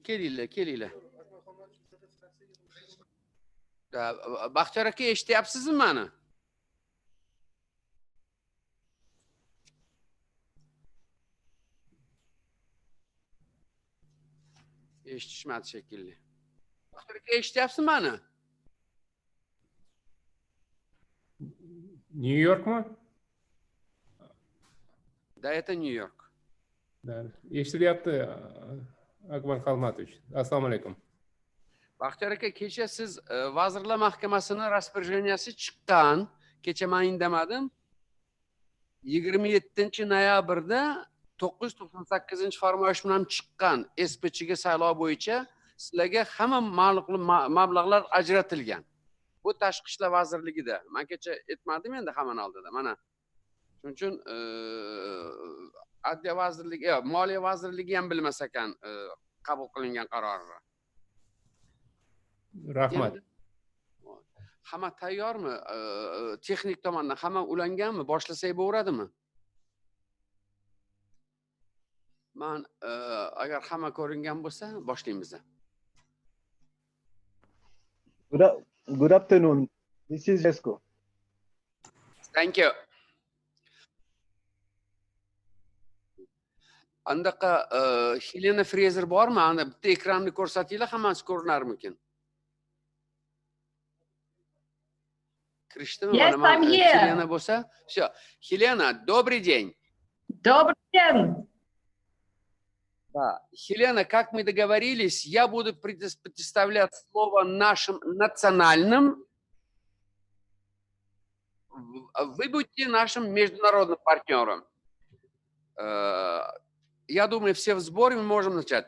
kelinglar. Baxtiyor aka, eshityapsizmi meni? Eshitishmadi shekilli. Baxtiyor aka, eshityapsizmi meni? New York mu? Da, это Нью-Йорк. Eshitilyapti Akbar Xalmatovich. Assalomu alaykum. Baxtiyor aka, kecha siz Vazirlar Mahkamasini распоряженияsi chiqqan. Kecha men indamadim. 27-noyabrda 998-farmoyish bilan chiqqan SPChga saylov bo'yicha sizlarga hamma mablag'lar ajratilgan. Bu Tashqi ishlar vazirligida. Men kecha aytmadim endi hammaning oldida. Mana shuning uchun Adliya vazirligi, Moliya vazirligi ham bilmas ekan qabul qilingan qarorni. Rahmat. Hamma tayyormi? Texnik tomondan hamma ulanganmi? Boshlasak bo'ladimi? Men agar hamma ko'ringan bo'lsa, boshlaymiz. Good afternoon. This is Jesko. Thank you. Andaqa Helena Fraser bormi? Ana bitta ekranni ko'rsatinglar, hammasi ko'rinarmikin. Yes, I'm here. Helena bo'lsa, все. Helena, добрый день. Добрый день. Да. Helena, как мы договорились, я буду предоставлять слово нашим национальным. Вы будете нашим международным партнером. Я думаю, все в сборе, мы можем начать.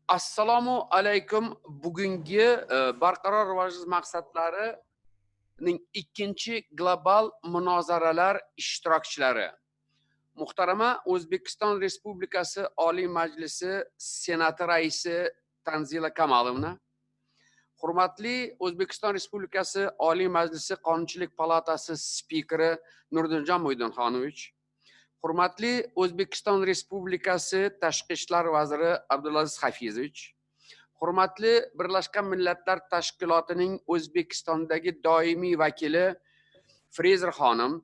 Assalomu alaykum. Bugungi barqaror rivojlanish maqsadlarining ikkinchi global munozaralar ishtirokchilari. Muhtarama O'zbekiston Respublikasi Oliy Majlisi Senati raisi Tanzila Kamalovna, hurmatli O'zbekiston Respublikasi Oliy Majlisi Qonunchilik palatasi spikeri Nurdinjon Mo'ydinxonovich, hurmatli O'zbekiston Respublikasi Tashqi ishlar vaziri Abdullah Hafizovich, hurmatli Birlashgan Millatlar Tashkilotining O'zbekistondagi doimiy vakili Fraser xonim,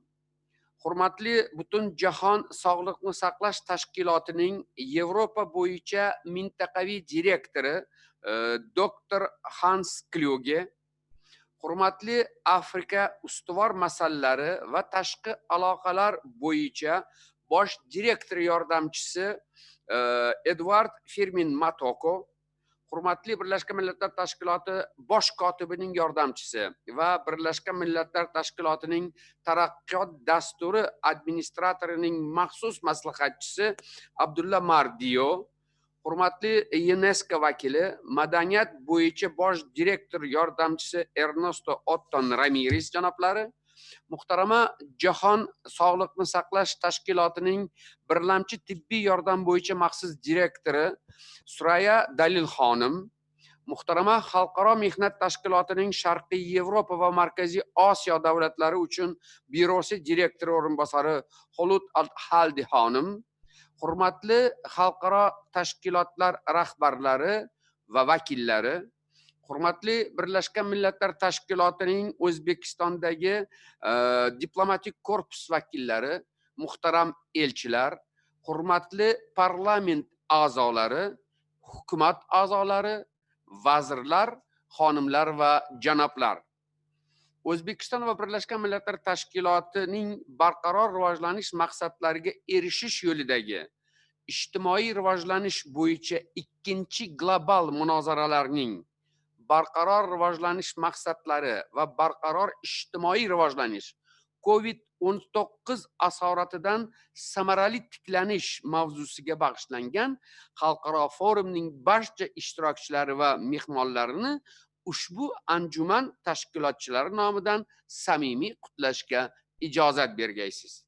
hurmatli butun jahon sog'liqni saqlash tashkilotining Yevropa bo'yicha mintaqaviy direktori doktor Hans Kluge, hurmatli Afrika ustuvor masalalari va tashqi aloqalar bo'yicha bosh direktor yordamchisi Edward Firmin Matoko, hurmatli Birlashgan Millatlar Tashkiloti bosh kotibining yordamchisi va Birlashgan Millatlar Tashkilotining taraqqiyot dasturi administratorining maxsus maslahatchisi Abdullah Mardia, hurmatli UNESCO vakili, madaniyat bo'yicha bosh direktor yordamchisi Ernesto Otton Ramirez janoblari, muhtarama Jahon Sog'liqni saqlash tashkilotining birlamchi tibbiy yordam bo'yicha maxsus direktori Suraya Dalil xonim, muhtarama Xalqaro mehnat tashkilotining Sharqiy Yevropa va Markaziy Osiyo davlatlari uchun byurosi direktori o'rinbosari Xolud Haldi xonim, hurmatli xalqaro tashkilotlar rahbarlari va vakillari, hurmatli Birlashgan Millatlar Tashkilotining O'zbekistondagi diplomatik korpus vakillari, muhtaram elchilar, hurmatli parlament a'zolari, hukumat a'zolari, vazirlar, xonimlar va janoblar. O'zbekiston va Birlashgan Millatlar Tashkilotining barqaror rivojlanish maqsadlariga erishish yo'lidagi ijtimoiy rivojlanish bo'yicha ikkinchi global munozaralarning barqaror rivojlanish maqsadlari va barqaror ijtimoiy rivojlanish COVID-19 asoratidan samarali tiklanish mavzusiga bag'ishlangan xalqaro forumning barcha ishtirokchilari va mehmonlarini ushbu anjuman tashkilotchilari nomidan samimiy qutlashga ijozat bergaysiz.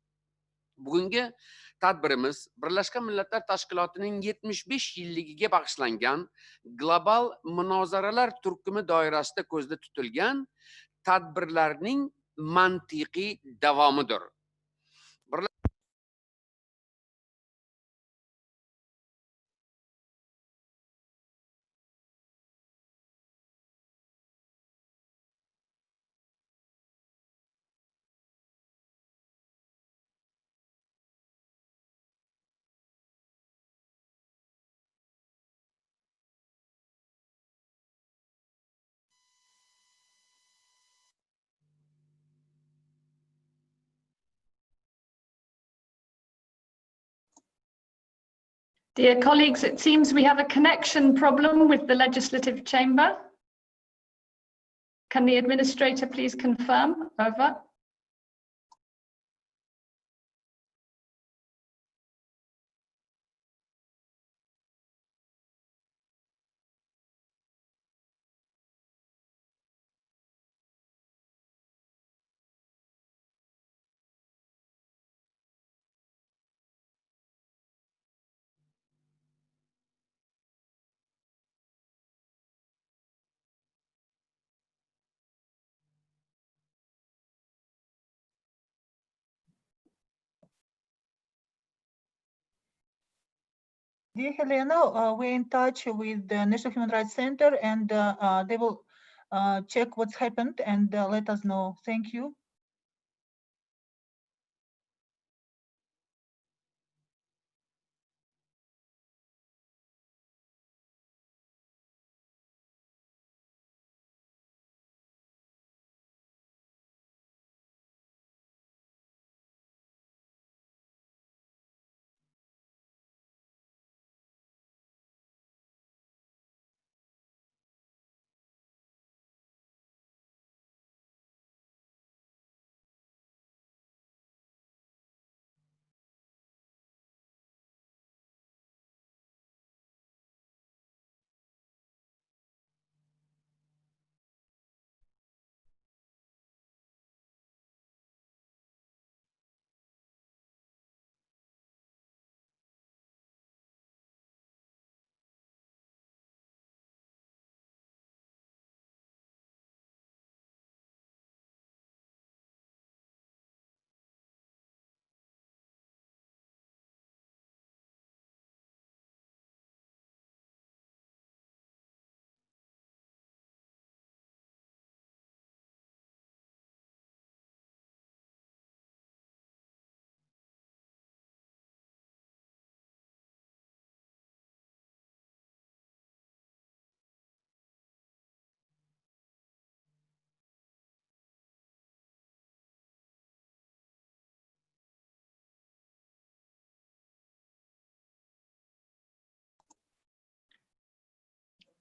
Bugungi tadbirimiz Birlashgan Millatlar Tashkilotining 75 yilligiga bag'ishlangan global munozaralar turkumi doirasida ko'zda tutilgan tadbirlarning mantiqiy davomidir. Dear colleagues, it seems we have a connection problem with the legislative chamber. Can the administrator please confirm? Over. Dear Helena, we're in touch with the National Human Rights Center, and they will check what's happened and let us know. Thank you.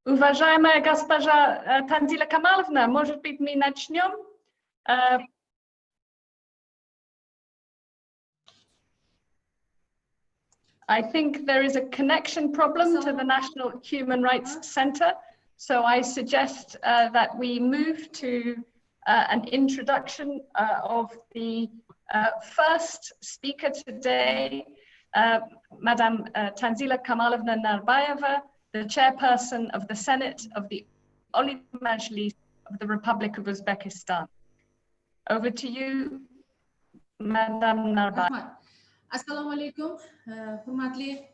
Уважаемая госпожа Tanzila Kamalovna, может быть, мы начнем? I think there is a connection problem to the National Human Rights Center, so I suggest that we move to an introduction of the first speaker today, Madam Tanzila Kamalovna Narbayeva, the chairperson of the Senate of the Oliy Majlis of the Republic of Uzbekistan. Over to you, Madam Narbayeva. Assalomu alaykum, hurmatli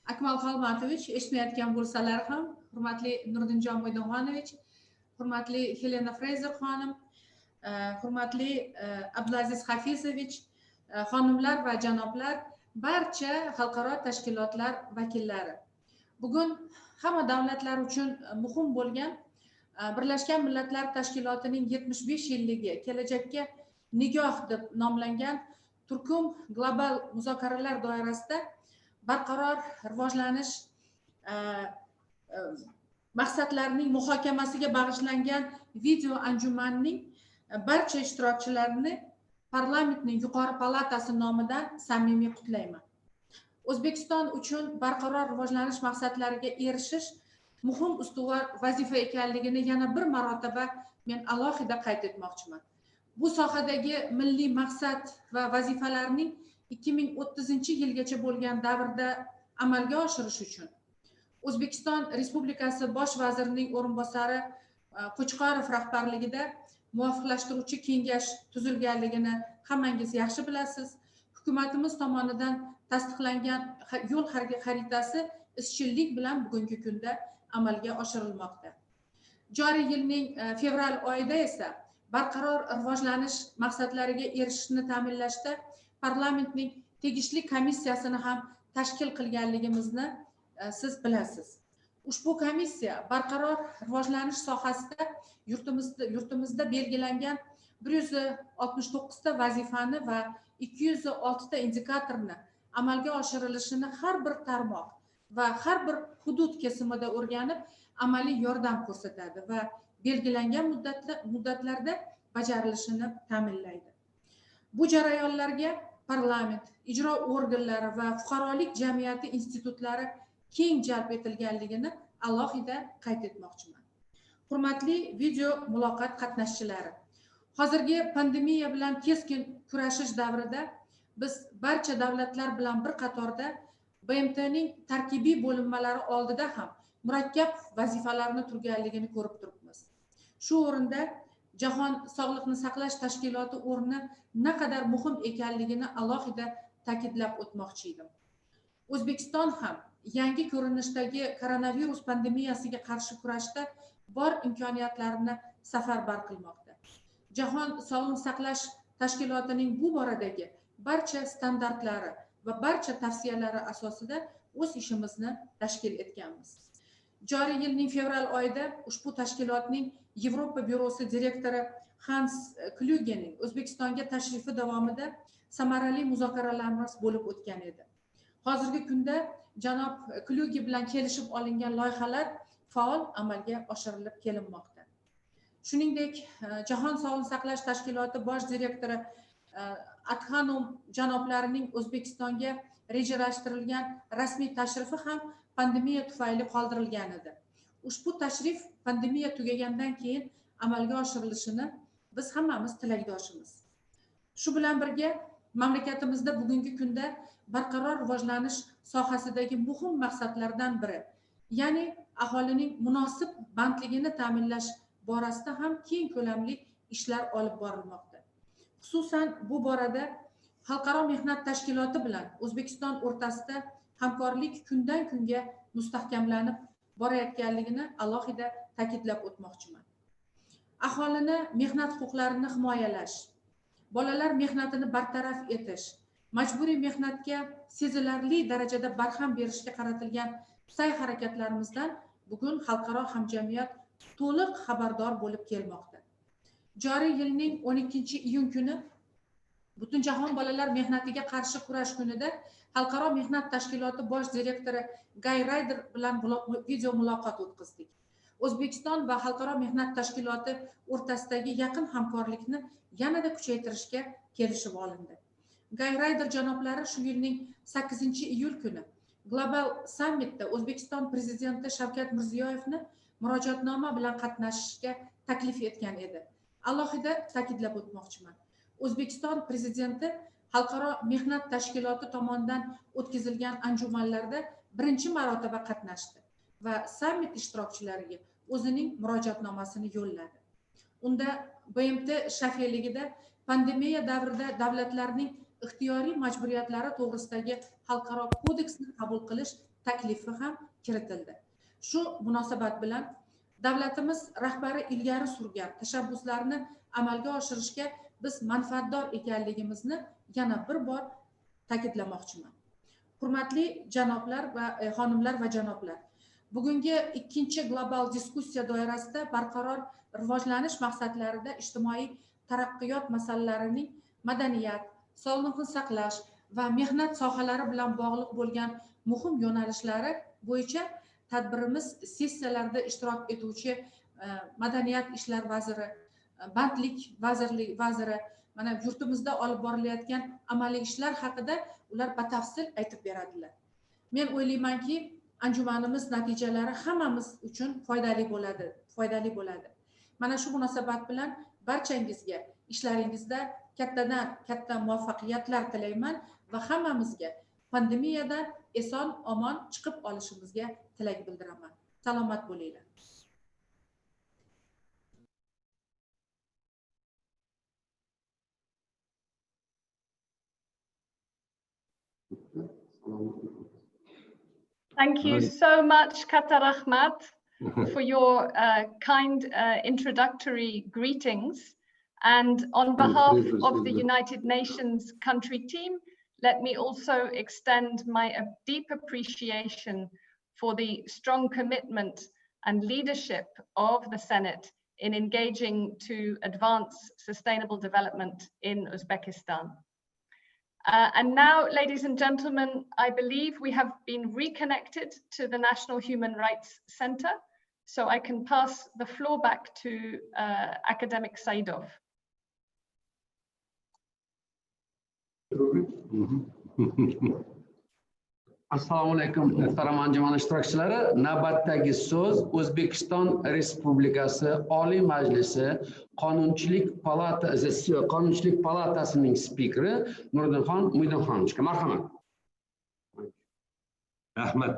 Akmal Xolmatovich, eshitmayotgan bo'lsalar ham, hurmatli Nurdinjon Mo'ydonxonovich, hurmatli Helena Fraser xonim, hurmatli Abdulaziz Hafizovich, xonimlar va janoblar, barcha xalqaro tashkilotlar vakillari. Bugun hamma davlatlar uchun muhim bo'lgan Birlashgan Millatlar Tashkilotining 75 yilligi kelajakka nigoh deb nomlangan turkum global muzokaralar doirasida barqaror rivojlanish maqsadlarining muhokamasiga bag'ishlangan video anjumanning barcha ishtirokchilarini parlamentning yuqori palatasi nomidan samimiy qutlayman. O'zbekiston uchun barqaror rivojlanish maqsadlariga erishish muhim ustuvor vazifa ekanligini yana bir marotaba men alohida qayd etmoqchiman. Bu sohadagi milliy maqsad va vazifalarning 2030-yilgacha bo'lgan davrda amalga oshirish uchun O'zbekiston Respublikasi Bosh vazirining o'rinbosari Qo'chqorov rahbarligida muvofiqlashtiruvchi kengash tuzilganligini hammangiz yaxshi bilasiz. Hukumatimiz tomonidan tasdiqlangan yo'l xaritasi izchillik bilan bugungi kunda amalga oshirilmoqda. Joriy yilning fevral oyida esa barqaror rivojlanish maqsadlariga erishishni ta'minlashda parlamentning tegishli komissiyasini ham tashkil qilganligimizni siz bilasiz. Ushbu komissiya barqaror rivojlanish sohasida yurtimizda belgilangan 169 ta vazifani va 206 ta indikatorni amalga oshirilishini har bir tarmoq va har bir hudud kesimida o'rganib amaliy yordam ko'rsatadi va belgilangan muddatlarda bajarilishini ta'minlaydi. Bu jarayonlarga parlament, ijro organlari va fuqarolik jamiyati institutlari keng jalb etilganligini alohida qayd etmoqchiman. Hurmatli video muloqot qatnashchilari, hozirgi pandemiya bilan keskin kurashish davrida biz barcha davlatlar bilan bir qatorda BMTning tarkibiy bo'linmalari oldida ham murakkab vazifalarni turganligini ko'rib turibmiz. Shu o'rinda Jahon Sog'liqni saqlash tashkiloti o'rni naqadar muhim ekanligini alohida ta'kidlab o'tmoqchi edim. O'zbekiston ham yangi ko'rinishdagi koronavirus pandemiyasiga qarshi kurashda bor imkoniyatlarini safarbar qilmoqda. Jahon Sog'liqni saqlash tashkilotining bu boradagi barcha standartlari va barcha tavsiyalari asosida o'z ishimizni tashkil etganmiz. Joriy yilning fevral oyida ushbu tashkilotning Yevropa byurosi direktori Hans Klugening O'zbekistonga tashrifi davomida samarali muzokaralarimiz bo'lib o'tgan edi. Hozirgi kunda janob Kluge bilan kelishib olingan loyihalar faol amalga oshirilib kelinmoqda. Shuningdek, Jahon Sog'liqni saqlash tashkiloti bosh direktori Adhanom janoblarining O'zbekistonga rejalashtirilgan rasmiy tashrifi ham pandemiya tufayli qoldirilgan edi. Ushbu tashrif pandemiya tugagandan keyin amalga oshirilishini biz hammamiz tilakdoshimiz. Shu bilan birga mamlakatimizda bugungi kunda barqaror rivojlanish sohasidagi muhim maqsadlardan biri, ya'ni aholining munosib bandligini ta'minlash borasida ham keng ko'lamli ishlar olib borilmoqda. Xususan bu borada Xalqaro mehnat tashkiloti bilan O'zbekiston o'rtasida hamkorlik kundan kunga mustahkamlanib borayotganligini alohida ta'kidlab o'tmoqchiman. Aholini mehnat huquqlarini himoyalash, bolalar mehnatini bartaraf etish, majburiy mehnatga sezilarli darajada barham berishga qaratilgan sa'y-harakatlarimizdan bugun xalqaro hamjamiyat to'liq xabardor bo'lib kelmoqda. Joriy yilning 12-iyun kuni Butunjahon bolalar mehnatiga qarshi kurash kunida Xalqaro mehnat tashkiloti bosh direktori Guy Ryder bilan video muloqot o'tkazdik. O'zbekiston va Xalqaro mehnat tashkiloti o'rtasidagi yaqin hamkorlikni yanada kuchaytirishga kelishib olindi. Guy Ryder janoblari shu yilning 8-iyul kuni Global Summitda O'zbekiston prezidenti Shavkat Mirziyoyevni murojaatnoma bilan qatnashishga taklif etgan edi. Alohida ta'kidlab o'tmoqchiman. O'zbekiston prezidenti Xalqaro mehnat tashkiloti tomonidan o'tkazilgan anjumanlarda birinchi marotaba qatnashdi va sammit ishtirokchilariga o'zining murojaatnomasini yo'lladi. Unda BMT shafeligida pandemiya davrida davlatlarning ixtiyoriy majburiyatlari to'g'risidagi xalqaro kodeksni qabul qilish taklifi ham kiritildi. Shu munosabat bilan davlatimiz rahbari ilgari surgan tashabbuslarni amalga oshirishga biz manfaatdor ekanligimizni yana bir bor ta'kidlamoqchiman. Hurmatli janoblar va xonimlar va janoblar, bugungi ikkinchi global diskussiya doirasida barqaror rivojlanish maqsadlarida ijtimoiy taraqqiyot masalalarining madaniyat, sog'liqni saqlash va mehnat sohalari bilan bog'liq bo'lgan muhim yo'nalishlari bo'yicha tadbirimiz sessiyalarida ishtirok etuvchi madaniyat ishlar vaziri, bandlik vaziri mana yurtimizda olib borilayotgan amaliy ishlar haqida ular batafsil aytib beradilar. Men o'ylaymanki, anjumanimiz natijalari hammamiz uchun foydali bo'ladi. Mana shu munosabat bilan barchangizga ishlaringizda kattadan katta muvaffaqiyatlar tilayman va hammamizga pandemiyadan eson-omon chiqib olishimizga tilak bildiraman. Salomat bo'linglar. Thank you so much, Katta Rahmat, for your kind introductory greetings. And on behalf of the United Nations country team, let me also extend my deep appreciation for the strong commitment and leadership of the Senate in engaging to advance sustainable development in Uzbekistan. And now, ladies and gentlemen, I believe we have been reconnected to the National Human Rights Center. So I can pass the floor back to academic Saidov. Assalomu alaykum muhtaram anjuman ishtirokchilari. Navbatdagi so'z O'zbekiston Respublikasi Oliy Majlisi Qonunchilik palatasining spikeri Nuriddinxon Muidinxonovga. Marhamat. Rahmat.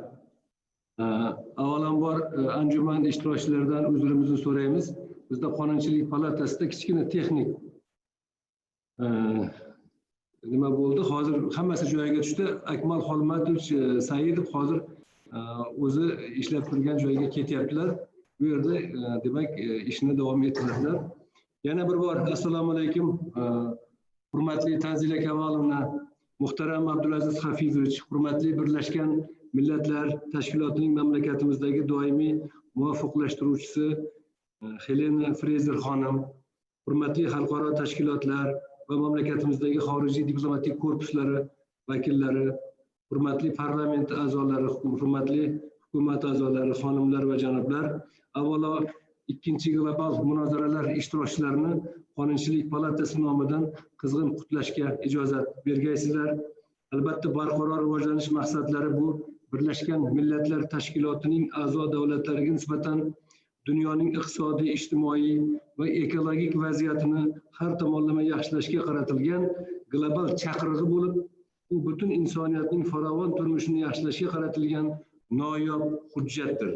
Avvalambor anjuman ishtirokchilaridan uzrimizni so'raymiz. Bizda Qonunchilik palatasida kichkina texnik nima bo'ldi? Hozir hammasi joyiga tushdi. Akmal Xolmatovich Saidov hozir o'zi ishlab turgan joyga ketyaptilar. Bu yerda demak ishni davom ettiradilar. Yana bir bor assalomu alaykum. Hurmatli Tanzila Kamalovna, muhtaram Abdulaziz Hafizovich, hurmatli Birlashgan Millatlar Tashkilotining mamlakatimizdagi doimiy muvofiqlashtiruvchisi Helena Frezer xonim, hurmatli xalqaro tashkilotlar va mamlakatimizdagi xorijiy diplomatik korpuslari vakillari, hurmatli parlament a'zolari, hurmatli hukumat a'zolari, xonimlar va janoblar, avvalo ikkinchi global munozaralar ishtirokchilarini Qonunchilik palatasi nomidan qizg'in qutlashga ijozat bergaysizlar. Albatta, barqaror rivojlanish maqsadlari bu Birlashgan Millatlar Tashkilotining a'zo davlatlariga nisbatan dunyoning iqtisodiy, ijtimoiy va ekologik vaziyatini har tomonlama yaxshilashga qaratilgan global chaqirig'i bo'lib, u butun insoniyatning farovon turmushini yaxshilashga qaratilgan noyob hujjatdir.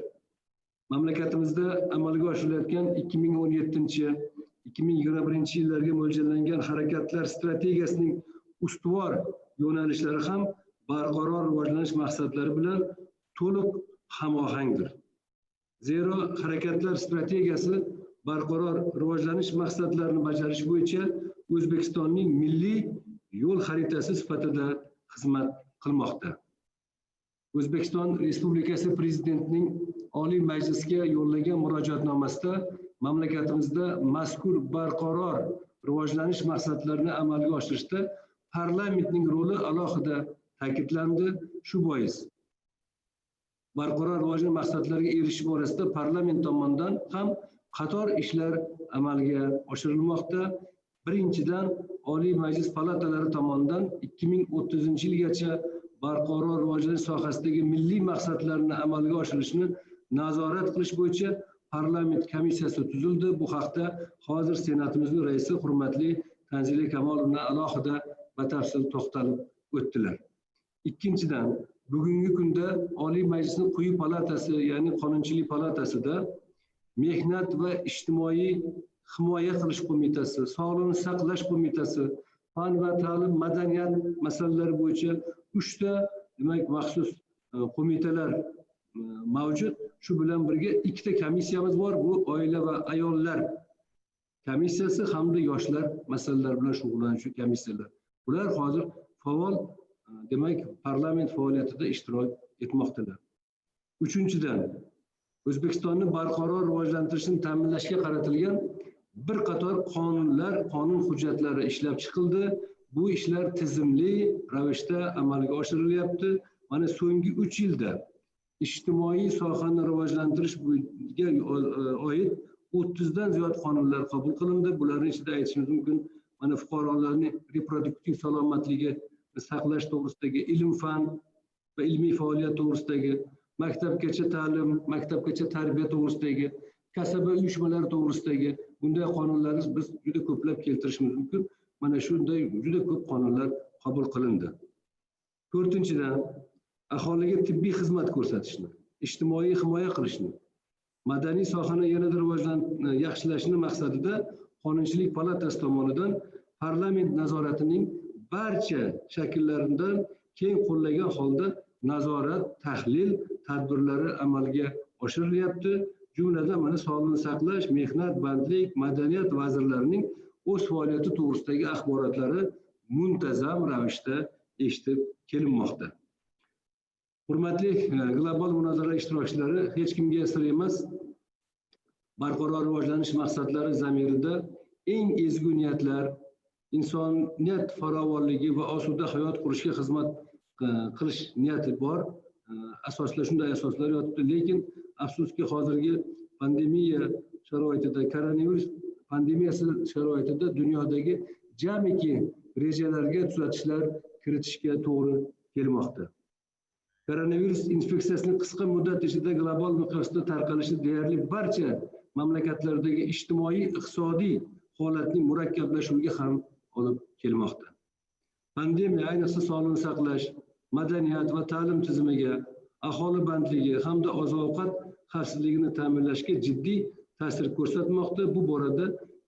Mamlakatimizda amalga oshirilayotgan 2017-2021 yillarga mo'ljallangan harakatlar strategiyasining ustuvor yo'nalishlari ham barqaror rivojlanish maqsadlari bilan to'liq hamohangdir. Zero harakatlar strategiyasi barqaror rivojlanish maqsadlarini bajarish bo'yicha O'zbekistonning milliy yo'l xaritasi sifatida xizmat qilmoqda. O'zbekiston Respublikasi Prezidentining Oliy Majlisga yo'llagan murojaatnomasida mamlakatimizda mazkur barqaror rivojlanish maqsadlarini amalga oshirishda parlamentning roli alohida ta'kidlandi. Shu bois barqaror rivojlanish maqsadlariga erishish borasida parlament tomonidan ham qator ishlar amalga oshirilmoqda. Birinchidan, Oliy Majlis palatalari tomonidan 2030-yilgacha barqaror rivojlanish sohasidagi milliy maqsadlarni amalga oshirishni nazorat qilish bo'yicha parlament komissiyasi tuzildi. Bu haqda hozir Senatimizning raisi hurmatli Tanzila Kamalovna alohida batafsil to'xtalib o'tdilar. Ikkinchidan, bugungi kunda Oliy Majlisning quyi palatasi, ya'ni Qonunchilik palatasida Mehnat va ijtimoiy himoya qilish qo'mitasi, Sog'liqni saqlash qo'mitasi, fan va ta'lim, madaniyat masalalari bo'yicha 3 ta demak maxsus qo'mitalar mavjud. Shu bilan birga 2 ta komissiyamiz bor. Bu oila va ayollar komissiyasi hamda yoshlar masalalari bilan shug'ullanuvchi komissiyalar. Bular hozir faol demak parlament faoliyatida ishtirok etmoqdalar. Uchinchidan, O'zbekistonni barqaror rivojlantirishni ta'minlashga qaratilgan bir qator qonun hujjatlari ishlab chiqildi. Bu ishlar tizimli ravishda amalga oshirilyapti. Mana so'nggi 3 yilda ijtimoiy sohani rivojlantirishga oid 30 dan ziyod qonunlar qabul qilindi. Bularning ichida aytishimiz mumkin, mana fuqarolarning reproduktiv salomatligi saqlash to'g'risidagi, ilm-fan va ilmiy faoliyat to'g'risidagi, maktabgacha ta'lim, maktabgacha tarbiya to'g'risidagi, kasaba uyushmalari to'g'risidagi bunday qonunlarni biz juda ko'plab keltirishimiz mumkin. Mana shunday juda ko'p qonunlar qabul qilindi. To'rtinchidan, aholiga tibbiy xizmat ko'rsatishni, ijtimoiy himoya qilishni, madaniy sohani yanada yaxshilashni maqsadida Qonunchilik palatasi tomonidan parlament nazoratining barcha shakllaridan keng qo'llagan holda nazorat, tahlil tadbirlari amalga oshirilyapti. Jumladan mana sog'liqni saqlash, mehnat, bandlik, madaniyat vazirlarining o'z faoliyati to'g'risidagi axborotlari muntazam ravishda eshitib kelinmoqda. Hurmatli global munozara ishtirokchilari, hech kimga sir emas, barqaror rivojlanish maqsadlari zamirida eng ezgu niyatlar, insoniyat farovonligi va osuda hayot qurishga xizmat qilish niyati bor. Asoslar shunday asoslar yotibdi, lekin afsuski hozirgi pandemiya sharoitida, koronavirus pandemiyasi sharoitida dunyodagi jamiki rejalarga tuzatishlar kiritishga to'g'ri kelmoqda. Koronavirus infeksiyasining qisqa muddat ichida global miqyosda tarqalishi deyarli barcha mamlakatlardagi ijtimoiy iqtisodiy holatning murakkablashuviga ham olib kelmoqda. Pandemiya ayniqsa sog'liqni saqlash, madaniyat va ta'lim tizimiga, aholi bandligi hamda oziq-ovqat xavfsizligini ta'minlashga jiddiy ta'sir ko'rsatmoqda. Bu borada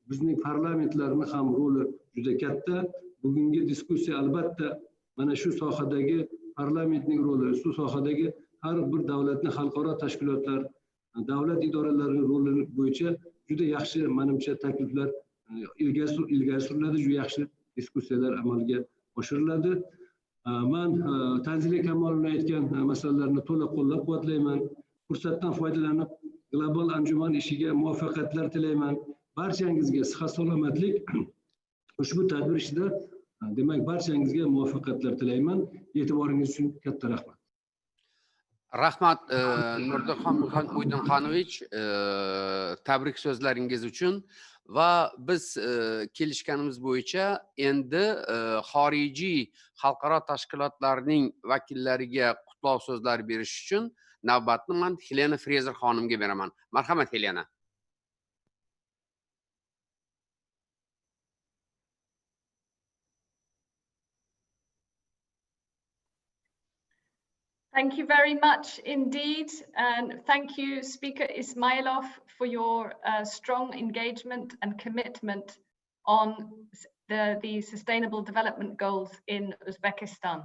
bizning parlamentlarning ham roli juda katta. Bugungi diskussiya albatta mana shu sohadagi parlamentning roli, shu sohadagi har bir davlatning xalqaro tashkilotlar, davlat idoralarining roli bo'yicha juda yaxshi menimcha takliflar ilgari suriladi, juda yaxshi diskussiyalar amalga oshiriladi. Men Tanzila Kamolovna aytgan masalalarni to'liq qo'llab-quvvatlayman. Fursatdan foydalanib global anjuman ishiga muvaffaqiyatlar tilayman. Barchangizga sihat salomatlik. Ushbu tadbir ishida demak barchangizga muvaffaqiyatlar tilayman. E'tiboringiz uchun katta rahmat. Rahmat Nurdinxon Uydinxonovich, tabrik so'zlaringiz uchun. Va biz kelishganimiz bo'yicha endi xorijiy xalqaro tashkilotlarning vakillariga qutlov so'zlar berish uchun navbatni men Helena Frezer xonimga beraman. Marhamat Helena. Thank you very much indeed, and thank you, Speaker Ismailov, for your strong engagement and commitment on the Sustainable Development Goals in Uzbekistan.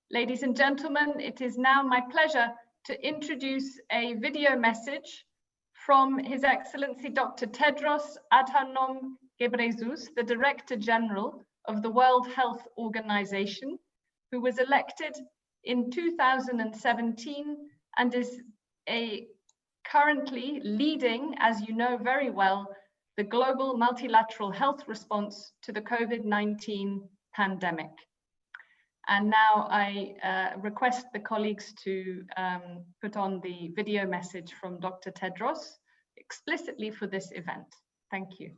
Ladies and gentlemen, it is now my pleasure to introduce a video message from His Excellency Dr. Tedros Adhanom Ghebreyesus, the Director General of the World Health Organization, who was elected in 2017 and is currently leading, as you know very well, the global multilateral health response to the COVID-19 pandemic. And now I request the colleagues to put on the video message from Dr. Tedros explicitly for this event. Thank you.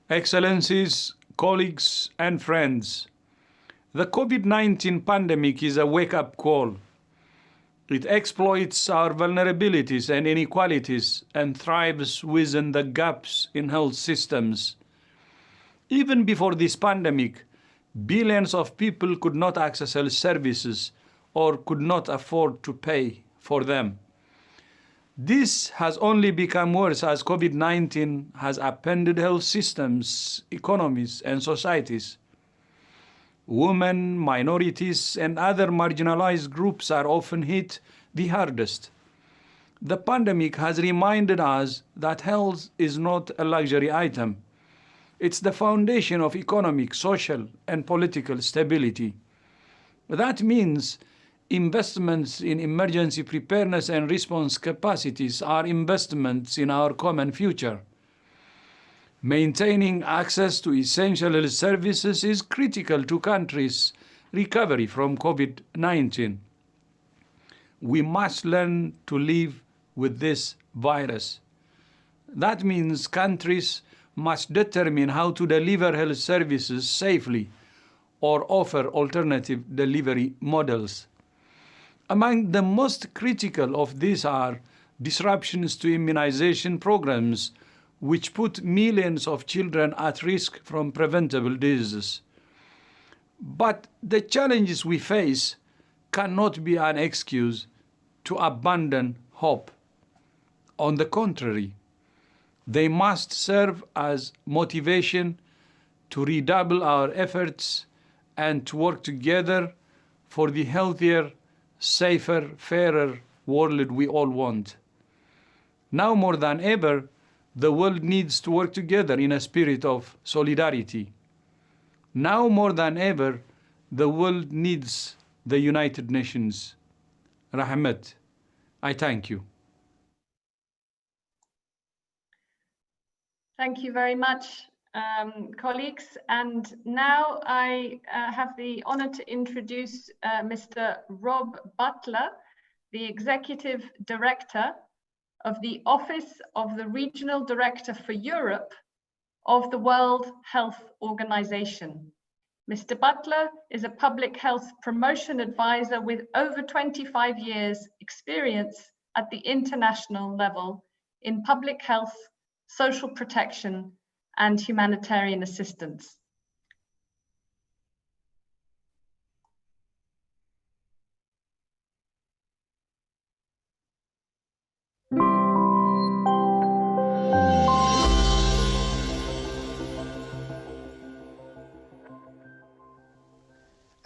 Excellencies, colleagues, and friends, the COVID-19 pandemic is a wake-up call. It exploits our vulnerabilities and inequalities and thrives within the gaps in health systems. Even before this pandemic, billions of people could not access health services or could not afford to pay for them. This has only become worse as COVID-19 has upended health systems, economies, and societies. Women, minorities, and other marginalized groups are often hit the hardest. The pandemic has reminded us that health is not a luxury item. It's the foundation of economic, social, and political stability. That means investments in emergency preparedness and response capacities are investments in our common future. Maintaining access to essential health services is critical to countries' recovery from COVID-19. We must learn to live with this virus. That means countries must determine how to deliver health services safely or offer alternative delivery models. Among the most critical of these are disruptions to immunization programs, which put millions of children at risk from preventable diseases. But the challenges we face cannot be an excuse to abandon hope. On the contrary, they must serve as motivation to redouble our efforts and to work together for the healthier, safer, fairer world we all want. Now more than ever, the world needs to work together in a spirit of solidarity. Now more than ever, the world needs the United Nations. Rahmat, I thank you. Thank you very much, colleagues. And now I have the honor to introduce Mr. Rob Butler, the Executive Director of the Office of the Regional Director for Europe of the World Health Organization. Mr. Butler is a public health promotion advisor with over 25 years experience at the international level in public health, social protection, and humanitarian assistance.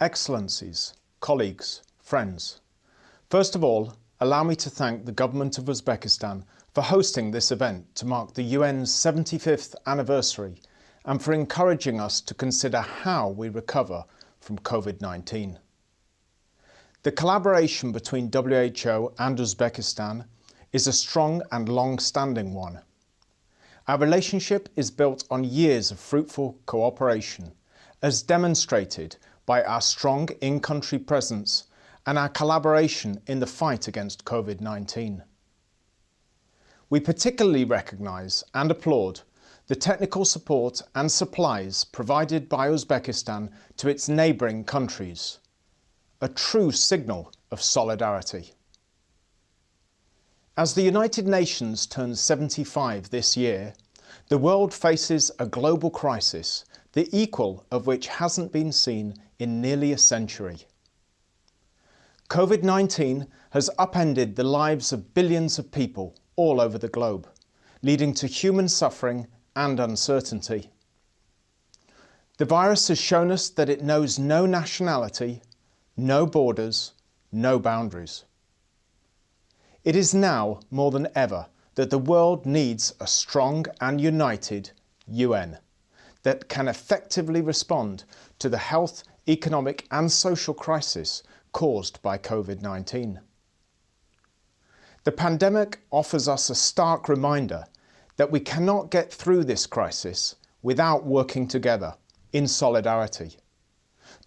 Excellencies, colleagues, friends. First of all, allow me to thank the government of Uzbekistan for hosting this event to mark the UN's 75th anniversary and for encouraging us to consider how we recover from COVID-19. The collaboration between WHO and Uzbekistan is a strong and long-standing one. Our relationship is built on years of fruitful cooperation, as demonstrated by our strong in-country presence and our collaboration in the fight against COVID-19. We particularly recognise and applaud the technical support and supplies provided by Uzbekistan to its neighbouring countries, a true signal of solidarity. As the United Nations turns 75 this year, the world faces a global crisis, the equal of which hasn't been seen in nearly a century. COVID-19 has upended the lives of billions of people all over the globe, leading to human suffering and uncertainty. The virus has shown us that it knows no nationality, no borders, no boundaries. It is now more than ever that the world needs a strong and united UN that can effectively respond to the health, economic and social crisis caused by COVID-19. The pandemic offers us a stark reminder that we cannot get through this crisis without working together in solidarity.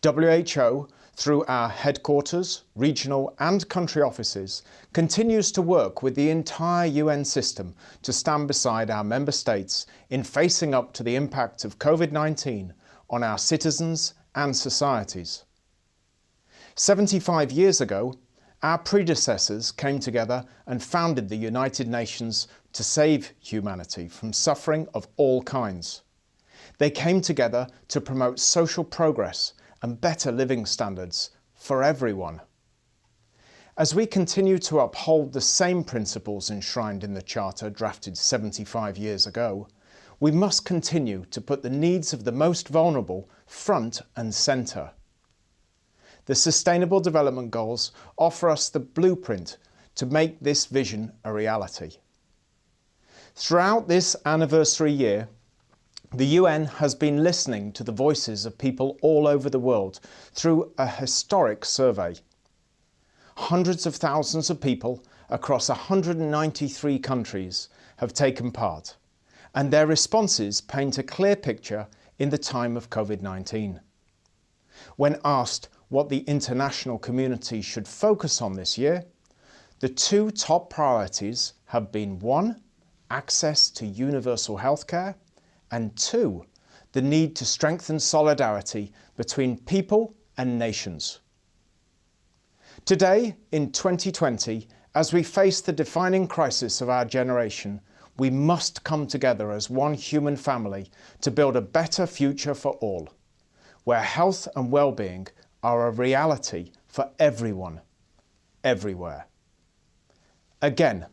WHO, through our headquarters, regional and country offices, continues to work with the entire UN system to stand beside our member states in facing up to the impact of COVID-19 on our citizens and societies. 75 years ago, our predecessors came together and founded the United Nations to save humanity from suffering of all kinds. They came together to promote social progress and better living standards for everyone. As we continue to uphold the same principles enshrined in the Charter drafted 75 years ago, we must continue to put the needs of the most vulnerable front and centre. The Sustainable Development Goals offer us the blueprint to make this vision a reality. Throughout this anniversary year, the UN has been listening to the voices of people all over the world through a historic survey. Hundreds of thousands of people across 193 countries have taken part, and their responses paint a clear picture in the time of COVID-19. When asked what the international community should focus on this year, the two top priorities have been 1, access to universal healthcare, and 2, the need to strengthen solidarity between people and nations. Today, in 2020, as we face the defining crisis of our generation, we must come together as one human family to build a better future for all, where health and well-being are a reality for everyone, everywhere. Again,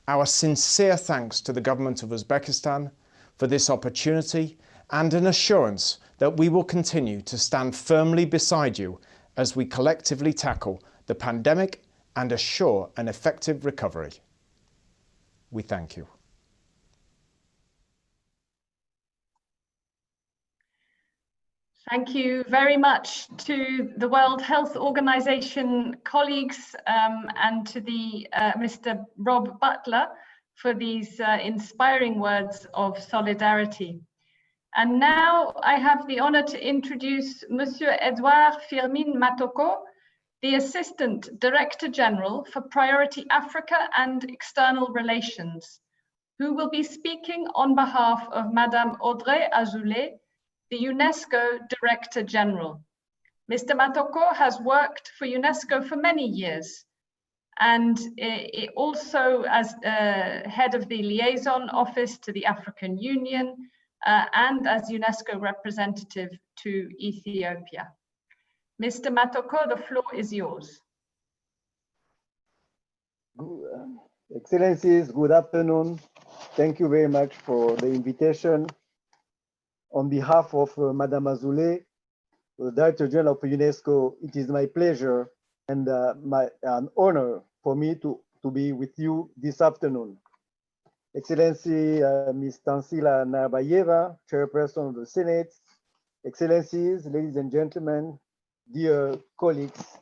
our sincere thanks to the government of Uzbekistan for this opportunity and an assurance that we will continue to stand firmly beside you as we collectively tackle the pandemic and assure an effective recovery. We thank you. Thank you very much to the World Health Organization colleagues and to the Mr. Rob Butler for these inspiring words of solidarity. And now I have the honor to introduce Monsieur Edouard Firmin Matoko, the Assistant Director General for Priority Africa and External Relations, who will be speaking on behalf of Madame Audrey Azoulay, the UNESCO Director General. Mr. Matoko has worked for UNESCO for many years, and also as head of the liaison office to the African Union and as UNESCO representative to Ethiopia. Mr. Matoko, the floor is yours. Excellencies, good afternoon. Thank you very much for the invitation. On behalf of Madame Azoulay, the Director General of UNESCO, it is my pleasure and an honor for me to be with you this afternoon. Excellency Ms. Tansila Narbayeva, Chairperson of the Senate, Excellencies, ladies and gentlemen, dear colleagues,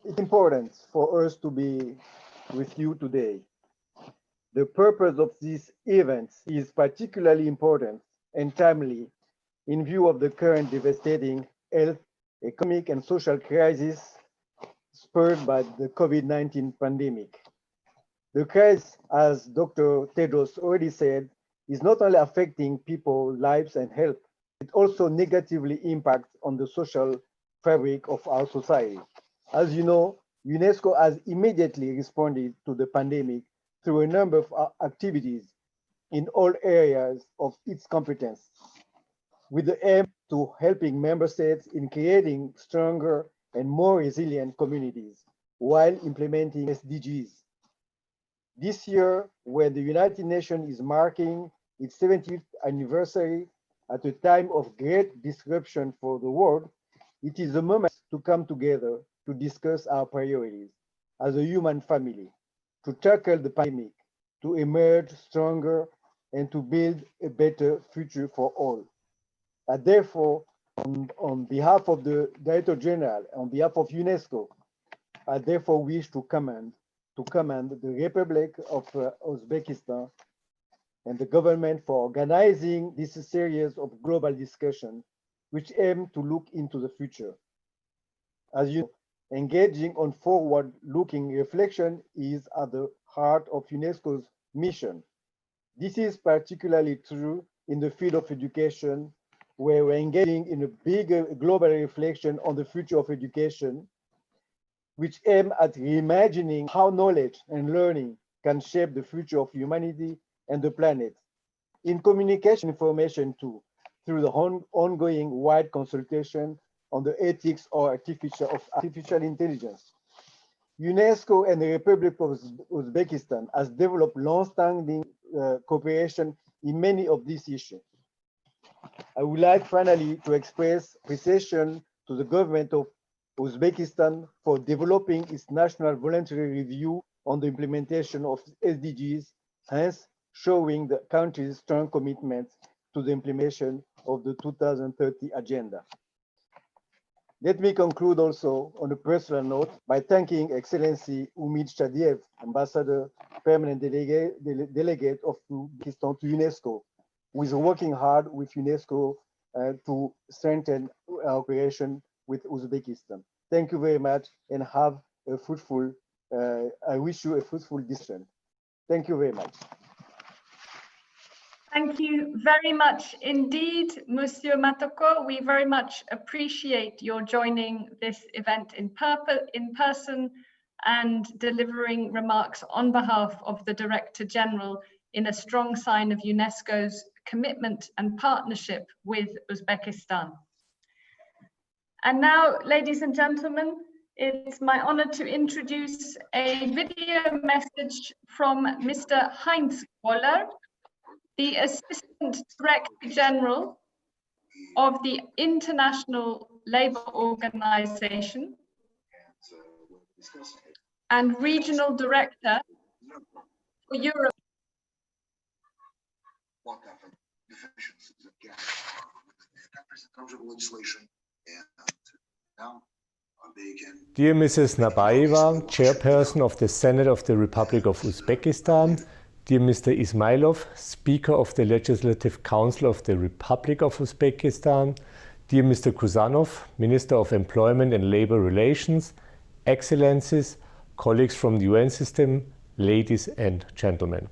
it's important for us to be with you today. The purpose of this event is particularly important and timely in view of the current devastating health, economic, and social crisis spurred by the COVID-19 pandemic. The crisis, as Dr. Tedros already said, is not only affecting people's lives and health, it also negatively impacts on the social fabric of our society. As you know, UNESCO has immediately responded to the pandemic through a number of activities in all areas of its competence, with the aim to helping member states in creating stronger and more resilient communities while implementing SDGs. This year, when the United Nations is marking its 70th anniversary at a time of great disruption for the world, it is a moment to come together to discuss our priorities as a human family, to tackle the pandemic, to emerge stronger, and to build a better future for all. Therefore, on behalf of the Director General, on behalf of UNESCO, I therefore wish to commend the Republic of Uzbekistan and the government for organizing this series of global discussions which aim to look into the future. As you know, engaging on forward-looking reflection is at the heart of UNESCO's mission. This is particularly true in the field of education, where we're engaging in a bigger global reflection on the future of education, which aim at reimagining how knowledge and learning can shape the future of humanity and the planet. In communication information too, through the ongoing wide consultation on the ethics of artificial intelligence. UNESCO and the Republic of Uzbekistan has developed long-standing cooperation in many of these issues. I would like finally to express appreciation to the government of Uzbekistan for developing its national voluntary review on the implementation of SDGs, hence showing the country's strong commitment to the implementation of the 2030 agenda. Let me conclude also on a personal note by thanking Excellency Umid Shadiev, Ambassador, Permanent Delegate of Uzbekistan to UNESCO, who is working hard with UNESCO to strengthen our cooperation with Uzbekistan. Thank you very much and have a fruitful, I wish you a fruitful discussion. Thank you very much. Thank you very much indeed, Monsieur Matoko. We very much appreciate your joining this event in person and delivering remarks on behalf of the Director General in a strong sign of UNESCO's commitment and partnership with Uzbekistan. And now, ladies and gentlemen, it's my honor to introduce a video message from Mr. Heinz Woller, the Assistant Director General of the International Labour Organization, and Regional Director for Europe. What happened? Deficiencies and gaps within countries in terms of legislation, and now they can. Dear Mrs. Nabayeva, Chairperson of the Senate of the Republic of Uzbekistan, dear Mr. Ismailov, Speaker of the Legislative Council of the Republic of Uzbekistan, dear Mr. Kusanov, Minister of Employment and Labor Relations, Excellencies, colleagues from the UN system, ladies and gentlemen.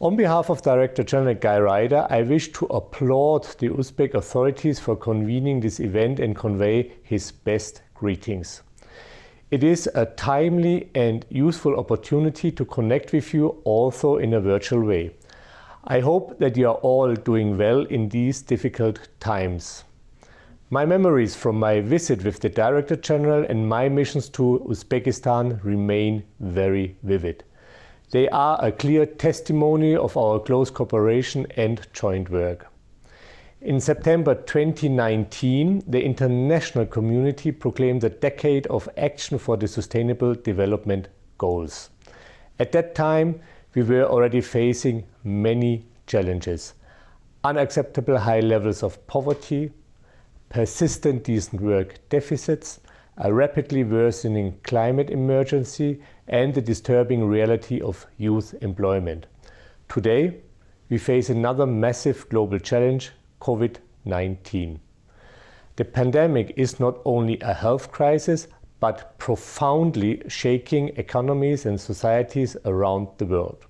On behalf of Director General Guy Ryder, I wish to applaud the Uzbek authorities for convening this event and convey his best greetings. It is a timely and useful opportunity to connect with you also in a virtual way. I hope that you are all doing well in these difficult times. My memories from my visit with the Director General and my missions to Uzbekistan remain very vivid. They are a clear testimony of our close cooperation and joint work. In September 2019, the international community proclaimed a decade of action for the Sustainable Development Goals. At that time, we were already facing many challenges: unacceptable high levels of poverty, persistent decent work deficits, a rapidly worsening climate emergency, and the disturbing reality of youth employment. Today, we face another massive global challenge, COVID-19. The pandemic is not only a health crisis, but profoundly shaking economies and societies around the world.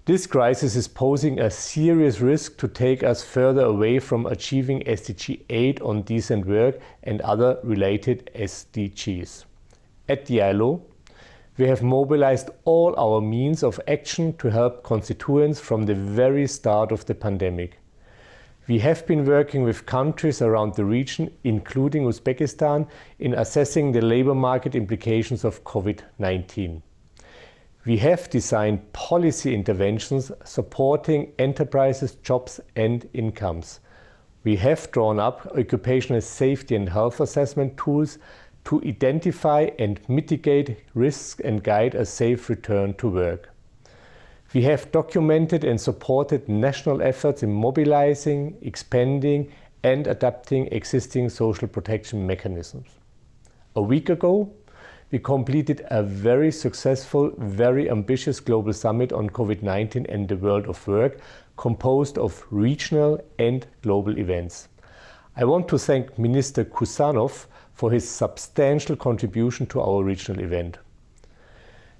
This crisis is posing a serious risk to take us further away from achieving SDG 8 on decent work and other related SDGs. At the ILO, we have mobilized all our means of action to help constituents from the very start of the pandemic. We have been working with countries around the region, including Uzbekistan, in assessing the labor market implications of COVID-19. We have designed policy interventions supporting enterprises, jobs and incomes. We have drawn up occupational safety and health assessment tools to identify and mitigate risks and guide a safe return to work. We have documented and supported national efforts in mobilizing, expanding and adapting existing social protection mechanisms. A week ago, we completed a very successful, very ambitious global summit on COVID-19 and the world of work, composed of regional and global events. I want to thank Minister Kusanov for his substantial contribution to our regional event.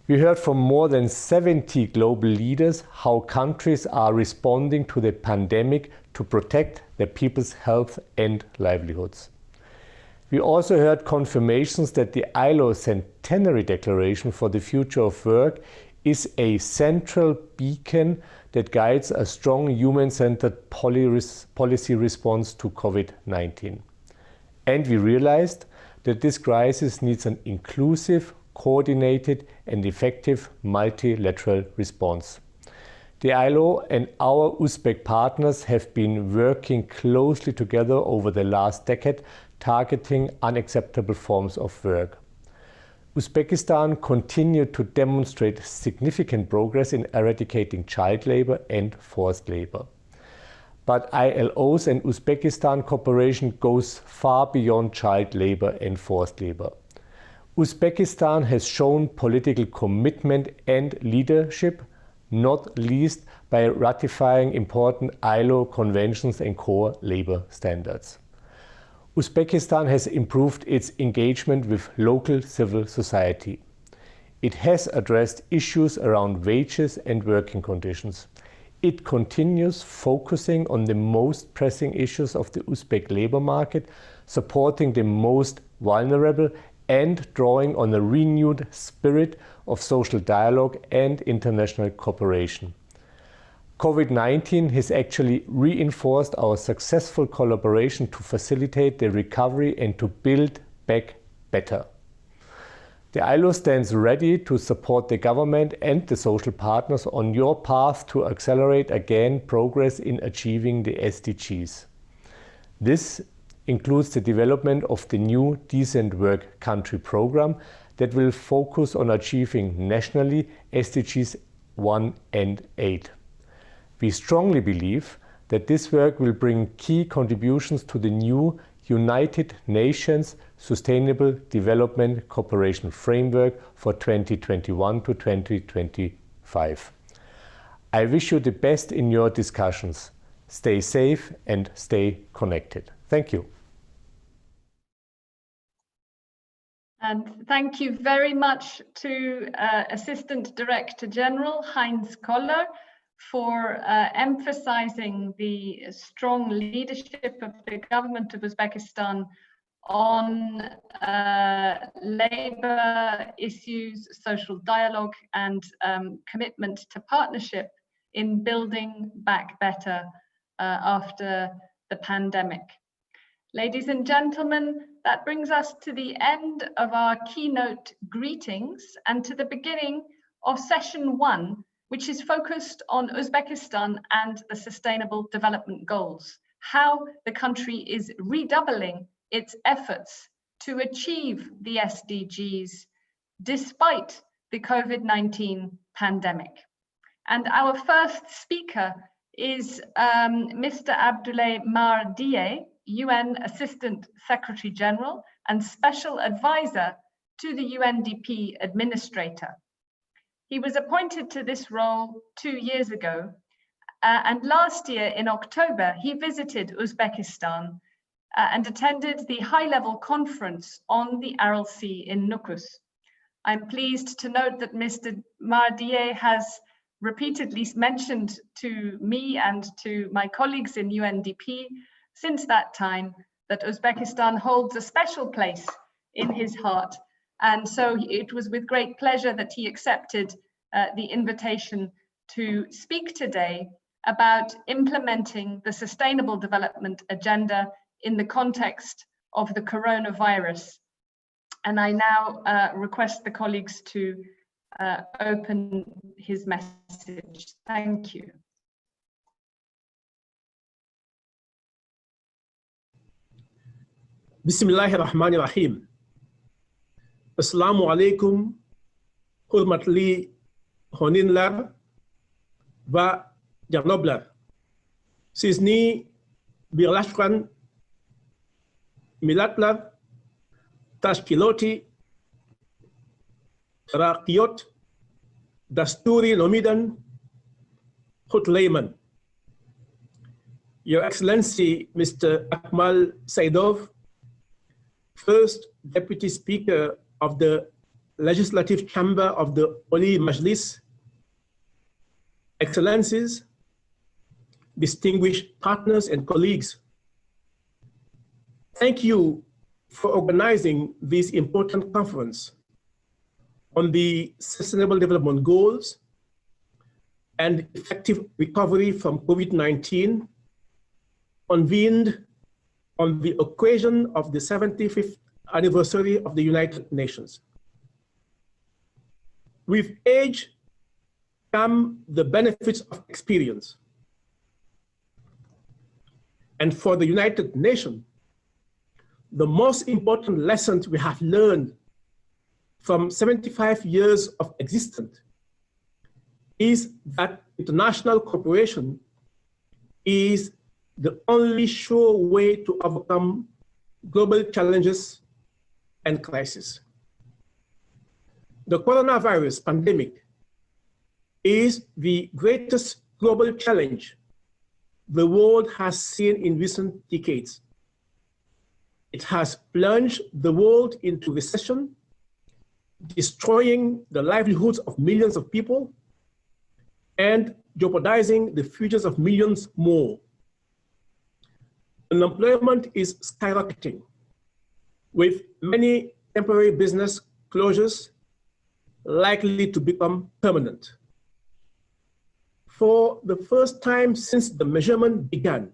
We heard from more than 70 global leaders how countries are responding to the pandemic to protect their people's health and livelihoods. We also heard confirmations that the ILO Centenary Declaration for the Future of Work is a central beacon that guides a strong human-centered policy response to COVID-19. And we realized that this crisis needs an inclusive, coordinated and effective multilateral response. The ILO and our Uzbek partners have been working closely together over the last decade, targeting unacceptable forms of work. Uzbekistan continued to demonstrate significant progress in eradicating child labor and forced labor. But ILO's and Uzbekistan cooperation goes far beyond child labor and forced labor. Uzbekistan has shown political commitment and leadership, not least by ratifying important ILO conventions and core labor standards. Uzbekistan has improved its engagement with local civil society. It has addressed issues around wages and working conditions. It continues focusing on the most pressing issues of the Uzbek labor market, supporting the most vulnerable and drawing on a renewed spirit of social dialogue and international cooperation. COVID-19 has actually reinforced our successful collaboration to facilitate the recovery and to build back better. The ILO stands ready to support the government and the social partners on your path to accelerate again progress in achieving the SDGs. This includes the development of the new Decent Work Country program that will focus on achieving nationally SDGs 1 and 8. We strongly believe that this work will bring key contributions to the new United Nations Sustainable Development Cooperation Framework for 2021 to 2025. I wish you the best in your discussions. Stay safe and stay connected. Thank you. And thank you very much to Assistant Director General Heinz Koller for emphasizing the strong leadership of the government of Uzbekistan on labor issues, social dialogue, and commitment to partnership in building back better after the pandemic. Ladies and gentlemen, that brings us to the end of our keynote greetings and to the beginning of session 1, which is focused on Uzbekistan and the Sustainable Development Goals, how the country is redoubling its efforts to achieve the SDGs despite the COVID-19 pandemic. And our first speaker is Mr. Abdullah Mardia, UN Assistant Secretary General and Special Advisor to the UNDP Administrator. He was appointed to this role 2 years ago, and last year in October, he visited Uzbekistan and attended the high-level conference on the Aral Sea in Nukus. I'm pleased to note that Mr. Mardia has repeatedly mentioned to me and to my colleagues in UNDP since that time that Uzbekistan holds a special place in his heart. And so it was with great pleasure that he accepted the invitation to speak today about implementing the Sustainable Development Agenda in the context of the coronavirus. And I now request the colleagues to open his message. Thank you. Bismillahirrahmanirrahim. Assalamu alaikum, hurmatli honinlar va janoblar. Sizni birlashgan millatlar tashkiloti taraqqiyot dasturi nomidan Hutlayman. Your Excellency, Mr. Akmal Saidov, First Deputy Speaker of the Legislative Chamber of the Oli Majlis, Excellencies, distinguished partners and colleagues, thank you for organizing this important conference on the Sustainable Development Goals and effective recovery from COVID-19, convened on the occasion of the 75th anniversary of the United Nations. With age come the benefits of experience. And for the United Nations, the most important lessons we have learned from 75 years of existence is that international cooperation is the only sure way to overcome global challenges and crises. The coronavirus pandemic is the greatest global challenge the world has seen in recent decades. It has plunged the world into recession, destroying the livelihoods of millions of people and jeopardizing the futures of millions more. Unemployment is skyrocketing, with many temporary business closures likely to become permanent. For the first time since the measurement began,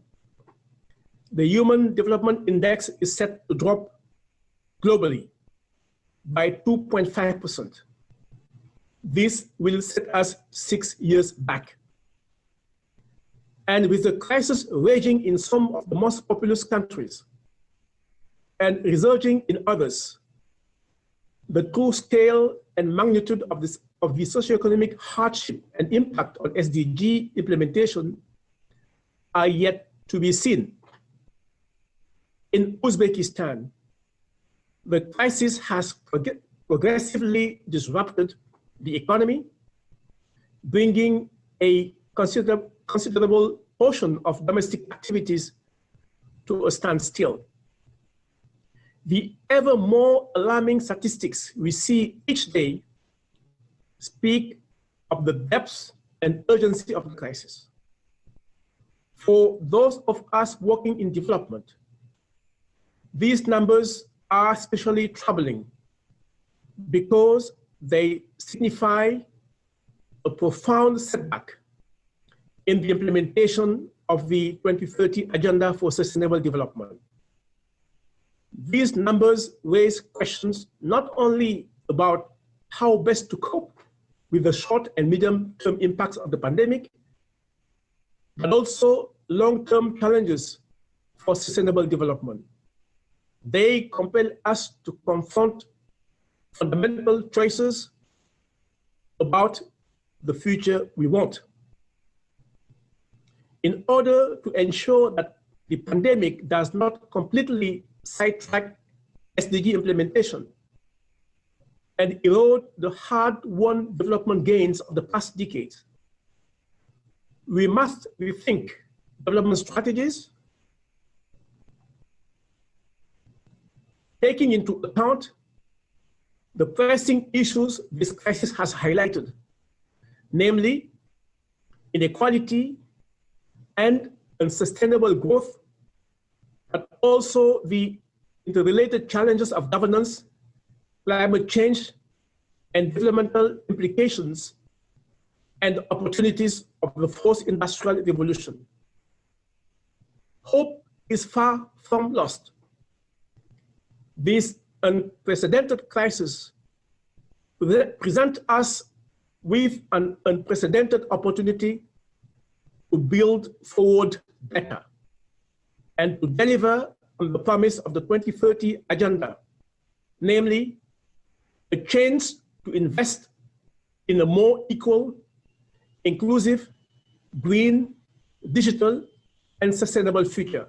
the Human Development Index is set to drop globally by 2.5%. This will set us 6 years back. And with the crisis raging in some of the most populous countries, and researching in others, the true scale and magnitude of the socioeconomic hardship and impact on SDG implementation are yet to be seen. In Uzbekistan, the crisis has progressively disrupted the economy, bringing a considerable portion of domestic activities to a standstill. The ever more alarming statistics we see each day speak of the depths and urgency of the crisis. For those of us working in development, these numbers are especially troubling because they signify a profound setback in the implementation of the 2030 Agenda for Sustainable Development. These numbers raise questions not only about how best to cope with the short and medium-term impacts of the pandemic, but also long-term challenges for sustainable development. They compel us to confront fundamental choices about the future we want. In order to ensure that the pandemic does not completely sidetrack SDG implementation and erode the hard-won development gains of the past decades, we must rethink development strategies, taking into account the pressing issues this crisis has highlighted, namely inequality and unsustainable growth, but also the interrelated challenges of governance, climate change, and developmental implications and opportunities of the fourth industrial revolution. Hope is far from lost. This unprecedented crisis presents us with an unprecedented opportunity to build forward better and to deliver on the promise of the 2030 Agenda, namely a chance to invest in a more equal, inclusive, green, digital, and sustainable future.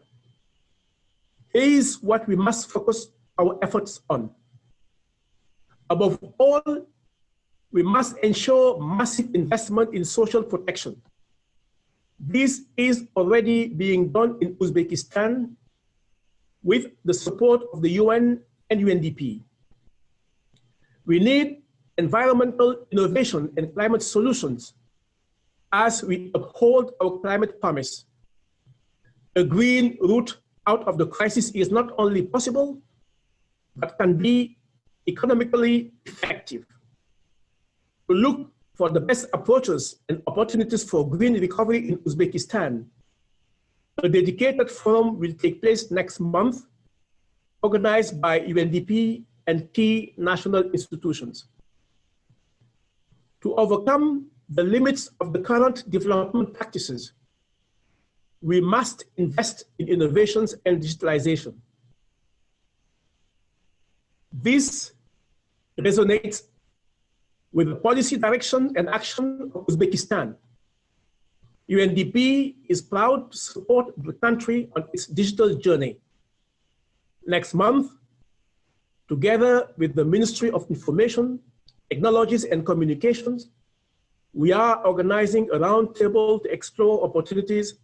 Here is what we must focus our efforts on. Above all, we must ensure massive investment in social protection. This is already being done in Uzbekistan with the support of the UN and Undp. We need environmental innovation and climate solutions as we uphold our climate promise. A green route out of the crisis is not only possible, but can be economically effective. To look for the best approaches and opportunities for green recovery in Uzbekistan, a dedicated forum will take place next month, organized by Undp and key national institutions. To overcome the limits of the current development practices, we must invest in innovations and digitalization. This resonates with the policy direction and action of Uzbekistan. Undp is proud to support the country on its digital journey. Next month, together with the Ministry of Information, Technologies and Communications, we are organizing a roundtable to explore opportunities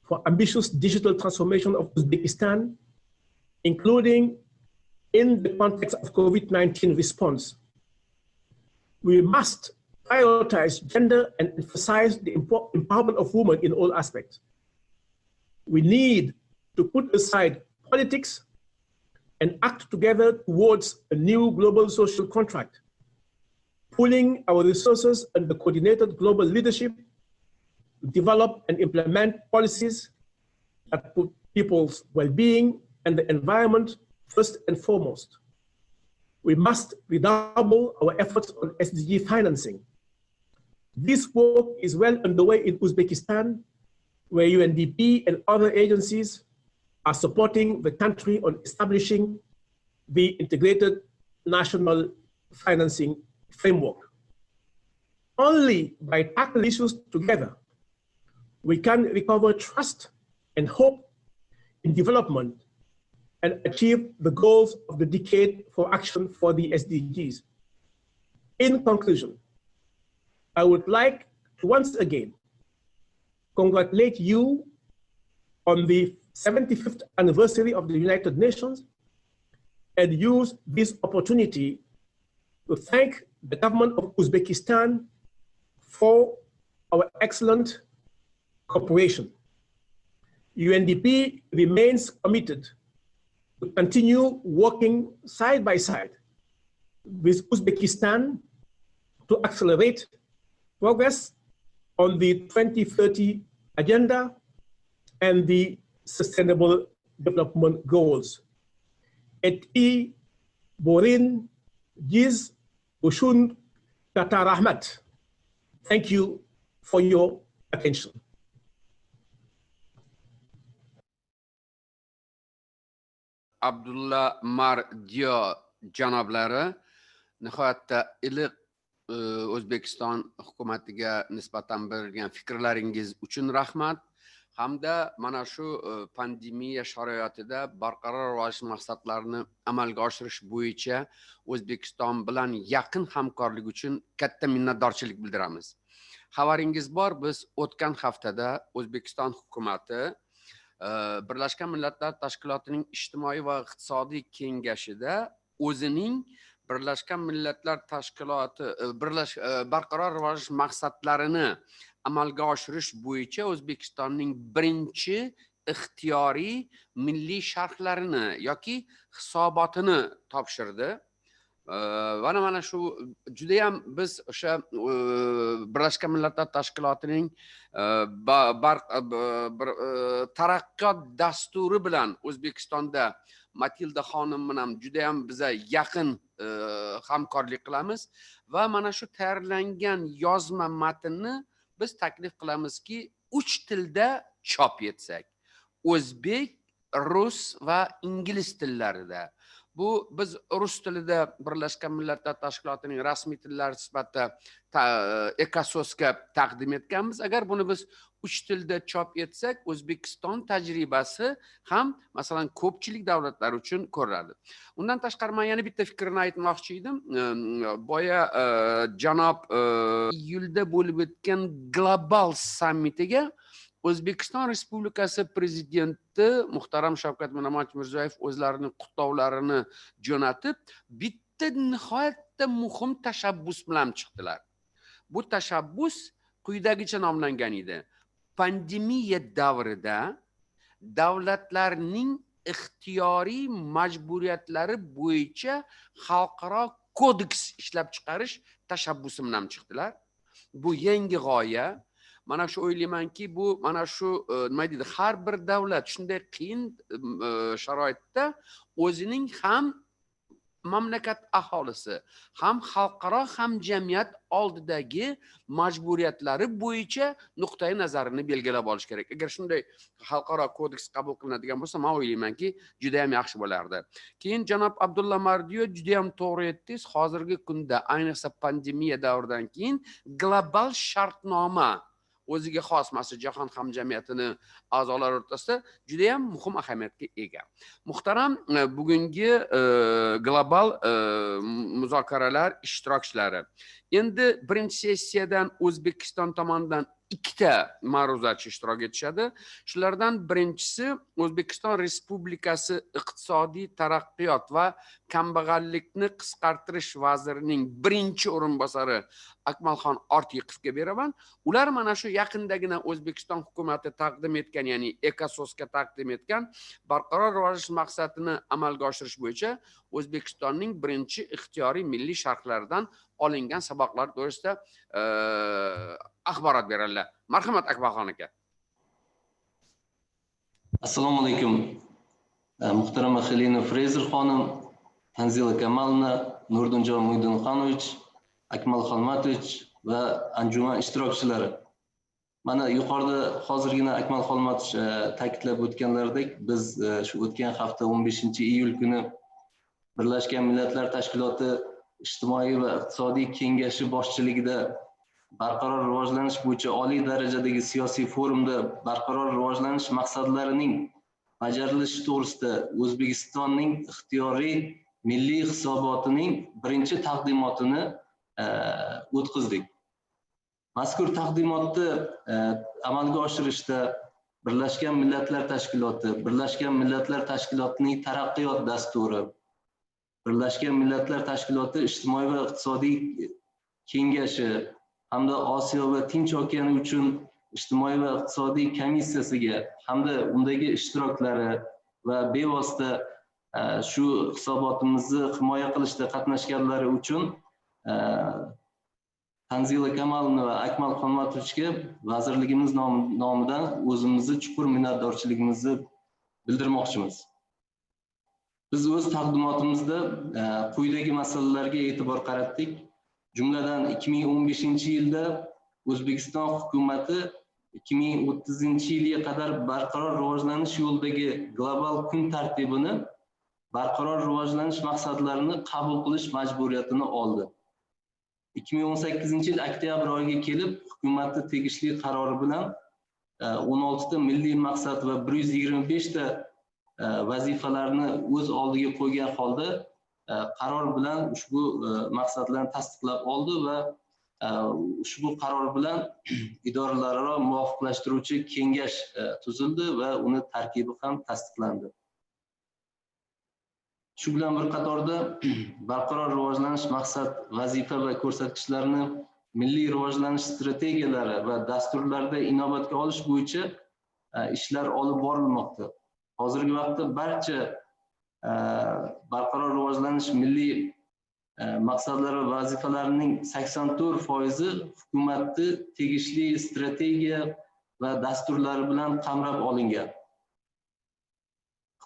for ambitious digital transformation of Uzbekistan, including in the context of COVID-19 response. We must prioritize gender and emphasize the empowerment of women in all aspects. We need to put aside politics and act together towards a new global social contract, pooling our resources under coordinated global leadership to develop and implement policies that put people's well-being and the environment first and foremost. We must redouble our efforts on SDG financing. This work is well underway in Uzbekistan, where Undp and other agencies are supporting the country on establishing the integrated national financing framework. Only by tackling issues together, we can recover trust and hope in development and achieve the goals of the decade for action for the SDGs. In conclusion, I would like to once again congratulate you on the 75th anniversary of the United Nations and use this opportunity to thank the government of Uzbekistan for our excellent cooperation. UNDP remains committed to continue working side by side with Uzbekistan to accelerate progress on the 2030 agenda and the Sustainable Development Goals. Eti Borin Giz Ushun Kata Rahmat. Thank you for your attention. Abdullah Mardia janoblari nihoyatda iliq O'zbekiston hukumatiga nisbatan berilgan fikrlaringiz uchun rahmat. Hamda mana shu pandemiya sharoitida barqaror rivoj maqsadlarini amalga oshirish bo'yicha O'zbekiston bilan yaqin hamkorlik uchun katta minnatdorchilik bildiramiz. Xabaringiz bor, biz o'tgan haftada O'zbekiston hukumati Birlashgan Millatlar Tashkilotining ijtimoiy va iqtisodiy kengashida o'zining Birlashgan Millatlar Tashkiloti barqaror rivoj maqsadlarini amalga oshirish bo'yicha O'zbekistonning birinchi ixtiyoriy milliy sharhlarini yoki hisobotini topshirdi. Mana shu juda ham biz o'sha Birlashgan Millatlar Tashkilotining taraqqiyot dasturi bilan O'zbekistonda Matilda xonim bilan juda ham biza yaqin hamkorlik qilamiz va mana shu tayyorlangan yozma matnni biz taklif qilamizki 3 tilda chop etsak. O'zbek, rus va ingliz tillarida. Bu biz rus tilida Birlashgan Millatlar Tashkilotining rasmiy tillari sifatida ekososga taqdim etganmiz. Agar buni biz 3 tilda chop etsak, O'zbekiston tajribasi ham masalan ko'pchilik davlatlar uchun ko'riladi. Undan tashqari men yana bitta fikrni aytmoqchi edim. Boya janob iyulda bo'lib o'tgan global sammitiga O'zbekiston Respublikasi prezidenti muhtaram Shavkat Mirziyoyev o'zlarining qutlovlarini jo'natib, bitta nihoyatda muhim tashabbus bilan chiqdilar. Bu tashabbus quyidagicha nomlangan edi. Pandemiya davrida davlatlarning ixtiyoriy majburiyatlari bo'yicha xalqaro kodeks ishlab chiqarish tashabbusi bilan chiqdilar. Bu yangi g'oya. Mana shu o'ylaymanki, bu mana shu nima deydi, har bir davlat shunday qiyin sharoitda o'zining ham mamlakat aholisi, ham xalqaro hamjamiyat oldidagi majburiyatlari bo'yicha nuqtai nazarini belgilab olish kerak. Agar shunday xalqaro kodeks qabul qilinadigan bo'lsa, men o'ylaymanki, juda ham yaxshi bo'lardi. Keyin janob Abdullah Mardia juda ham to'g'ri aytdingiz. Hozirgi kunda, ayniqsa pandemiya davridan keyin global shartnoma o'ziga xos masala jahon hamjamiyatini a'zolari o'rtasida juda ham muhim ahamiyatga ega. Muhtaram bugungi global muzokaralar ishtirokchilari. Endi birinchi sessiyadan O'zbekiston tomonidan 2ta ma'ruzachi ishtirok etishadi. Shulardan birinchisi O'zbekiston Respublikasi iqtisodiy taraqqiyot va kambag'allikni qisqartirish vazirining birinchi o'rinbosari Akmalxon Ortiqovga beraman. Ular mana shu yaqindagina O'zbekiston hukumati taqdim etgan, ya'ni ekososga taqdim etgan barqaror rivojlanish maqsadini amalga oshirish bo'yicha O'zbekistonning birinchi ixtiyoriy milliy sharhlaridan olingan saboqlar to'g'risida axborot beradilar. Marhamat Akmalxon aka. Assalomu alaykum. Muhtarama Helena Fraser xonim, Tanzila Kamalna, Nurdinjon Muydinxonovich, Akmal Xolmatovich va anjuman ishtirokchilari. Mana yuqorida hozirgina Akmal Xolmatovich ta'kidlab o'tganlaridek, biz shu o'tgan hafta 15-iyul kuni Birlashgan Millatlar Tashkiloti ijtimoiy va iqtisodiy kengashi boshchiligida barqaror rivojlanish bo'yicha oliy darajadagi siyosiy forumda barqaror rivojlanish maqsadlarining bajarilishi to'g'risida O'zbekistonning ixtiyoriy milliy hisobotining birinchi taqdimotini o'tkazdik. Mazkur taqdimotni amalga oshirishda Birlashgan Millatlar Tashkiloti, Birlashgan Millatlar Tashkilotining taraqqiyot dasturi, Birlashgan Millatlar Tashkiloti ijtimoiy va iqtisodiy kengashi hamda Osiyo va Tinch okeani uchun ijtimoiy va iqtisodiy komissiyasiga hamda undagi ishtiroklari va bevosita shu hisobotimizni himoya qilishda qatnashganlari uchun Tanzila Kamalova va Akmal Xolmatovichga vazirligimiz nomidan o'zimizni chuqur minnatdorchiligimizni bildirmoqchimiz. Biz o'z taqdimotimizda quyidagi masalalarga e'tibor qaratdik. Jumladan 2015-yilda O'zbekiston hukumatı 2030-yilga qadar barqaror rivojlanish yo'lidagi global kun tartibini barqaror rivojlanish maqsadlarini qabul qilish majburiyatini oldi. 2018-yil oktyabr oyiga kelib, hukumatning tegishli qarori bilan 16 ta milliy maqsad va 125 ta vazifalarni o'z oldiga qo'ygan holda qaror bilan ushbu maqsadlarni tasdiqlab oldi va ushbu qaror bilan idoralararo muvofiqlashtiruvchi kengash tuzildi va uni tarkibi ham tasdiqlandi. Shu bilan bir qatorda barqaror rivojlanish maqsad, vazifa va ko'rsatkichlarini milliy rivojlanish strategiyalari va dasturlarida inobatga olish bo'yicha ishlar olib borilmoqda. Hozirgi vaqtda barcha barqaror rivojlanish milliy maqsadlar va vazifalarining 84% hukumatning tegishli strategiya va dasturlari bilan qamrab olingan.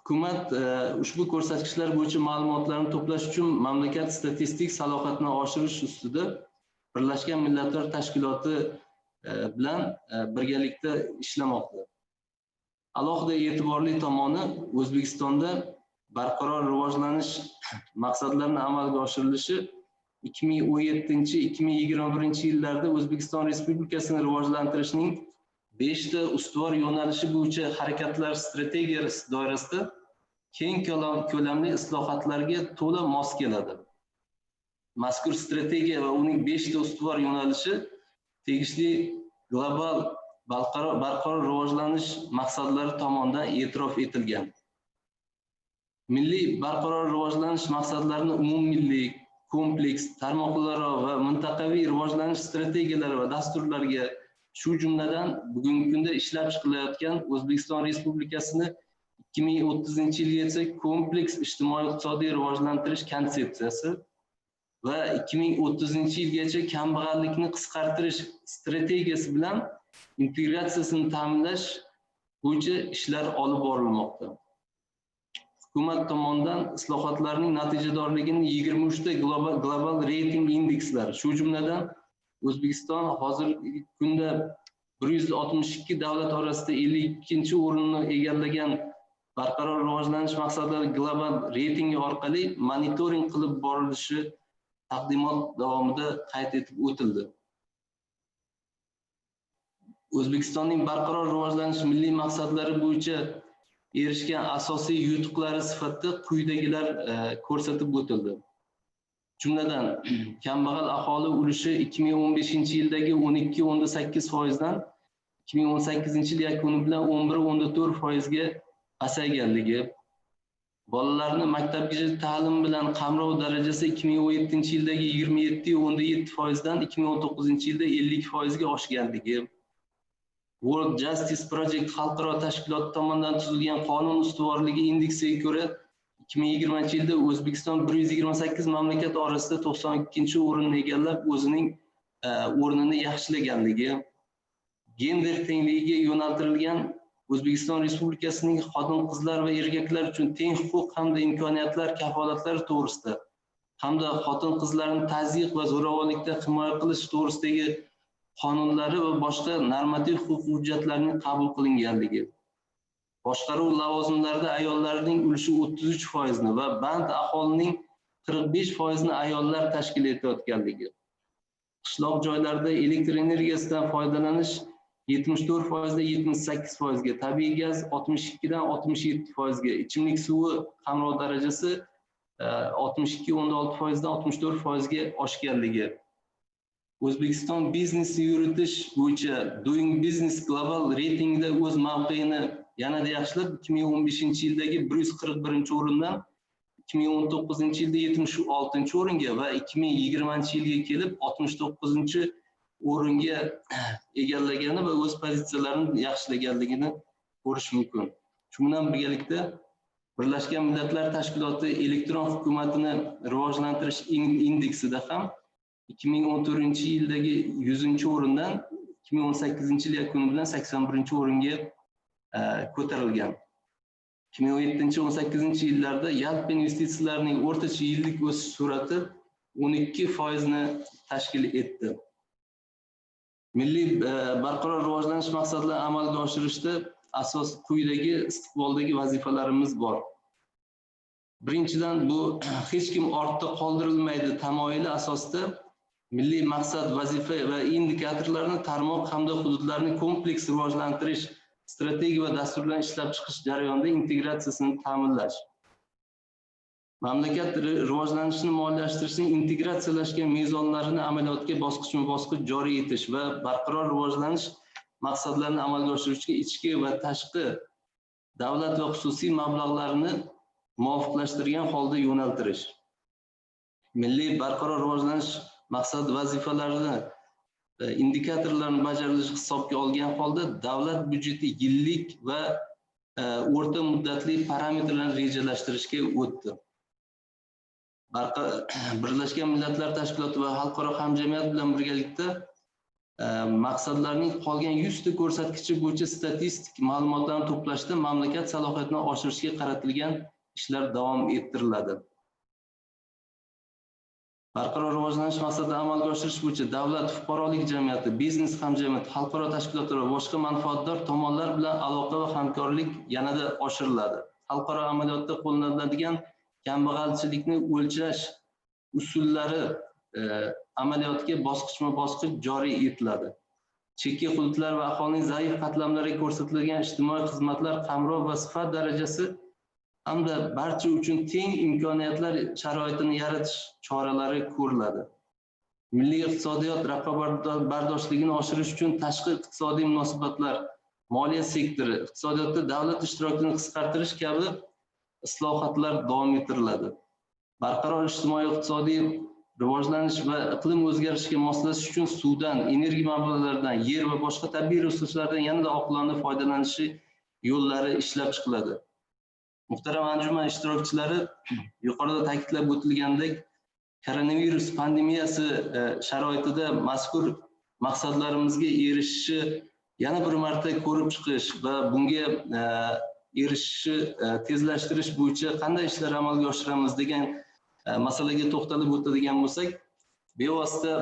Hukumat ushbu ko'rsatkichlar bo'yicha ma'lumotlarni to'plash uchun mamlakat statistik salohiyatini oshirish ustida Birlashgan Millatlar Tashkiloti bilan birgalikda ishlamoqda. Alohida e'tiborli tomoni O'zbekistonda barqaror rivojlanish maqsadlarini amalga oshirilishi 2017-2021 yillarda O'zbekiston Respublikasini rivojlantirishning 5 ta ustuvor yo'nalishi bo'yicha harakatlar strategiyasi doirasida keng ko'lamli islohotlarga to'la mos keladi. Mazkur strategiya va uning 5 ta ustuvor yo'nalishi tegishli global barqaror rivojlanish maqsadlari tomonidan e'tirof etilgan. Milliy barqaror rivojlanish maqsadlarini umummilliy, kompleks, tarmoqlararo va mintaqaviy rivojlanish strategiyalari va dasturlariga, shu jumladan bugungi kunda ishlab chiqilayotgan O'zbekiston Respublikasini 2030-yilgacha kompleks ijtimoiy-iqtisodiy rivojlantirish konsepsiyasi va 2030-yilgacha kambag'allikni qisqartirish strategiyasi bilan integratsiyasini ta'minlash bo'yicha ishlar olib borilmoqda. Hukumat tomonidan islohotlarning natijadorligini 23 ta global reyting indekslari, shu jumladan O'zbekiston hozirgi kunda 162 davlat orasida 52 o'rinni egallagan barqaror rivojlanish maqsadlari global reytingi orqali monitoring qilib borilishi taqdimot davomida qayd etib o'tildi. O'zbekistonning barqaror rivojlanish milliy maqsadlari bo'yicha erishgan asosiy yutuqlari sifatida quyidagilar ko'rsatib o'tildi. Jumladan, kambag'al aholi ulushi 2015-yildagi 12.8% dan 2018-yil yakuni bilan 11.4% ga pasayganligi, bolalarni maktabgacha ta'lim bilan qamrov darajasi 2017-yildagi 27.7% dan 2019-yilda 50% ga oshganligi, World Justice Project xalqaro tashkilot tomonidan tuzilgan qonun ustuvorligi indeksiga ko'ra 2020-yilda O'zbekiston 128 mamlakat orasida 92-o'rinni egallab, o'zining o'rnini yaxshilaganligi, gender tengligiga yo'naltirilgan O'zbekiston Respublikasining xotin-qizlar va erkaklar uchun teng huquq hamda imkoniyatlar kafolatlari to'g'risida hamda xotin-qizlarni tazyiq va zo'ravonlikdan himoya qilish to'g'risidagi qonunlari va boshqa normativ huquq hujjatlarining qabul qilinganligi, boshqaruv lavozimlarida ayollarning ulushi 33% va band aholining 45%ni ayollar tashkil etayotganligi, qishloq joylarda elektr energiyasidan foydalanish 74% dan 78%, tabiiy gaz 62 dan 67%, ichimlik suvi qamrov darajasi 62.16% dan 64%ga oshganligi, O'zbekiston biznesni yuritish bo'yicha Doing Business Global ratingida o'z mavqeini yanada yaxshilab 2015-yildagi 141-o'rindan 2019-yilda 76-o'ringa va 2020-yilga kelib 69-o'ringa egallagani va o'z pozitsiyalarini yaxshilaganligini ko'rish mumkin. Shu bilan birgalikda Birlashgan Millatlar Tashkiloti elektron hukumatini rivojlantirish indeksida ham 2014-yildagi 100-o'rindan 2018-yil yakuni bilan 81-o'ringa ko'tarilgan. 2017-18-yillarda yalpi investitsiyalarning o'rtacha yillik o'sish sur'ati 12%ni tashkil etdi. Milliy barqaror rivojlanish maqsadlarini amalga oshirishda asos quyidagi istiqboldagi vazifalarimiz bor. Birinchidan, bu hech kim ortda qoldirilmaydi tamoyili asosida milliy maqsad, vazifa va indikatorlarni tarmoq hamda hududlarni kompleks rivojlantirish strategiya va dasturlarni ishlab chiqish jarayonida integratsiyasini ta'minlash. Mamlakat rivojlanishini moliyalashtirishning integratsiyalashgan mezonlarini amaliyotga bosqichma-bosqich joriy etish va barqaror rivojlanish maqsadlarini amalga oshirishga ichki va tashqi davlat va xususiy mablag'larni muvofiqlashtirgan holda yo'naltirish. Milliy barqaror rivojlanish maqsad vazifalarini indikatorlarni bajarilishi hisobga olgan holda davlat byudjeti yillik va o'rta muddatli parametrlarni rejalashtirishga o'tdi. Birlashgan Millatlar Tashkiloti va xalqaro hamjamiyat bilan birgalikda maqsadlarning qolgan 100 ta ko'rsatkichi bo'yicha statistik ma'lumotlarni to'plashda mamlakat salohiyatini oshirishga qaratilgan ishlar davom ettiriladi. Barqaror rivojlanish maqsadini amalga oshirish bo'yicha davlat, fuqarolik jamiyati, biznes hamjamiyati, xalqaro tashkilotlar va boshqa manfaatdor tomonlar bilan aloqa va hamkorlik yanada oshiriladi. Xalqaro amaliyotda qo'llaniladigan kambag'alchilikni o'lchash usullari amaliyotga bosqichma-bosqich joriy etiladi. Chekka hududlar va aholining zaif qatlamlariga ko'rsatilgan ijtimoiy xizmatlar qamrov va sifat darajasi hamda barcha uchun teng imkoniyatlar sharoitini yaratish choralari ko'riladi. Milliy iqtisodiyot raqobatbardoshligini oshirish uchun tashqi iqtisodiy munosabatlar, moliya sektori, iqtisodiyotda davlat ishtirokini qisqartirish kabi islohotlar davom ettiriladi. Barqaror ijtimoiy-iqtisodiy rivojlanish va iqlim o'zgarishiga moslashish uchun suvdan, energiya manbalaridan, yer va boshqa tabiiy resurslardan yanada oqilona foydalanishi yo'llari ishlab chiqiladi. Muhtaram anjuman ishtirokchilari, yuqorida ta'kidlab o'tilgandek, koronavirus pandemiyasi sharoitida mazkur maqsadlarimizga erishishi yana bir marta ko'rib chiqish va bunga erishishni tezlashtirish bo'yicha qanday ishlar amalga oshiramiz degan masalaga to'xtalib o'tadigan bo'lsak, bevosita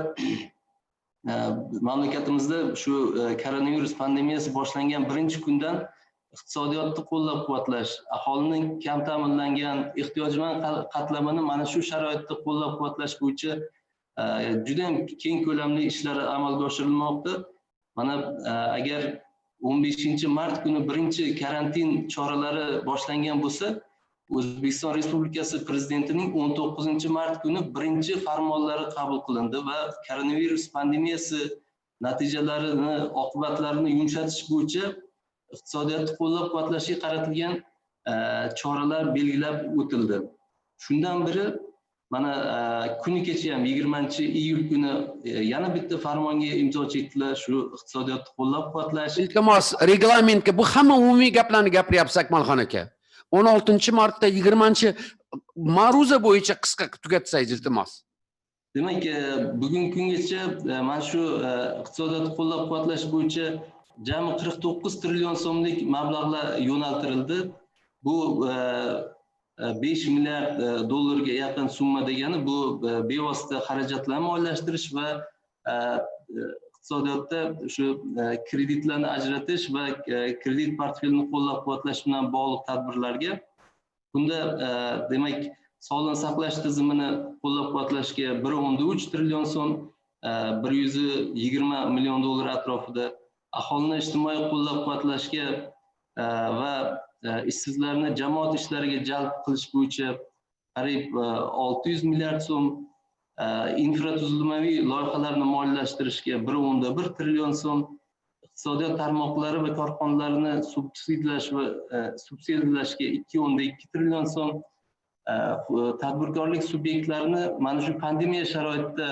mamlakatimizda shu koronavirus pandemiyasi boshlangan birinchi kundan iqtisodiyotni qo'llab-quvvatlash, aholining kam ta'minlangan, ehtiyojmand qatlamini mana shu sharoitda qo'llab-quvvatlash bo'yicha juda ham keng ko'lamli ishlar amalga oshirilmoqda. Mana agar 15-mart kuni birinchi karantin choralari boshlangan bo'lsa, O'zbekiston Respublikasi Prezidentining 19-mart kuni birinchi farmonlari qabul qilindi va koronavirus pandemiyasi natijalarini, oqibatlarini yumshatish bo'yicha iqtisodiyotni qo'llab-quvvatlashga qaratilgan choralar belgilab o'tildi. Shundan biri mana kuni kecha ham 20-iyul kuni yana bitta farmonga imzo chekdilar, shu iqtisodiyotni qo'llab-quvvatlash. Iltimos, reglamentga bu hamma umumiy gaplarni gapiryapsiz Akmalxon aka. 16-martda 20-ma'ruza bo'yicha qisqa tugatsangiz iltimos. Demak, bugungi kungacha mana shu iqtisodiyotni qo'llab-quvvatlash bo'yicha jami 49 trillion so'mlik mablag'lar yo'naltirildi. Bu 5 milliard dollarga yaqin summa degani bu bevosita xarajatlarni moliyalashtirish va iqtisodiyotda shu kreditlarni ajratish va kredit portfelini qo'llab-quvvatlash bilan bog'liq tadbirlarga, bunda demak sog'liqni saqlash tizimini qo'llab-quvvatlashga 1.3 trillion so'm, 120 million dollar atrofida, aholini ijtimoiy qo'llab-quvvatlashga va ishsizlarni jamoat ishlariga jalb qilish bo'yicha qariyb 600 milliard so'm, infratuzilmaviy loyihalarni moliyalashtirishga 1.1 trillion so'm, iqtisodiyot tarmoqlari va korxonalarini subsidiyalashga 2.2 trillion so'm, tadbirkorlik subyektlarini mana shu pandemiya sharoitida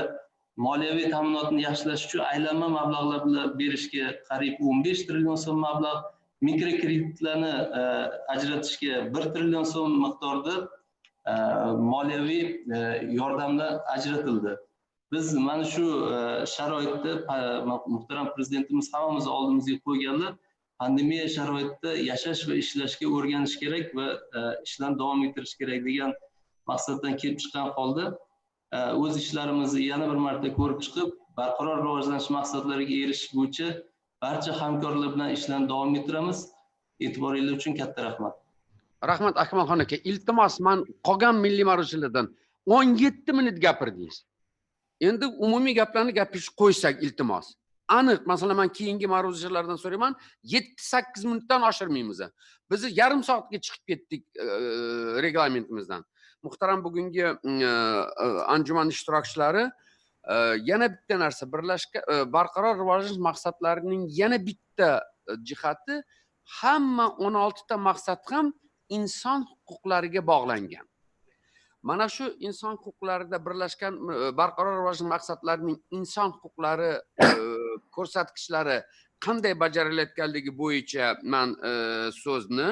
moliyaviy ta'minotni yaxshilash uchun aylanma mablag'lar bilan berishga qariyb 15 trillion so'm mablag', mikrokreditlarni ajratishga 1 trillion so'm miqdorida moliyaviy yordamlar ajratildi. Biz mana shu sharoitda muhtaram prezidentimiz hammamiz oldimizga qo'yganlar, pandemiya sharoitida yashash va ishlashga o'rganish kerak va ishlarni davom ettirish kerak degan maqsaddan kelib chiqqan holda o'z ishlarimizni yana bir marta ko'rib chiqib, barqaror rivojlanish maqsadlariga erishish bo'yicha barcha hamkorlar bilan ishlarni davom ettiramiz. E'tiboringiz uchun katta rahmat. Rahmat Akmalxon aka. Iltimos, men qolgan milliy ma'ruzalardan 17 minut gapirdingiz. Endi umumiy gaplarni gapirishni qo'ysak, iltimos. Aniq, masalan, men keyingi ma'ruzalardan so'rayman, 7-8 minutdan oshirmaymiz. Biz yarim soatga chiqib ketdik reglamentimizdan. Muhtaram bugungi anjuman ishtirokchilari yana bitta narsa, barqaror rivojlanish maqsadlarining yana bitta jihati, hamma 16 ta maqsad ham inson huquqlariga bog'langan. Mana shu inson huquqlarida birlashgan barqaror rivojlanish maqsadlarining inson huquqlari ko'rsatkichlari qanday bajarilayotganligi bo'yicha men so'zni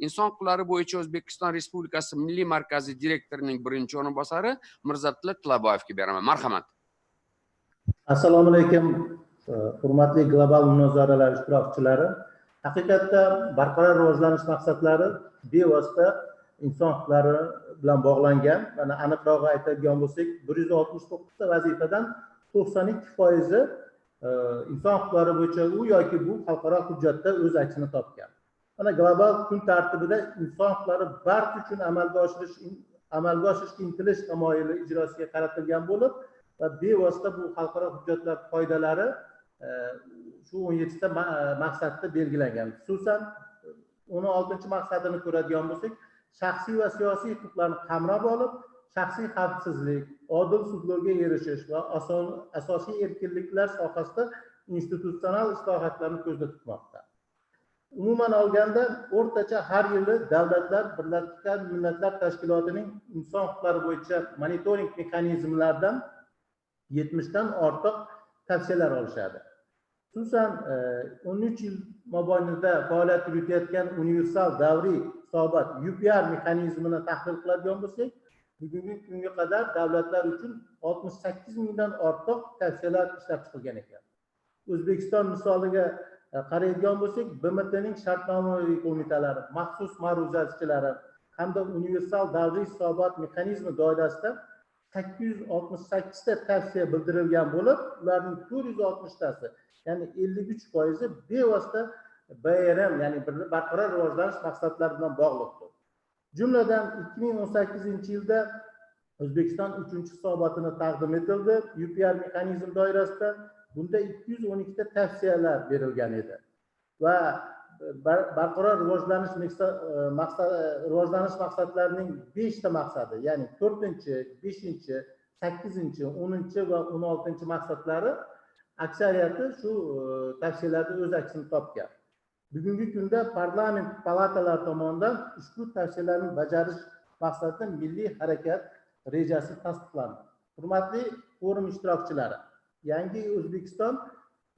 inson huquqlari bo'yicha O'zbekiston Respublikasi Milliy markazi direktorining birinchi o'rinbosari Abdullah Tilaboyevga beraman. Marhamat. Assalomu alaykum, hurmatli global munozaralar ishtirokchilari. Haqiqatda barqaror rivojlanish maqsadlari bevosita inson huquqlari bilan bog'langan. Mana aniqroq aytadigan bo'lsak, 169 ta vazifadan 92% inson huquqlari bo'yicha u yoki bu xalqaro hujjatda o'z aksini topgan. Mana global kun tartibida inson huquqlari barcha uchun amalga oshirishga intilish tamoyili ijrosiga qaratilgan bo'lib va bevosita bu xalqaro hujjatlar qoidalari shu 17 ta maqsadda belgilangan. Xususan 16 maqsadini ko'radigan bo'lsak, shaxsiy va siyosiy huquqlarni qamrab olib, shaxsiy xavfsizlik, odil sudlovga erishish va asosiy erkinliklar sohasida institutsional islohotlarni ko'zda tutmoqda. Umuman olganda, o'rtacha har yili davlatlar Birlashgan Millatlar Tashkilotining inson huquqlari bo'yicha monitoring mexanizmlaridan 70 dan ortiq tavsiyalar olishadi. Xususan 13 yil mobaynida faoliyat yuritayotgan universal davriy hisobot UPR mexanizmini tahlil qiladigan bo'lsak, bugungi kunga qadar davlatlar uchun 68 mingdan ortiq tavsiyalar ishlab chiqilgan ekan. O'zbekiston misoliga qaraydigan bo'lsak, BMTning shartnomaviy qo'mitalari, maxsus ma'ruzachilari hamda universal davriy hisobot mexanizmi doirasida 868 ta tavsiya bildirilgan bo'lib, ularning 460 tasi, ya'ni 53% bevosita BRM, ya'ni barqaror rivojlanish maqsadlari bilan bog'liqdir. Jumladan 2018-yilda O'zbekiston 3-hisobotini taqdim etildi. UPR mexanizm doirasida bunda 212 ta tavsiyalar berilgan edi va barqaror rivojlanish maqsadlarining 5 ta maqsadi, ya'ni 4-chi, 5-chi, 8-chi, 10-chi va 16-chi maqsadlari aksariyati shu tavsiyalarda o'z aksini topgan. Bugungi kunda parlament palatalari tomonidan ushbu tavsiyalarni bajarish maqsadida milliy harakat rejasi tasdiqlandi. Hurmatli forum ishtirokchilari, yangi O'zbekiston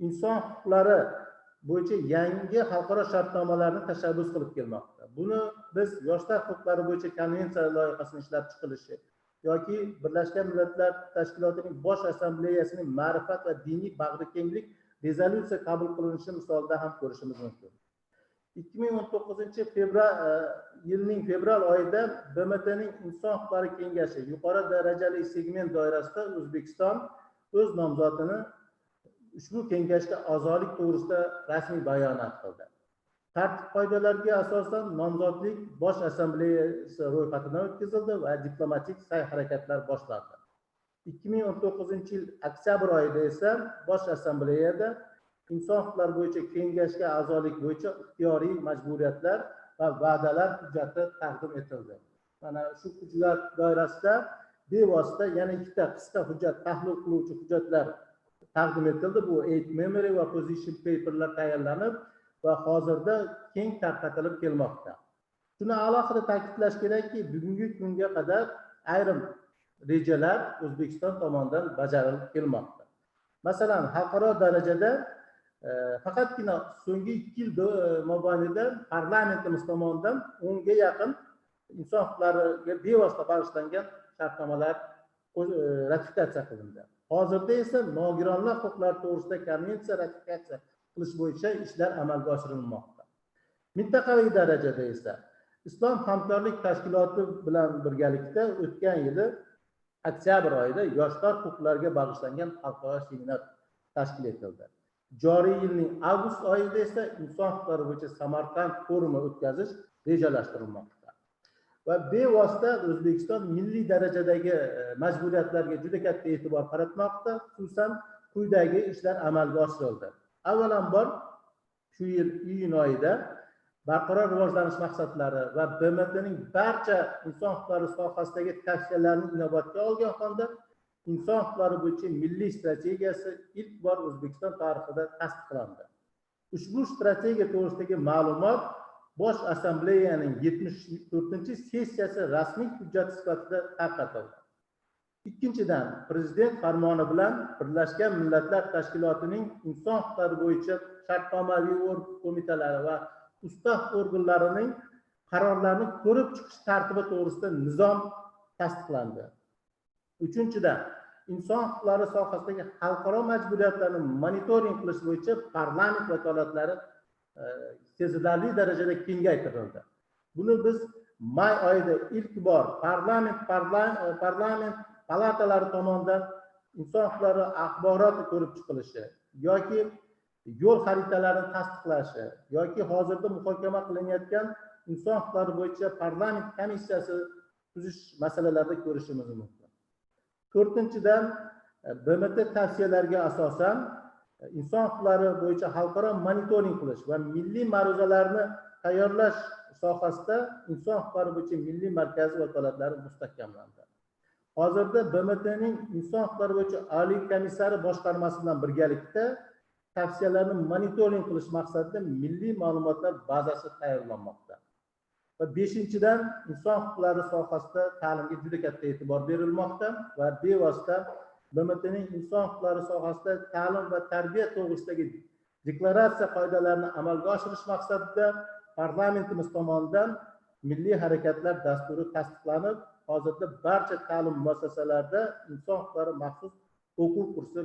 inson huquqlari bo'yicha yangi xalqaro shartnomalarni tashabbus qilib kelmoqda. Buni biz yoshlar huquqlari bo'yicha konvensiya loyihasini ishlab chiqilishi yoki Birlashgan Millatlar Tashkilotining Bosh Assambleyasining ma'rifat va diniy bag'rikenglik rezolyutsiya qabul qilinishi misolida ham ko'rishimiz mumkin. 2019 fevral oyida BMTning Inson huquqlari kengashi yuqori darajali segment doirasida O'zbekiston o'z nomzodini ushbu kengashga a'zolik to'g'risida rasmiy bayonot qildi. Tartib qoidalariga asosan nomzodlik Bosh Assambleyasi ro'yxatidan o'tkazildi va diplomatik sa'y-harakatlar boshlandi. 2019-yil oktyabr oyida esa Bosh Assambleyada inson huquqlari bo'yicha kengashga a'zolik bo'yicha ixtiyoriy majburiyatlar va va'dalar hujjati taqdim etildi. Mana shu hujjat doirasida bevosita yana ikkita qisqa hujjat tahlil qiluvchi hujjatlar taqdim etildi. Bu aid memory va position paperlar tayyorlanib va hozirda keng tarqatilib kelmoqda. Shuni alohida ta'kidlash kerakki, bugungi kunga qadar ayrim rejalar O'zbekiston tomonidan bajarilib kelmoqda. Masalan, xalqaro darajada faqatgina so'nggi 2 yil mobaynida parlamentimiz tomonidan 10 ga yaqin inson huquqlariga bevosita bag'ishlangan shartnomalar ratifikatsiya qilindi. Hozirda esa nogironlar huquqlari to'g'risida konvensiya ratifikatsiya qilish bo'yicha ishlar amalga oshirilmoqda. Mintaqaviy darajada esa Islom hamkorlik tashkiloti bilan birgalikda o'tgan yili oktyabr oyida yoshlar huquqlariga bag'ishlangan xalqaro seminar tashkil etildi. Joriy yilning avgust oyida esa inson huquqlari bo'yicha Samarqand forumi o'tkazish rejalashtirilmoqda. Va bevosita O'zbekiston milliy darajadagi majburiyatlarga juda katta e'tibor qaratmoqda, xususan quyidagi ishlar amalga oshirildi. Avvalambor shu yil iyun oyida barqaror rivojlanish maqsadlari va BMTning barcha inson huquqlari sohasidagi tavsiyalarini inobatga olgan holda inson huquqlari bo'yicha milliy strategiyasi ilk bor O'zbekiston tarixida tasdiqlandi. Ushbu strategiya to'g'risidagi ma'lumot Bosh Assambleyaning 74-sessiyasi rasmiy hujjat sifatida tarqatildi. Ikkinchidan, Prezident farmoni bilan Birlashgan Millatlar Tashkilotining inson huquqlari bo'yicha shartnomaviy qo'mitalari va ustav organlarining qarorlarini ko'rib chiqish tartibi to'g'risida nizom tasdiqlandi. Uchinchidan, inson huquqlari sohasidagi xalqaro majburiyatlarni monitoring qilish bo'yicha parlament vakolatlari sezilarli darajada kengaytirildi. Buni biz may oyida ilk bor parlament palatalari tomonidan inson huquqlari axboroti ko'rib chiqilishi yoki yo'l xaritalarini tasdiqlashi yoki hozirda muhokama qilinayotgan inson huquqlari bo'yicha parlament komissiyasi tuzish masalalarida ko'rishimiz mumkin. To'rtinchidan, BMT tavsiyalariga asosan inson huquqlari bo'yicha xalqaro monitoring qilish va milliy ma'ruzalarni tayyorlash sohasida inson huquqlari bo'yicha milliy markazi vakolatlari mustahkamlandi. Hozirda BMTning inson huquqlari bo'yicha oliy komissari boshqarmasi bilan birgalikda tavsiyalarni monitoring qilish maqsadida milliy ma'lumotlar bazasi tayyorlanmoqda. Va beshinchidan, inson huquqlari sohasida ta'limga juda katta e'tibor berilmoqda va bevosita BMTning inson huquqlari sohasida ta'lim va tarbiya to'g'risidagi deklaratsiya qoidalarini amalga oshirish maqsadida parlamentimiz tomonidan milliy harakatlar dasturi tasdiqlanib, hozirda barcha ta'lim muassasalarida inson huquqlari maxsus o'quv kursi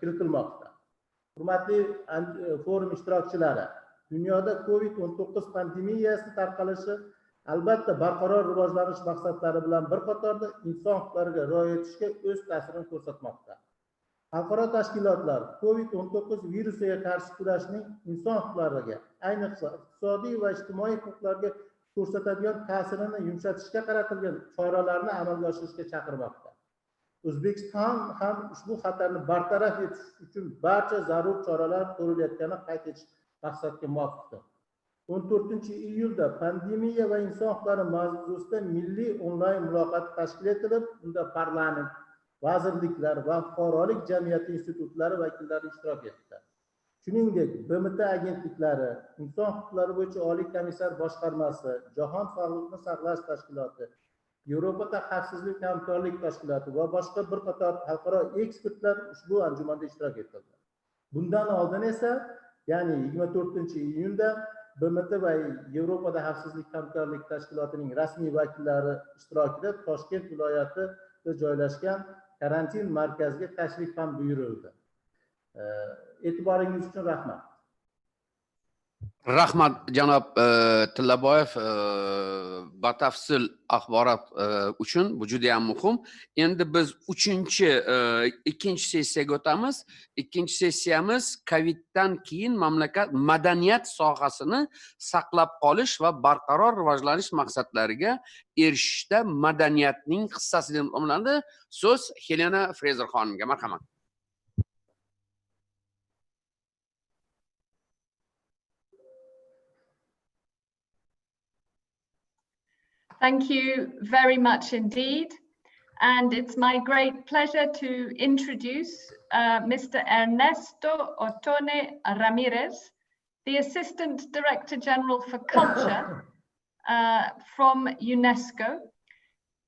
kiritilmoqda. Hurmatli forum ishtirokchilari, dunyoda COVID-19 pandemiyasi tarqalishi albatta barqaror rivojlanish maqsadlari bilan bir qatorda inson huquqlariga rioya etishga o'z ta'sirini ko'rsatmoqda. Xalqaro tashkilotlar COVID-19 virusiga qarshi kurashning inson huquqlariga, ayniqsa iqtisodiy va ijtimoiy huquqlarga ko'rsatadigan ta'sirini yumshatishga qaratilgan choralarni amalga oshirishga chaqirmoqda. O'zbekiston ham ushbu xatarni bartaraf etish uchun barcha zarur choralar ko'rilayotganini qayd etish maqsadga muvofiqdir. 14-iyulda pandemiya va inson huquqlari mavzusida milliy onlayn muloqot tashkil etilib, unda parlament, vazirliklar va fuqarolik jamiyati institutlari vakillari ishtirok etdi. Shuningdek, BMT agentliklari, inson huquqlari bo'yicha oliy komissar boshqarmasi, Jahon sog'liqni saqlash tashkiloti, Yevropada xavfsizlik hamkorlik tashkiloti va boshqa bir qator xalqaro ekspertlar ushbu anjumanda ishtirok etdi. Bundan oldin esa, ya'ni 24-iyunda BMT va Yevropada xavfsizlik hamkorlik tashkilotining rasmiy vakillari ishtirokida Toshkent viloyatida joylashgan karantin markaziga tashrif ham buyurildi. E'tiboringiz uchun rahmat. Rahmat janob Tillaboyev batafsil axborot uchun bu juda ham muhim. Endi biz ikkinchi sessiyaga o'tamiz. Ikkinchi sessiyamiz Coviddan keyin mamlakat madaniyat sohasini saqlab qolish va barqaror rivojlanish maqsadlariga erishishda madaniyatning hissasi deb nomlanadi. So'z Helena Frazer xonimga. Marhamat. Thank you very much indeed. And it's my great pleasure to introduce Mr. Ernesto Otone Ramirez, the Assistant Director General for Culture from UNESCO.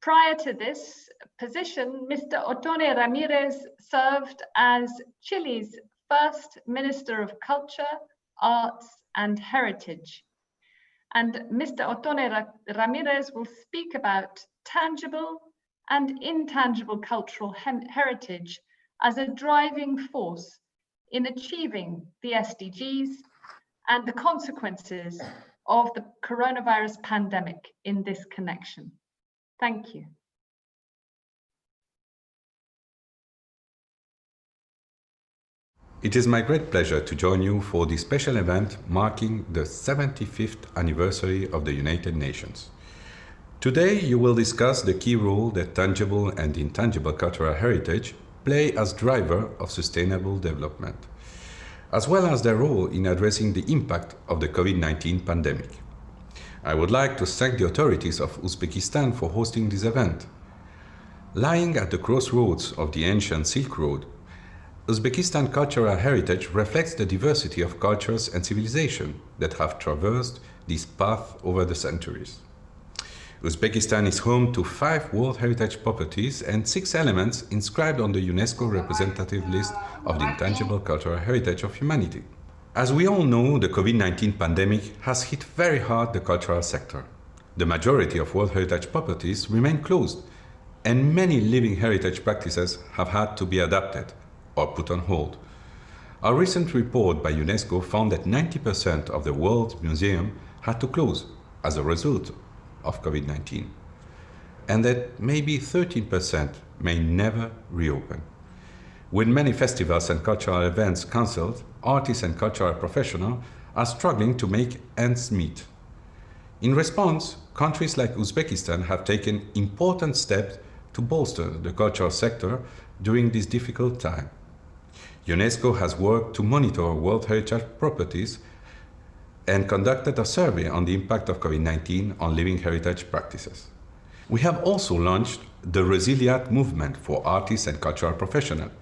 Prior to this position, Mr. Otone Ramirez served as Chile's first Minister of Culture, Arts and Heritage. And Mr. Otone Ramirez will speak about tangible and intangible cultural heritage as a driving force in achieving the SDGs and the consequences of the coronavirus pandemic in this connection. Thank you. It is my great pleasure to join you for this special event marking the 75th anniversary of the United Nations. Today you will discuss the key role that tangible and intangible cultural heritage play as driver of sustainable development, as well as their role in addressing the impact of the COVID-19 pandemic. I would like to thank the authorities of Uzbekistan for hosting this event. Lying at the crossroads of the ancient Silk Road, Uzbekistan cultural heritage reflects the diversity of cultures and civilizations that have traversed this path over the centuries. Uzbekistan is home to 5 World Heritage properties and 6 elements inscribed on the UNESCO representative list of the intangible cultural heritage of humanity. As we all know, the COVID-19 pandemic has hit very hard the cultural sector. The majority of World Heritage properties remain closed, and many living heritage practices have had to be adapted or put on hold. A recent report by UNESCO found that 90% of the world's museums had to close as a result of COVID-19, and that maybe 13% may never reopen. With many festivals and cultural events cancelled, artists and cultural professionals are struggling to make ends meet. In response, countries like Uzbekistan have taken important steps to bolster the cultural sector during this difficult time. UNESCO has worked to monitor World Heritage properties and conducted a survey on the impact of COVID-19 on living heritage practices. We have also launched the Resiliat movement for artists and cultural professionals,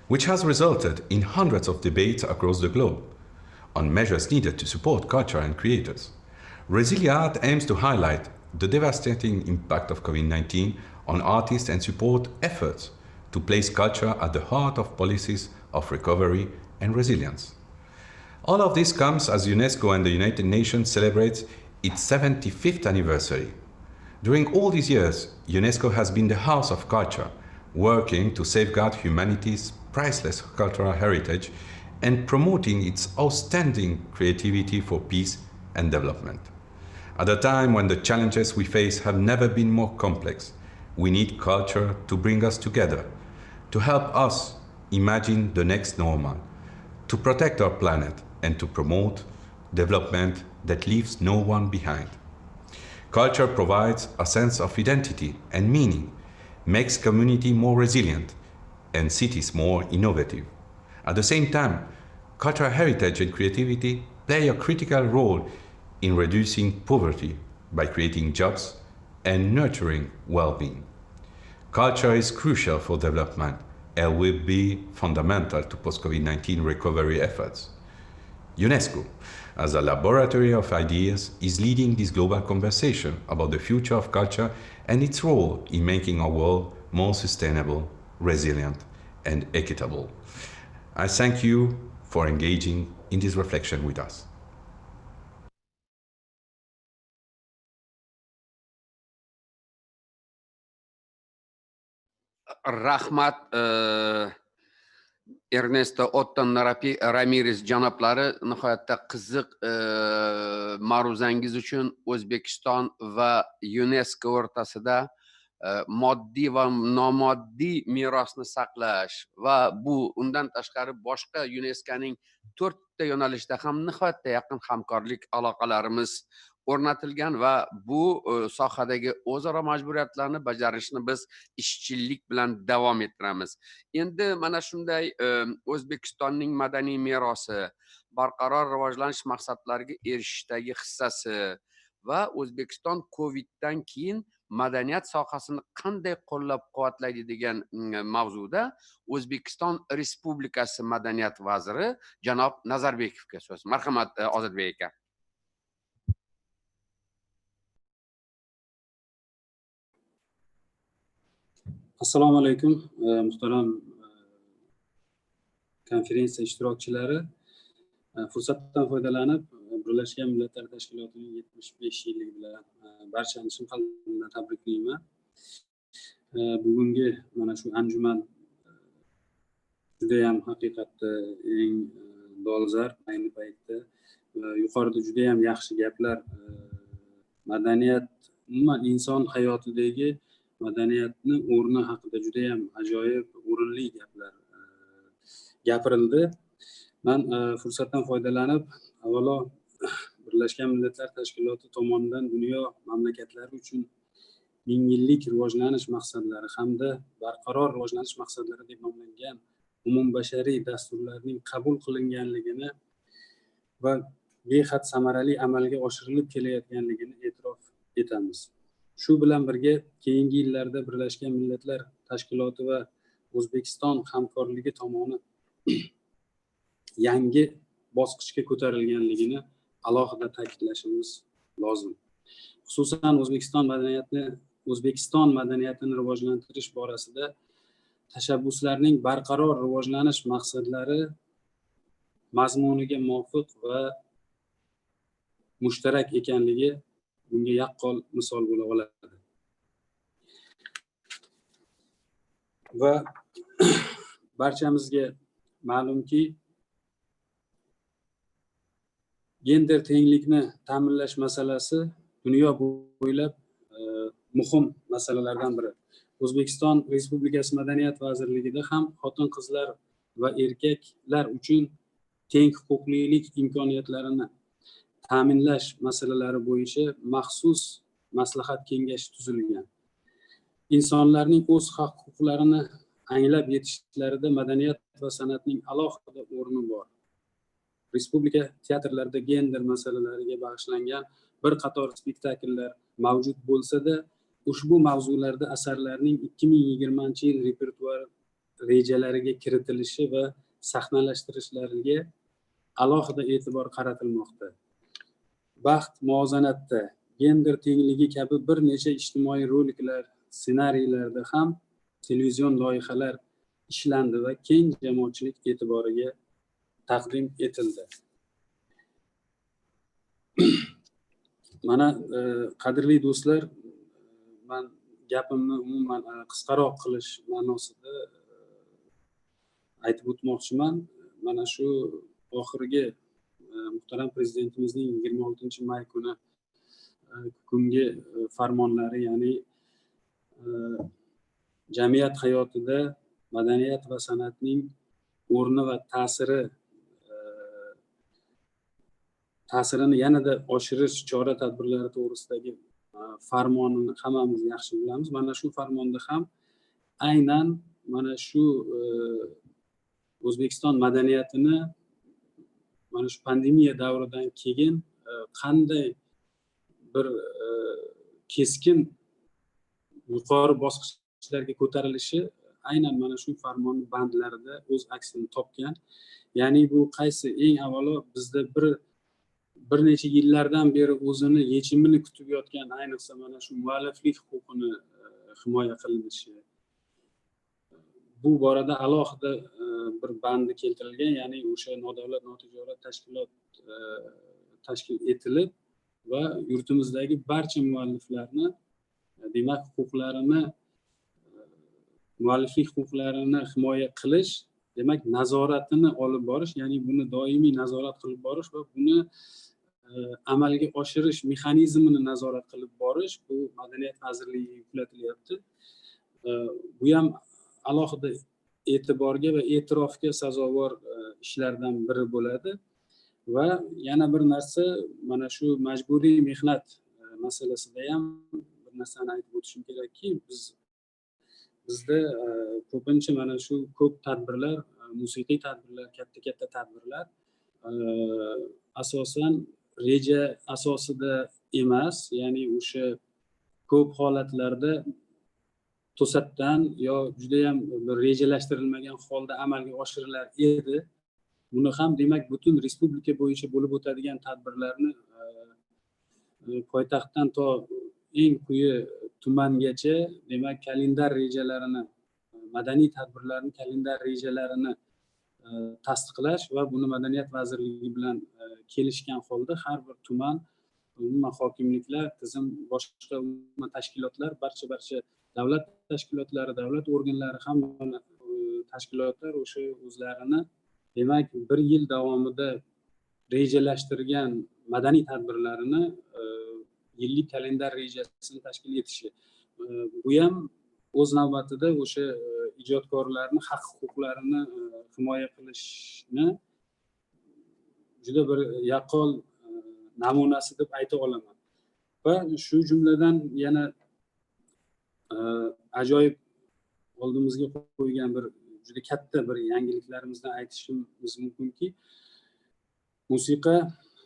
which has resulted in hundreds of debates across the globe on measures needed to support culture and creators. Resiliat aims to highlight the devastating impact of COVID-19 on artists and support efforts to place culture at the heart of policies of recovery and resilience. All of this comes as UNESCO and the United Nations celebrates its 75th anniversary. During all these years, UNESCO has been the house of culture, working to safeguard humanity's priceless cultural heritage and promoting its outstanding creativity for peace and development. At a time when the challenges we face have never been more complex, we need culture to bring us together, to help us imagine the next normal, to protect our planet and to promote development that leaves no one behind. Culture provides a sense of identity and meaning, makes community more resilient and cities more innovative. At the same time, cultural heritage and creativity play a critical role in reducing poverty by creating jobs and nurturing well-being. Culture is crucial for development and will be fundamental to post-COVID-19 recovery efforts. UNESCO, as a laboratory of ideas, is leading this global conversation about the future of culture and its role in making our world more sustainable, resilient, and equitable. I thank you for engaging in this reflection with us. Rahmat Ernesto Otton Ramirez janoblari nihoyatda qiziq ma'ruzangiz uchun O'zbekiston va UNESCO o'rtasida moddiy va nomoddiy merosni saqlash va bu undan tashqari boshqa UNESCOning 4 ta yo'nalishda ham nihoyatda yaqin hamkorlik aloqalarimiz o'rnatilgan va bu sohadagi o'zaro majburiyatlarni bajarishni biz ishchillik bilan davom ettiramiz. Endi mana shunday O'zbekistonning madaniy merosi, barqaror rivojlanish maqsadlariga erishishdagi hissasi va O'zbekiston COVID-dan keyin madaniyat sohasini qanday qo'llab-quvvatlaydi degan mavzuda O'zbekiston Respublikasi madaniyat vaziri janob Nazarbekovga so'z. Marhamat, Ozodbek aka. Assalomu alaykum, muhtaram konferensiya ishtirokchilari. Fursatdan foydalanib, Birlashgan Millatlar Tashkilotining 75 yilligi bilan barchani chin qalbimdan tabriklayman. Bugungi mana shu anjuman juda ham haqiqatda eng dolzarb ayni paytda. Yuqorida juda ham yaxshi gaplar, madaniyat, umuman inson hayotidagi madaniyatni o'rni haqida juda ham ajoyib, o'rinli gaplar gapirildi. Men fursatdan foydalanib, avvalo Birlashgan Millatlar Tashkiloti tomonidan dunyo mamlakatlari uchun 1000 yillik rivojlanish maqsadlari hamda barqaror rivojlanish maqsadlari deb nomlangan umumbashariy dasturlarning qabul qilinganligini va behad samarali amalga oshirilib kelayotganligini e'tirof etamiz. Shu bilan birga keyingi yillarda Birlashgan Millatlar Tashkiloti va O'zbekiston hamkorligi tomoni yangi bosqichga ko'tarilganligini alohida ta'kidlashimiz lozim. Xususan O'zbekiston madaniyatini rivojlantirish borasida tashabbuslarning barqaror rivojlanish maqsadlari mazmuniga muvofiq va mushtarak ekanligi bunga yaqqol misol bo'la oladi. Va barchamizga ma'lumki, gender tenglikni ta'minlash masalasi dunyo bo'ylab muhim masalalardan biri. O'zbekiston Respublikasi Madaniyat vazirligida ham xotin-qizlar va erkaklar uchun teng huquqlilik imkoniyatlarini ta'minlash masalalari bo'yicha maxsus maslahat kengashi tuzilgan. Insonlarning o'z haq-huquqlarini anglab yetishlarida madaniyat va san'atning alohida o'rni bor. Respublika teatrlarida gender masalalariga bag'ishlangan bir qator spektakllar mavjud bo'lsa-da, ushbu mavzularda asarlarning 2020-yil repertuar rejalariga kiritilishi va sahnalashtirishlariga alohida e'tibor qaratilmoqda. Baxt muvozanatda, gender tengligi kabi bir necha ijtimoiy roliklar, ssenariylarda ham televizion loyihalar ishlandi va keng jamoatchilik e'tiboriga taqdim etildi. Mana qadrli do'stlar, men gapimni umuman qisqaroq qilish ma'nosida aytib o'tmoqchiman. Mana shu oxirgi muhtaram prezidentimizning 26-may kungi farmonlari, ya'ni jamiyat hayotida madaniyat va san'atning o'rni va ta'sirini yanada oshirish chora-tadbirlari to'g'risidagi farmonini hammamiz yaxshi bilamiz. Mana shu farmonda ham aynan mana shu O'zbekiston madaniyatini mana shu pandemiya davridan keyin qanday bir keskin yuqori bosqichlarga ko'tarilishi aynan mana shu farmonning bandlarida o'z aksini topgan. Ya'ni bu qaysi? Eng avvalo bizda bir necha yillardan beri o'zini yechimini kutib yotgan, ayniqsa mana shu mualliflik huquqini himoya qilinishi. Bu borada alohida bir bandi keltirilgan, ya'ni o'sha nodavlat notijorat tashkilot tashkil etilib va yurtimizdagi barcha mualliflarni, demak, mualliflik huquqlarini himoya qilish demak nazoratini olib borish, ya'ni buni doimiy nazorat qilib borish va buni amalga oshirish mexanizmini nazorat qilib borish bu Madaniyat vazirligiga yuklatilyapti. Bu ham alohida e'tiborga va e'tirofga sazovor ishlardan biri bo'ladi. Va yana bir narsa, mana shu majburiy mehnat masalasida ham bir narsani aytib o'tishim kerakki, bizda ko'pincha mana shu ko'p tadbirlar, musiqiy tadbirlar, katta tadbirlar asosan reja asosida emas, ya'ni o'sha ko'p holatlarda to'satdan yo juda ham rejalashtirilmagan holda amalga oshirilar edi. Buni ham demak butun respublika bo'yicha bo'lib o'tadigan tadbirlarni poytaxtdan to eng quyi tumangacha demak kalendar rejalarini, madaniy tadbirlarning kalendar rejalarini tasdiqlash va buni Madaniyat vazirligi bilan kelishgan holda har bir tuman, umuman hokimliklar, tizim, boshqa tashkilotlar, barcha davlat tashkilotlari, davlat organlari, hamma tashkilotlar o'sha o'zlarini demak bir yil davomida rejalashtirgan madaniy tadbirlarini yillik kalendar rejasini tashkil etishi. Bu ham o'z navbatida o'sha ijodkorlarning haq-huquqlarini himoya qilishni juda bir yaqqol namunasi deb ayta olaman. Va shu jumladan yana ajoyib oldimizga qo'ygan bir juda katta bir yangiliklarimizdan aytishimiz mumkinki, musiqa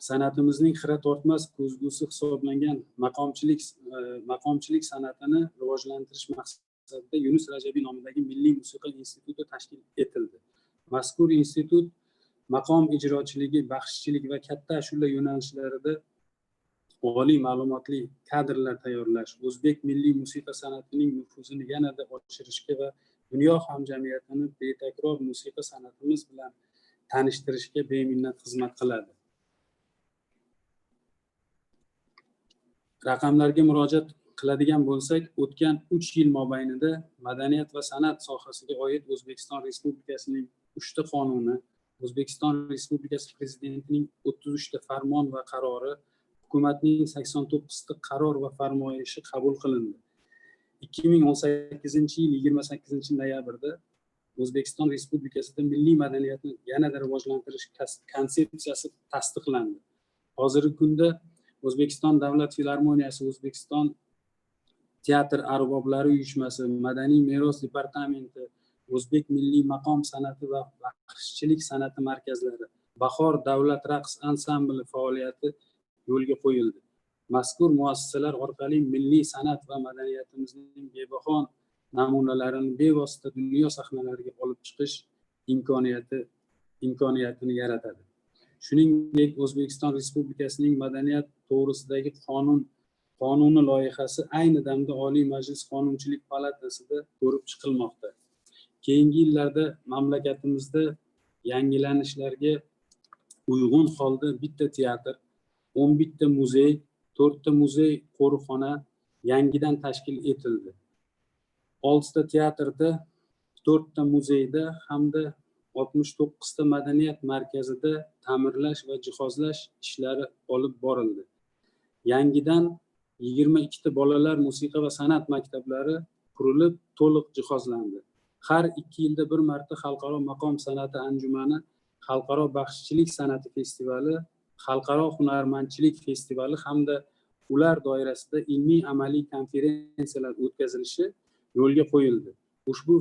sanatimizning xira tortmas ko'zgusi hisoblangan maqomchilik san'atini rivojlantirish maqsadida Yunus Rajabiy nomidagi Milliy musiqa instituti tashkil etildi. Mazkur institut maqom ijrochiligi, baxshichilik va katta ashula yo'nalishlarida oliy ma'lumotli kadrlar tayyorlash, o'zbek milliy musiqa san'atining nufuzini yanada oshirishga va dunyo hamjamiyatini betakror musiqa san'atimiz bilan tanishtirishga beminnat xizmat qiladi. Raqamlarga murojaat qiladigan bo'lsak, o'tgan 3 yil mobaynida madaniyat va san'at sohasiga oid O'zbekiston Respublikasining 3 ta qonuni, O'zbekiston Respublikasi Prezidentining 33 ta farmon va qarori, hukumatning 89 ta qaror va farmoyishi qabul qilindi. 2018 yil 28 noyabrda O'zbekiston Respublikasida milliy madaniyatni yanada rivojlantirish konsepsiyasi tasdiqlandi. Hozirgi kunda O'zbekiston Davlat filarmoniyasi, O'zbekiston teatr arboblari uyushmasi, Madaniy meros departamenti, O'zbek milliy maqom san'ati va baxshichilik san'ati markazlari, Bahor davlat raqs ansambli faoliyati yo'lga qo'yildi. Mazkur muassasalar orqali milliy san'at va madaniyatimizning bebaho namunalarini bevosita dunyo sahnalariga olib chiqish imkoniyatini yaratadi. Shuningdek, O'zbekiston Respublikasining madaniyat to'g'risidagi qonuni loyihasi ayni damda Oliy Majlis Qonunchilik palatasida ko'rib chiqilmoqda. Keyingi yillarda mamlakatimizda yangilanishlarga uyg'un holda bitta teatr, 11 ta muzey, 4 ta muzey qo'riqxona yangidan tashkil etildi. 6 ta teatrda, 4 ta muzeyda hamda 69 ta madaniyat markazida ta'mirlash va jihozlash ishlari olib borildi. Yangidan 22 ta bolalar musiqa va san'at maktablari qurilib, to'liq jihozlandi. Har 2 yilda bir marta xalqaro maqom san'ati anjumani, xalqaro baxshichilik san'ati festivali, xalqaro hunarmandchilik festivali hamda ular doirasida ilmiy amaliy konferensiyalar o'tkazilishi yo'lga qo'yildi. Ushbu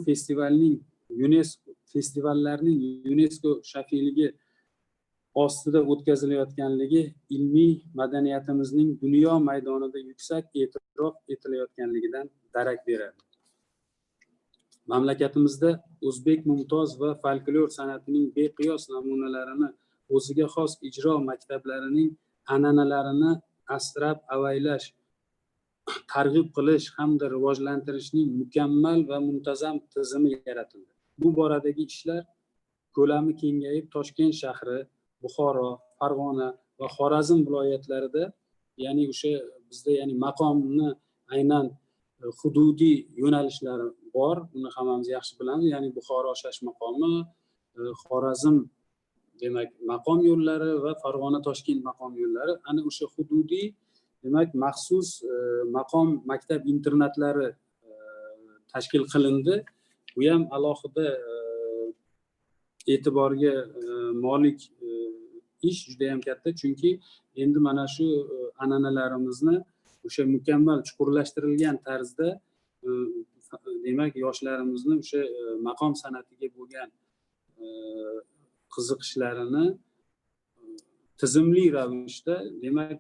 festivallarning UNESCO shakligi ostida o'tkazilayotganligi ilmiy madaniyatimizning dunyo maydonida yuksak e'tirof etilayotganligidan darak beradi. Mamlakatimizda o'zbek mumtoz va folklor san'atining beqiyos namunalarini, o'ziga xos ijro maktablarining an'analarini asrab-avaylash, targ'ib qilish hamda rivojlantirishning mukammal va muntazam tizimi yaratildi. Bu boradagi ishlar ko'lami kengayib, Toshkent shahri, Buxoro, Farg'ona va Xorazm viloyatlarida, ya'ni o'sha bizda ya'ni maqomni aynan hududiy yo'nalishlari bor. Buni hammamiz yaxshi bilamiz. Ya'ni Buxoro Shash maqomi, Xorazm demak maqom yo'llari va Farg'ona Toshkent maqom yo'llari ana o'sha hududiy demak maxsus maqom maktab internatlari tashkil qilindi. Bu ham alohida e'tiborga molik ish juda ham katta, chunki endi mana shu an'analarimizni o'sha mukammal chuqurlashtirilgan tarzda demak yoshlarimizni o'sha maqom san'atiga bo'lgan qiziqishlarini tizimli ravishda demak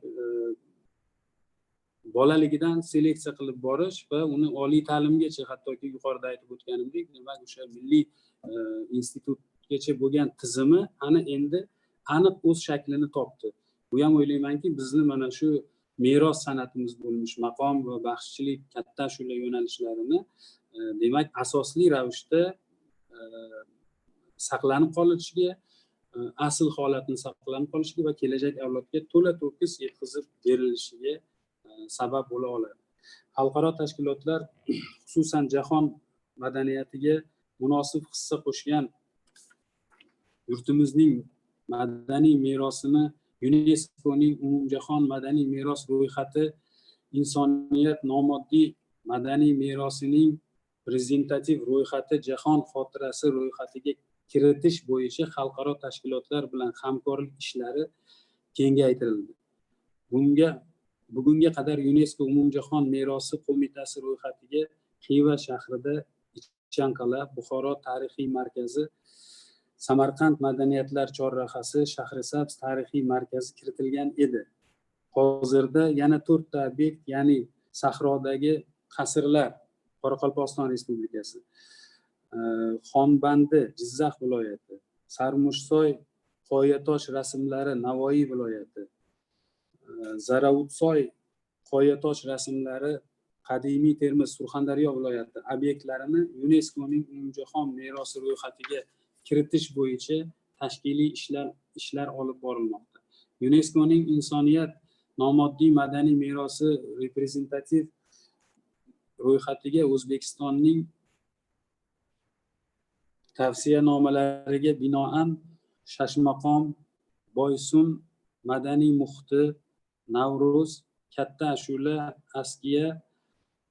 bolaligidan seleksiya qilib borish va uni oliy ta'limgacha, hattoki yuqorida aytib o'tganimdek, demak o'sha milliy institutgacha bo'lgan tizimi ana endi aniq o'z shaklini topdi. Bu ham o'ylaymanki, bizni mana shu meros san'atimiz bo'lmish maqom va baxshichilik katta ashula yo'nalishlarini demak asosli ravishda saqlanib qolishiga, asl holatini saqlanib qolishiga va kelajak avlodga to'la to'kis yetkazib berilishiga sabab bo'la oladi. Xalqaro tashkilotlar xususan jahon madaniyatiga munosib hissa qo'shgan yurtimizning madaniy merosini UNESCOning umumjahon madaniy meros ro'yxati insoniyat nomoddiy madaniy merosining prezentativ ro'yxati jahon xotirasi ro'yxatiga kiritish bo'yicha xalqaro tashkilotlar bilan hamkorlik ishlari kengaytirildi. Bugunga qadar UNESCO umumjahon merosi qo'mitasi ro'yxatiga Xiva shahrida Ichanqal'a, Buxoro tarixiy markazi, Samarqand madaniyatlar chorrahasi, Shahrisabz tarixiy markazi kiritilgan edi. Hozirda yana 4 ta obyekt, ya'ni sahrodagi qasrlar Qoraqalpog'iston Respublikasi, Xonbandi Jizzax viloyati, Sarmushsoy qoyatosh rasmlari Navoiy viloyati, Zaravutsoy qoyatosh rasmlari qadimiy Termiz Surxondaryo viloyati obyektlarini UNESCOning umumjahon merosi ro'yxatiga kiritish bo'yicha tashkiliy ishlar olib borilmoqda. UNESCOning insoniyat nomoddiy madaniy merosi reprezentativ ro'yxatiga O'zbekistonning tavsiyanomalariga binoan Shashmaqom, Boysun, madaniy muhiti, Navro'z, katta ashula, askiya,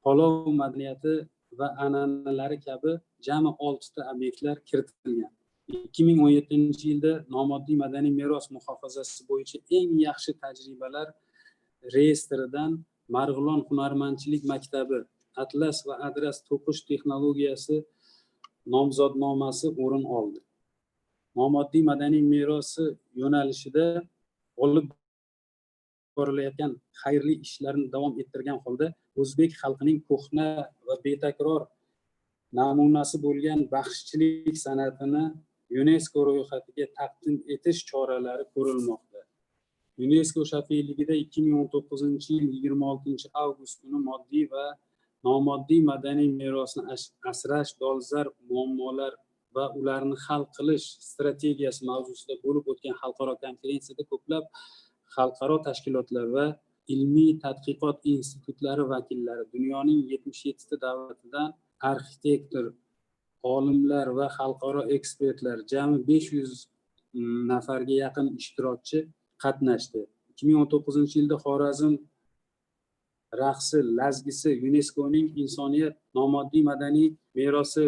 palov madaniyati va an'analari kabi jami 6 ta obyektlar kiritilgan. 2017-yilda nomoddiy madaniy meros muhofazasi bo'yicha eng yaxshi tajribalar reyestridan Marg'ilon hunarmandchilik maktabi Atlas va Adras to'qish texnologiyasi nomzodnomasi o'rin oldi. Nomoddiy madaniy merosi yo'nalishida olib borilayotgan xayrli ishlarni davom ettirgan holda o'zbek xalqining ko'hna va betakror namunasi bo'lgan baxshichilik san'atini UNESCO ro'yxatiga taqdim etish choralari ko'rilmoqda. UNESCO shafeligida 2019-yil 26 avgust kuni moddiy va nomoddiy madaniy merosni asrash dolzarb muammolar va ularni hal qilish strategiyasi mavzusida bo'lib o'tgan xalqaro konferensiyada ko'plab xalqaro tashkilotlar va ilmiy tadqiqot institutlari vakillari dunyoning 77 ta davlatidan arxitektor, olimlar va xalqaro ekspertlar jami 500 nafarga yaqin ishtirokchi qatnashdi. 2019-yilda Xorazm raqsi lazgisi UNESCOning insoniyat nomoddiy madaniy merosi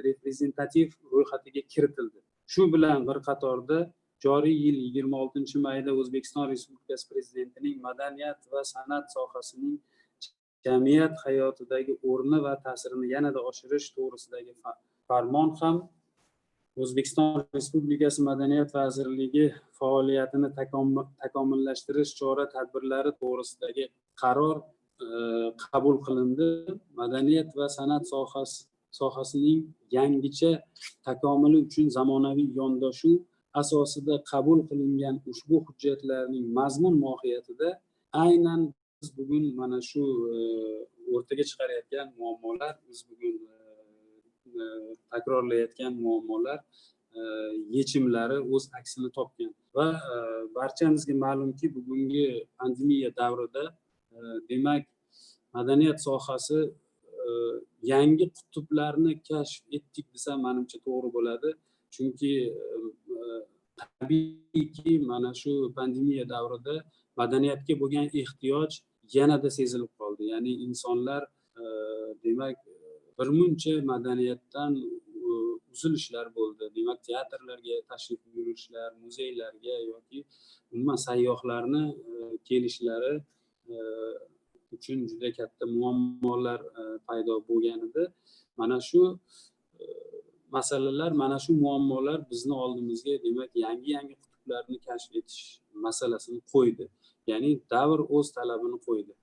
reprezentativ ro'yxatiga kiritildi. Shu bilan bir qatorda joriy yil 26-mayda O'zbekiston Respublikasi Prezidentining madaniyat va san'at sohasining jamiyat hayotidagi o'rni va ta'sirini yanada oshirish to'g'risidagi farmon ham O'zbekiston Respublikasi Madaniyat vazirligi faoliyatini takomillashtirish chora-tadbirlari to'g'risidagi qaror qabul qilindi. Madaniyat va san'at sohasining yangicha takomili uchun zamonaviy yondashuv asosida qabul qilingan ushbu hujjatlarning mazmun mohiyatida aynan biz bugun mana shu o'rtaga chiqarayotgan muammolar, biz bugun takrorlayotgan muammolar yechimlari o'z aksini topgan va barchamizga ma'lumki, bugungi pandemiya davrida demak madaniyat sohasi yangi qutblarni kashf etdik desam menimcha to'g'ri bo'ladi. chunki tabiiyki mana shu pandemiya davrida madaniyatga bo'lgan ehtiyoj yanada sezilib qoldi. Ya'ni insonlar demak birmuncha madaniyatdan uzilishlar bo'ldi. Demak, teatrlarga tashrif buyurishlar, muzeylarga yoki umuman sayyohlarni kelishlari uchun juda katta muammolar paydo bo'lgan edi. Mana shu masalalar, mana shu muammolar bizni oldimizga demak yangi qutblarni kashf etish masalasini qo'ydi. Ya'ni davr o'z talabini qo'ydi.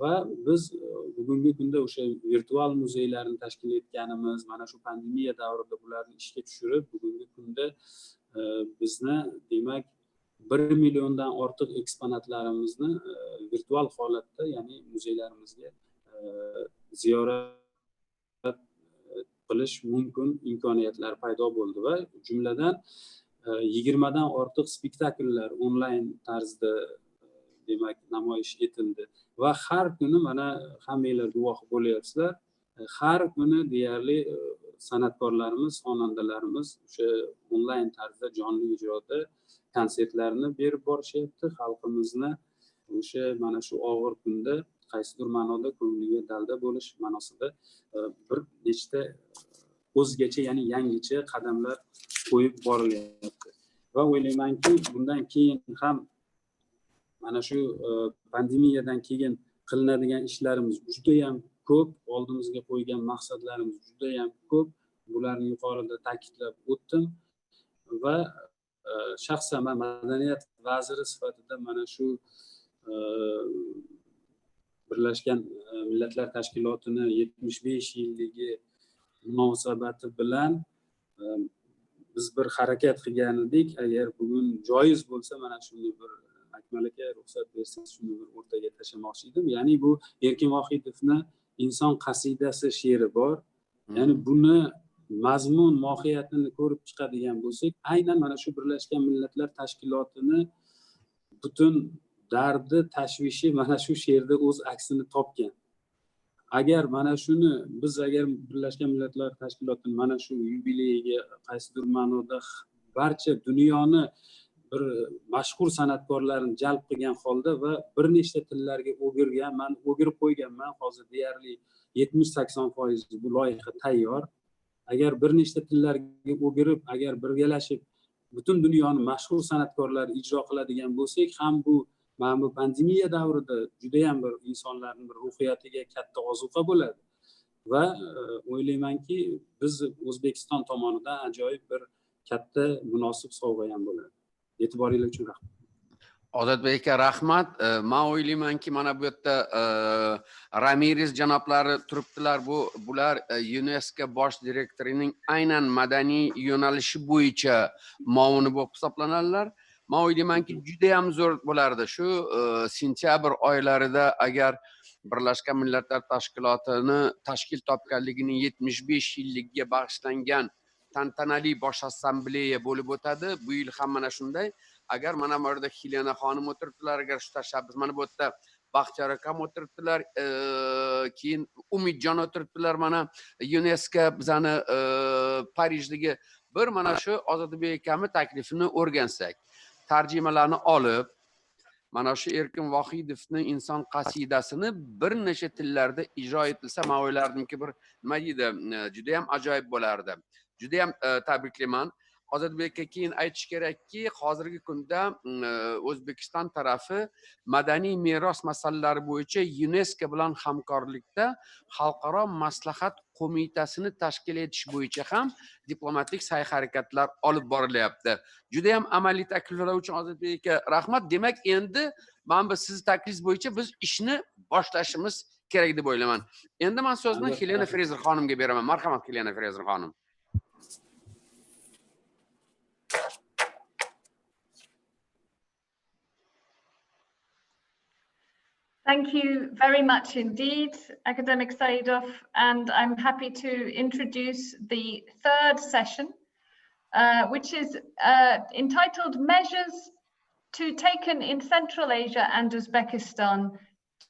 Va biz bugungi kunda o'sha virtual muzeylarni tashkil etganimiz, mana shu pandemiya davrida bularni ishga tushirib, bugungi kunda bizni demak 1 milliondan ortiq eksponatlarimizni virtual holatda, ya'ni muzeylarimizga ziyorat qilish mumkin imkoniyatlar paydo bo'ldi va jumladan 20 dan ortiq spektakllar onlayn tarzda demak namoyish etildi va har kuni mana hammanglar guvoh bo'lyapsizlar, har kuni deyarli san'atkorlarimiz, xonandalarimiz o'sha onlayn tarzda jonli ijroda konsertlarni berib borishyapti. Xalqimizni o'sha mana shu og'ir kunda qaysidir ma'noda ko'ngliga dalda bo'lish ma'nosida bir nechta o'zgacha, ya'ni yangicha qadamlar qo'yib borilyapti. Va o'ylaymanki, bundan keyin ham mana shu pandemiyadan keyin qilinadigan ishlarimiz juda ham ko'p, oldimizga qo'ygan maqsadlarimiz juda ham ko'p. Bularni yuqorida ta'kidlab o'tdim va shaxsan men madaniyat vaziri sifatida mana shu Birlashgan Millatlar Tashkilotining 75 yilligi munosabati bilan biz bir harakat qilgan edik. Agar bugun joiz bo'lsa, mana shuni bir Akmal aka ruxsat bersangiz, shuni bir o'rtaga tashlamoqchi edim. Ya'ni bu Erkin Vohidovning Inson qasidasi she'ri bor. Ya'ni buni mazmun mohiyatini ko'rib chiqadigan bo'lsak, aynan mana shu Birlashgan Millatlar Tashkilotining butun dardi, tashvishi mana shu she'rda o'z aksini topgan. Agar mana shuni biz agar Birlashgan Millatlar Tashkilotining mana shu yubileyiga qaysidir ma'noda barcha dunyoni bir mashhur san'atkorlarni jalb qilgan holda va bir nechta tillarga o'girib qo'yganman. Hozir deyarli 70-80% bu loyiha tayyor. Agar bir nechta tillarga o'girib, agar birgalashib butun dunyoni mashhur san'atkorlari ijro qiladigan bo'lsak, ham bu mana bu pandemiya davrida juda ham bir insonlarning bir ruhiyatiga katta ozuqa bo'ladi. Va o'ylaymanki, biz O'zbekiston tomonidan ajoyib bir katta munosib sovg'a ham bo'ladi. E'tiboringlar uchun rahmat. Ozodbek aka, rahmat. Men o'ylaymanki, mana bu yerda Ramirez janoblari turibdilar. Bular UNESCO bosh direktorining aynan madaniy yo'nalishi bo'yicha muavini bo'lib hisoblanadilar. Men o'ylaymanki, juda ham zo'r bo'lardi. Shu sentyabr oylarida agar Birlashgan Millatlar Tashkilotining tashkil topganligining 75 yilligiga bag'ishlangan tantanali bosh assambleya bo'lib o'tadi. Bu yil ham mana shunday. Agar mana bu yerda Helena xonim o'tiribdilar, agar shu tashabbus, mana bu yerda Baxtiyor akam o'tiribdilar, keyin Umidjon o'tiribdilar, mana UNESCO bizani Parijdagi bir mana shu Ozodbek akamning taklifini o'rgansak, tarjimalarni olib, mana shu Erkin Vohidovning Inson qasidasini bir necha tillarda ijro etilsa, men o'ylardimki, bir nima deydi, juda ham ajoyib bo'lardi. Juda ham tabriklayman. Ozodbekka keyin aytish kerakki, hozirgi kunda O'zbekiston tarafi madaniy meros masalalari bo'yicha UNESCO bilan hamkorlikda xalqaro maslahat qo'mitasini tashkil etish bo'yicha ham diplomatik sa'y-harakatlar olib borilyapti. Juda ham amaliy takliflar uchun Ozodbek aka rahmat. Demak, endi men bu siz taklifingiz bo'yicha biz ishni boshlashimiz kerak deb o'ylayman. Endi men so'zni Helena Fraser xonimga beraman. Marhamat, Helena Fraser xonim. Thank you very much indeed, Academic Saidov, and I'm happy to introduce the third session, which is entitled Measures to Taken in Central Asia and Uzbekistan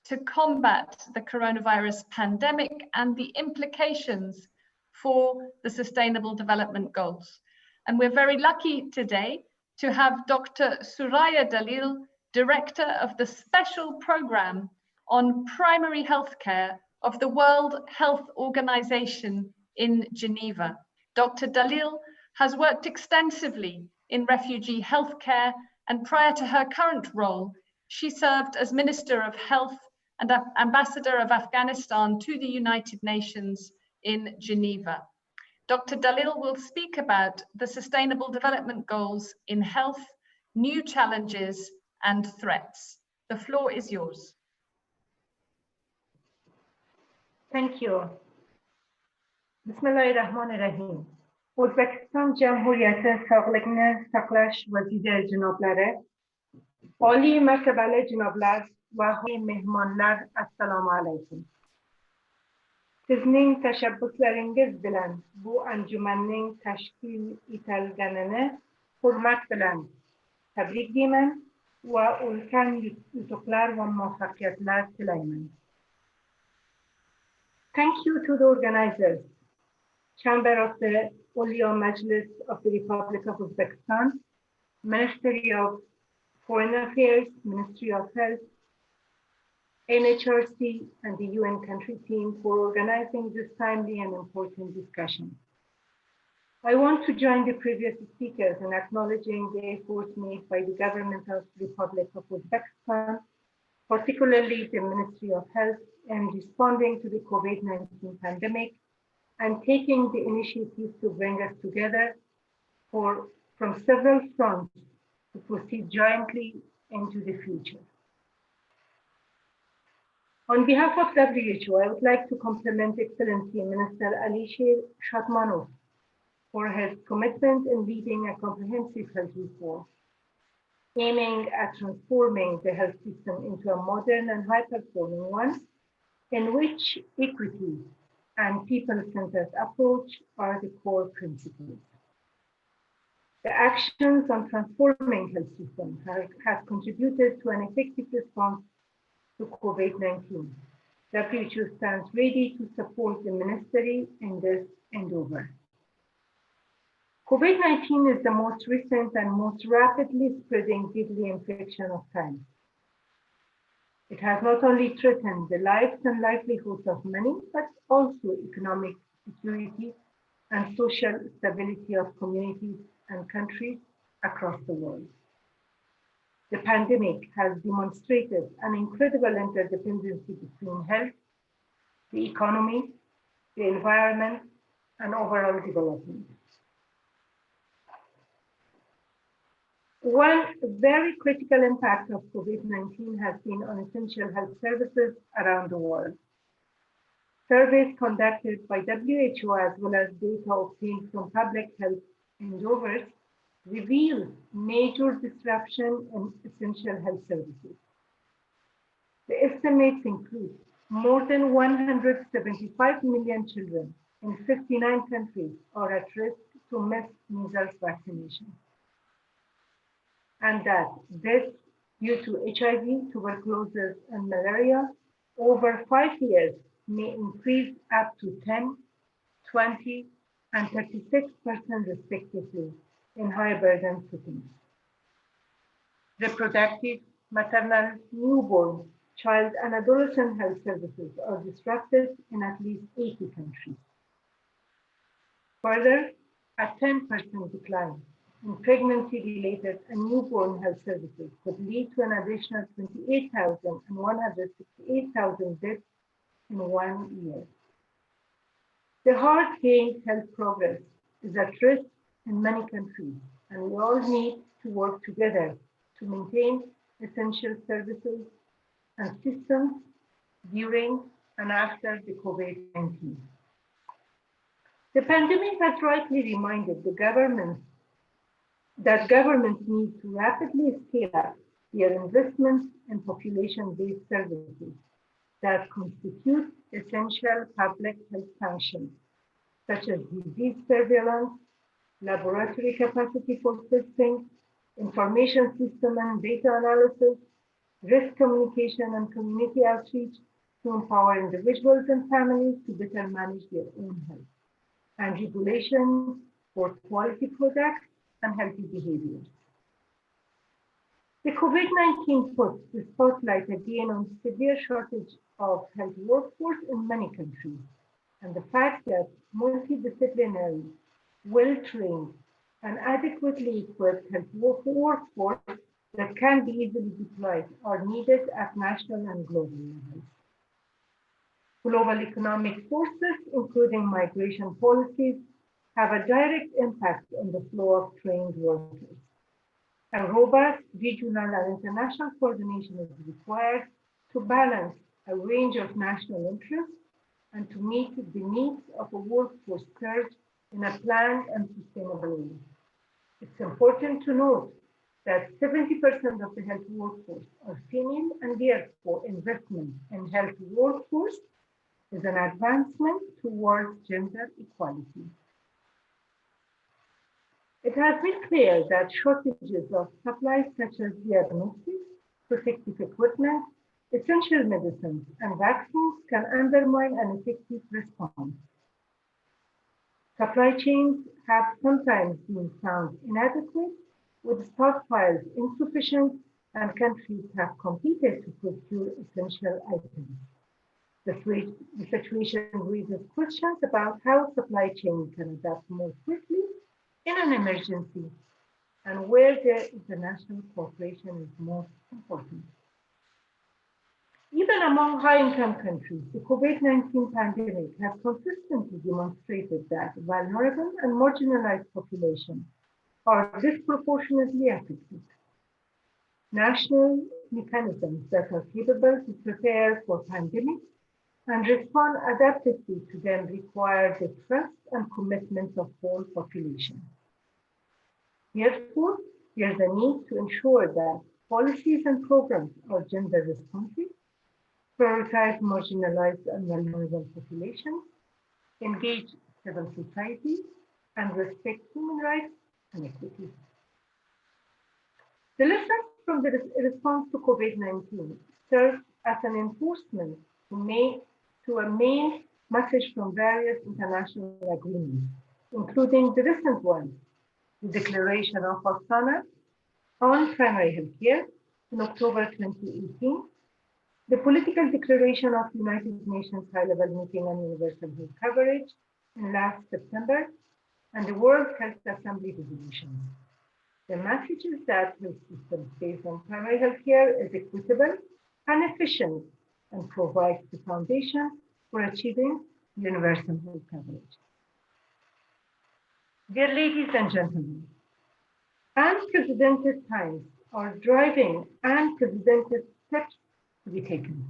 to Combat the Coronavirus Pandemic and the Implications for the Sustainable Development Goals. And we're very lucky today to have Dr. Suraya Dalil, Director of the Special Program on Primary Healthcare of the World Health Organization in Geneva. Dr. Dalil has worked extensively in refugee healthcare, and prior to her current role, she served as Minister of Health and Ambassador of Afghanistan to the United Nations in Geneva. Dr. Dalil will speak about the Sustainable Development Goals in health, new challenges and threats. The floor is yours. Thank you. Bismillahirrahmanirrahim. Uzbekistan Cumhuriyeti Sağlıklı Saqlash Vaziri Cinoblari, Oliy Mertebeli Cinoblar ve mehmonlar, Assalamu alaikum. Sizning tashabbuslaringiz bilan bu anjumanning tashkil etilganini hurmat bilan tabriklayman va ulkan yutuqlar va muvaffaqiyatlar tilayman. Thank you to the organizers, Chamber of the Ulya Majlis of the Republic of Uzbekistan, Ministry of Foreign Affairs, Ministry of Health, NHRC, and the UN country team for organizing this timely and important discussion. I want to join the previous speakers in acknowledging the efforts made by the government of the Republic of Uzbekistan, particularly the Ministry of Health, in responding to the COVID-19 pandemic and taking the initiative to bring us together from several fronts to proceed jointly into the future. On behalf of WHO, I would like to compliment Excellency Minister Alisher Shatmanov for his commitment in leading a comprehensive health reform, aiming at transforming the health system into a modern and high-performing one in which equity and people-centered approach are the core principles. The actions on transforming health systems have contributed to an effective response to COVID-19. WHO stands ready to support the ministry in this endeavor. COVID-19 is the most recent and most rapidly spreading deadly infection of time. It has not only threatened the lives and livelihoods of many, but also economic security and social stability of communities and countries across the world. The pandemic has demonstrated an incredible interdependency between health, the economy, the environment, and overall development. One very critical impact of COVID-19 has been on essential health services around the world. Surveys conducted by WHO as well as data obtained from public health endeavors reveal major disruption in essential health services. The estimates include more than 175 million children in 59 countries are at risk to miss measles vaccination, and that deaths due to HIV, tuberculosis, and malaria over 5 years may increase up to 10, 20, and 36% respectively in high burden settings. Reproductive, maternal, newborn, child, and adolescent health services are disrupted in at least 80 countries. Further, a 10% decline in pregnancy-related and newborn health services could lead to an additional 28,000 and 168,000 deaths in 1 year. The hard-gained health progress is at risk in many countries, and we all need to work together to maintain essential services and systems during and after the COVID-19. The pandemic has rightly reminded the governments that governments need to rapidly scale up their investments in population-based services that constitute essential public health functions, such as disease surveillance, laboratory capacity for testing, information system and data analysis, risk communication and community outreach to empower individuals and families to better manage their own health, and regulations support quality products and healthy behaviors. The COVID-19 puts the spotlight again on severe shortage of health workforce in many countries, and the fact that multidisciplinary, well-trained, and adequately equipped health workforce that can be easily deployed are needed at national and global levels. Global economic forces, including migration policies, have a direct impact on the flow of trained workers. A robust regional and international coordination is required to balance a range of national interests and to meet the needs of a workforce surge in a planned and sustainable way. It's important to note that 70% of the health workforce are female, and therefore investment in health workforce is an advancement towards gender equality. It has been clear that shortages of supplies such as diagnostics, protective equipment, essential medicines, and vaccines can undermine an effective response. Supply chains have sometimes been found inadequate, with stockpiles insufficient, and countries have competed to procure essential items. The situation raises questions about how supply chain can adapt more quickly in an emergency and where the international cooperation is most important. Even among high-income countries, the COVID-19 pandemic has consistently demonstrated that vulnerable and marginalized populations are disproportionately affected. National mechanisms that are capable to prepare for pandemics and respond adaptively to them require the trust and commitment of whole population. Therefore, there is a need to ensure that policies and programs are gender responsive, prioritize marginalized and vulnerable populations, engage civil society, and respect human rights and equity. The lessons from the response to COVID-19 serve as an enforcement to a main message from various international agreements, including the recent one, the Declaration of Astana on Primary Health Care in October 2018, the Political Declaration of United Nations High-Level Meeting on Universal Health Coverage in last September, and the World Health Assembly resolution. The message is that health systems based on primary health care is equitable and efficient and provides the foundation for achieving universal health coverage. Dear ladies and gentlemen, unprecedented times are driving unprecedented steps to be taken.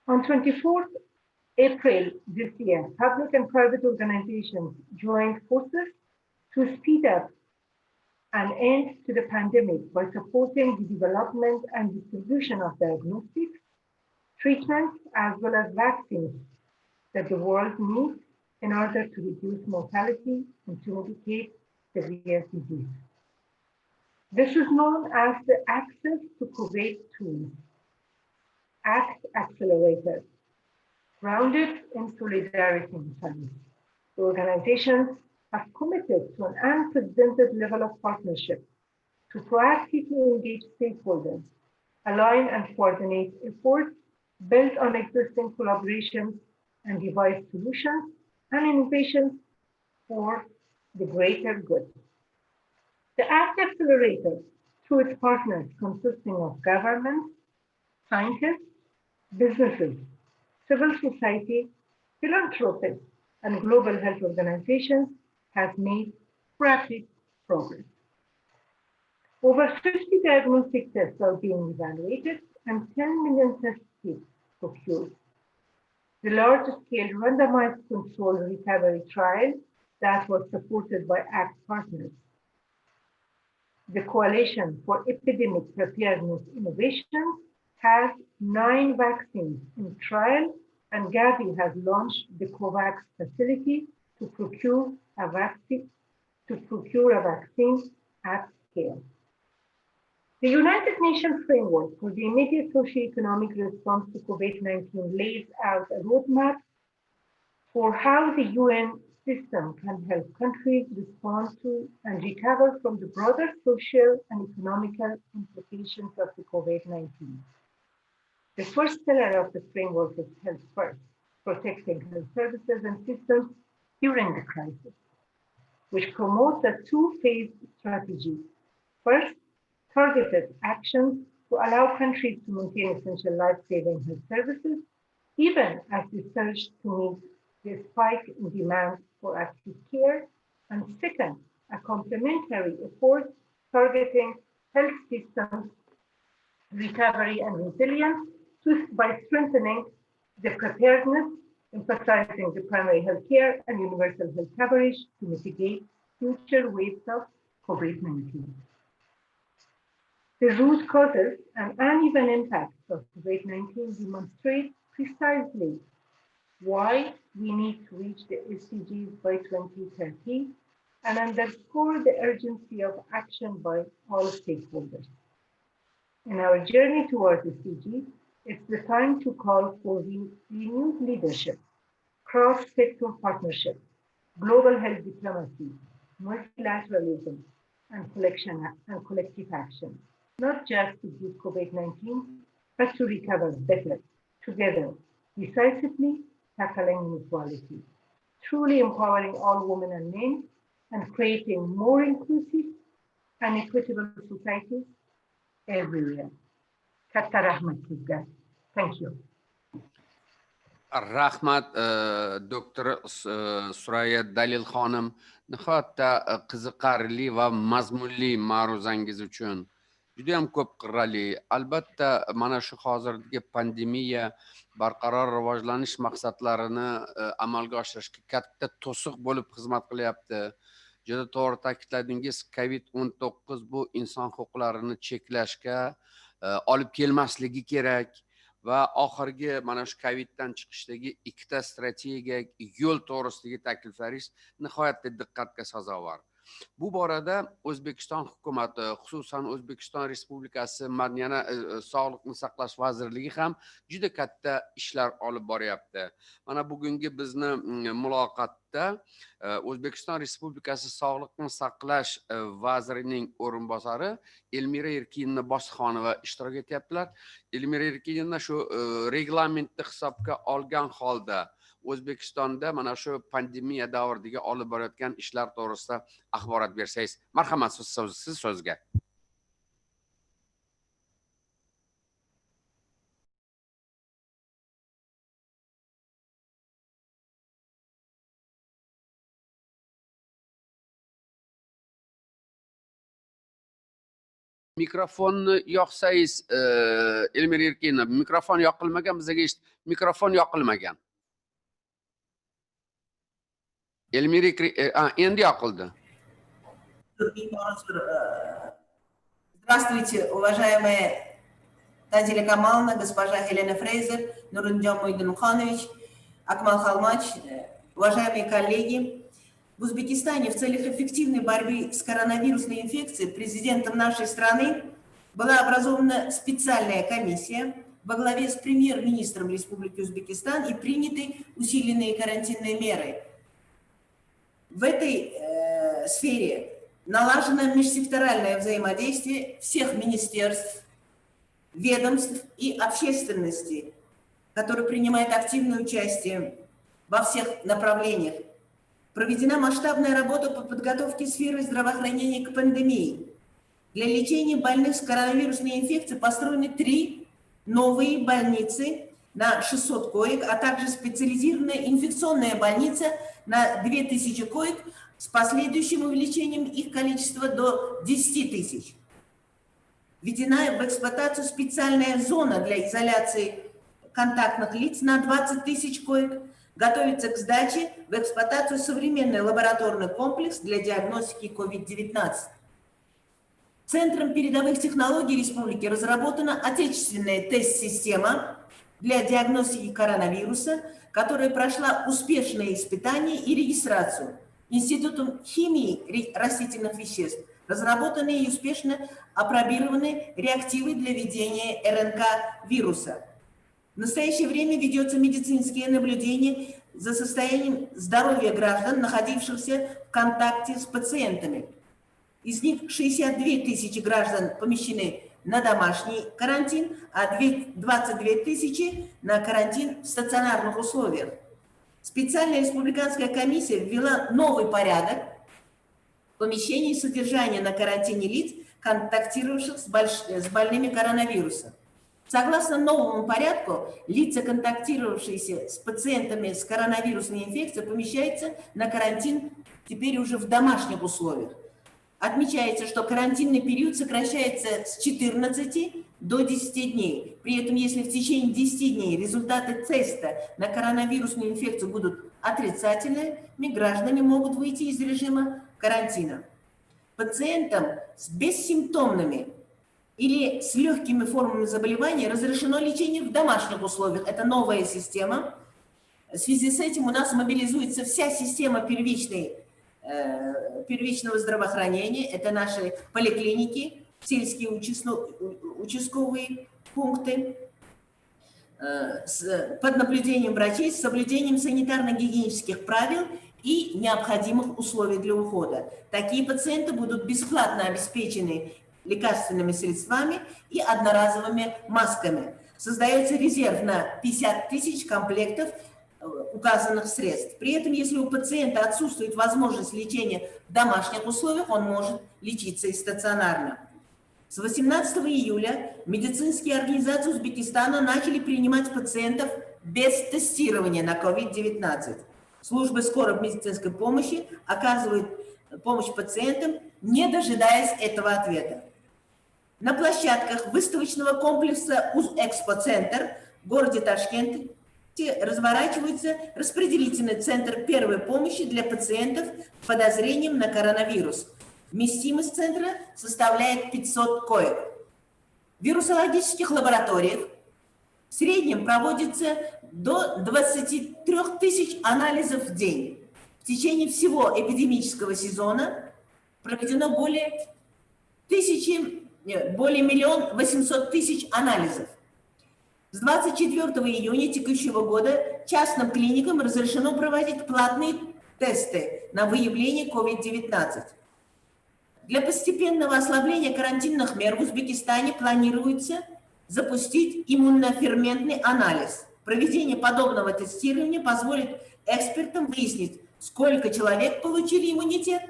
On 24th April this year, public and private organizations joined forces to speed up an end to the pandemic by supporting the development and distribution of diagnostics, treatments, as well as vaccines that the world needs in order to reduce mortality and to mitigate severe disease. This is known as the Access to COVID Tools, ACT Accelerator, grounded in solidarity and science. The organizations have committed to an unprecedented level of partnership to proactively engage stakeholders, align and coordinate efforts built on existing collaborations and devise solutions and innovations for the greater good. The ACT Accelerator, through its partners consisting of governments, scientists, businesses, civil society, philanthropists, and global health organizations, has made rapid progress. Over 50 diagnostic tests are being evaluated and 10 million test kits procured. The large-scale randomized controlled recovery trial that was supported by ACT partners. The Coalition for Epidemic Preparedness Innovation has 9 vaccines in trial, and Gavi has launched the COVAX facility to procure a vaccine at scale. The United Nations framework for the immediate socio-economic response to COVID-19 lays out a roadmap for how the UN system can help countries respond to and recover from the broader social and economical implications of the COVID-19. The first pillar of the framework is Health First, protecting health services and systems during the crisis, which promotes a two-phase strategy. First, targeted actions to allow countries to maintain essential life-saving health services, even as they surge to meet the spike in demand for acute care. And second, a complementary effort targeting health systems recovery and resilience by strengthening the preparedness, emphasizing the primary health care and universal health coverage to mitigate future waves of COVID-19. The root causes and uneven impacts of COVID-19 demonstrate precisely why we need to reach the SDGs by 2030 and underscore the urgency of action by all stakeholders. In our journey towards SDGs, it's the time to call for renewed leadership, cross-sector partnership, global health diplomacy, multilateralism, and collective action, not just to beat COVID-19, but to recover better, together, decisively tackling inequality, truly empowering all women and men, and creating more inclusive and equitable societies everywhere. Katta rahmat sizga. Thank you. Rahmat Dr. Suraya Dalil xonim, nihoyatda qiziqarli va mazmunli ma'ruzangiz uchun. Juda ham ko'p qirrali. Albatta, mana shu hozirgi pandemiya barqaror rivojlanish maqsadlarini amalga oshirishga katta to'siq bo'lib xizmat qilyapti. Juda to'g'ri ta'kidladingiz, COVID-19 bu inson huquqlarini cheklashga olib kelmasligi kerak va oxirgi mana shu COVIDdan chiqishdagi ikkita strategiya yo'l to'g'risidagi takliflaringiz nihoyatda diqqatga sazovor. Bu borada O'zbekiston hukumati, xususan O'zbekiston Respublikasi Madaniy sog'liqni saqlash vazirligi ham juda katta ishlar olib boryapti. Mana bugungi bizni muloqotda O'zbekiston Respublikasi Sog'liqni saqlash vazirining o'rinbosari Elmira Erkinova Bosixonova ishtirok etyaptilar. Elmira Erkinova shu reglamentni hisobga olgan holda O'zbekistonda mana shu pandemiya davridagi olib borayotgan ishlar to'g'risida axborot bersangiz. Marhamat, siz so'zga. Mikrofonni yoqsangiz, Elmira Erkinova, mikrofon yoqilmagan, bizga mikrofon yoqilmagan. Elmira, endi yoqildi. Здравствуйте, уважаемые Тадиля Камаловна, госпожа Хелена Фрейзер, Нурынджан Мойдинмуханович, Акмал Халмач, уважаемые коллеги. В Узбекистане в целях эффективной борьбы с коронавирусной инфекцией президентом нашей страны была образована специальная комиссия во главе с премьер-министром Республики Узбекистан и приняты усиленные карантинные меры. В этой сфере налажено межсекторальное взаимодействие всех министерств, ведомств и общественности, которые принимают активное участие во всех направлениях. Проведена масштабная работа по подготовке сферы здравоохранения к пандемии. Для лечения больных с коронавирусной инфекцией построены 3 новые больницы на 600 коек, а также специализированная инфекционная больница на 2000 коек с последующим увеличением их количества до 10 тысяч. Введена в эксплуатацию специальная зона для изоляции контактных лиц на 20 тысяч коек. Готовится к сдаче в эксплуатацию современный лабораторный комплекс для диагностики COVID-19. Центром передовых технологий республики разработана отечественная тест-система для диагностики коронавируса, которая прошла успешное испытание и регистрацию. Институтом химии растительных веществ разработаны и успешно апробированы реактивы для ведения РНК-вируса. В настоящее время ведется медицинское наблюдение за состоянием здоровья граждан, находившихся в контакте с пациентами. Из них 62 тысячи граждан помещены на домашний карантин, а 22 тысячи на карантин в стационарных условиях. Специальная республиканская комиссия ввела новый порядок помещения и содержания на карантине лиц, контактировавших с больными коронавирусом. Согласно новому порядку, лица, контактировавшиеся с пациентами с коронавирусной инфекцией, помещаются на карантин теперь уже в домашних условиях. Отмечается, что карантинный период сокращается с 14 до 10 дней. При этом, если в течение 10 дней результаты теста на коронавирусную инфекцию будут отрицательными, граждане могут выйти из режима карантина. Пациентам с бессимптомными или с легкими формами заболевания разрешено лечение в домашних условиях. Это новая система. В связи с этим у нас мобилизуется вся система первичного здравоохранения. Это наши поликлиники, сельские участковые пункты под наблюдением врачей с соблюдением санитарно-гигиенических правил и необходимых условий для ухода. Такие пациенты будут бесплатно обеспечены лекарственными средствами и одноразовыми масками. Создается резерв на 50 тысяч комплектов указанных средств. При этом, если у пациента отсутствует возможность лечения в домашних условиях, он может лечиться и стационарно. С 18 июля медицинские организации Узбекистана начали принимать пациентов без тестирования на COVID-19. Службы скорой медицинской помощи оказывают помощь пациентам, не дожидаясь этого ответа. На площадках выставочного комплекса Узэкспо-центр в городе Ташкенте разворачивается распределительный центр первой помощи для пациентов с подозрением на коронавирус. Вместимость центра составляет 500 коек. В вирусологических лабораториях в среднем проводится до 23 тысяч анализов в день. В течение всего эпидемического сезона проведено более 1 800 000 анализов. С 24 июня текущего года частным клиникам разрешено проводить платные тесты на выявление COVID-19. Для постепенного ослабления карантинных мер в Узбекистане планируется запустить иммуноферментный анализ. Проведение подобного тестирования позволит экспертам выяснить, сколько человек получили иммунитет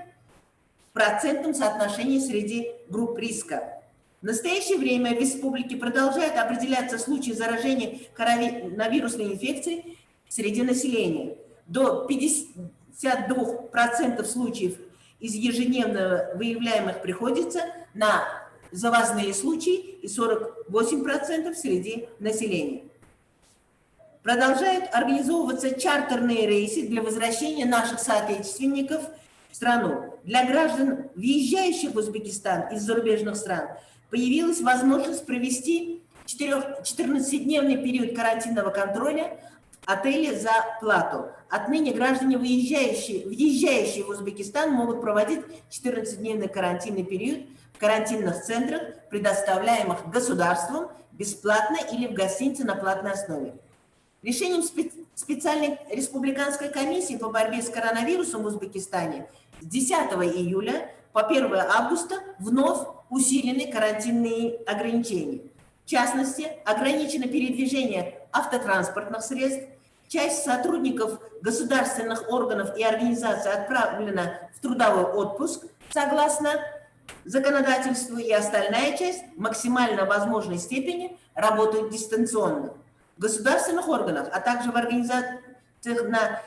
в процентном соотношении среди групп риска. В настоящее время в республике продолжают определяться случаи заражения коронавирусной инфекцией среди населения. До 52% случаев из ежедневно выявляемых приходится на завозные случаи и 48% среди населения. Продолжают организовываться чартерные рейсы для возвращения наших соотечественников в страну. Для граждан, въезжающих в Узбекистан из зарубежных стран, появилась возможность провести 14-дневный период карантинного контроля в отеле за плату. Отныне граждане, въезжающие в Узбекистан, могут проводить 14-дневный карантинный период в карантинных центрах, предоставляемых государством, бесплатно или в гостинице на платной основе. Решением специальной республиканской комиссии по борьбе с коронавирусом в Узбекистане с 10 июля по 1 августа вновь усилены карантинные ограничения. В частности, ограничено передвижение автотранспортных средств, часть сотрудников государственных органов и организаций отправлена в трудовой отпуск согласно законодательству, и остальная часть в максимально возможной степени работает дистанционно. В государственных органах, а также в организациях на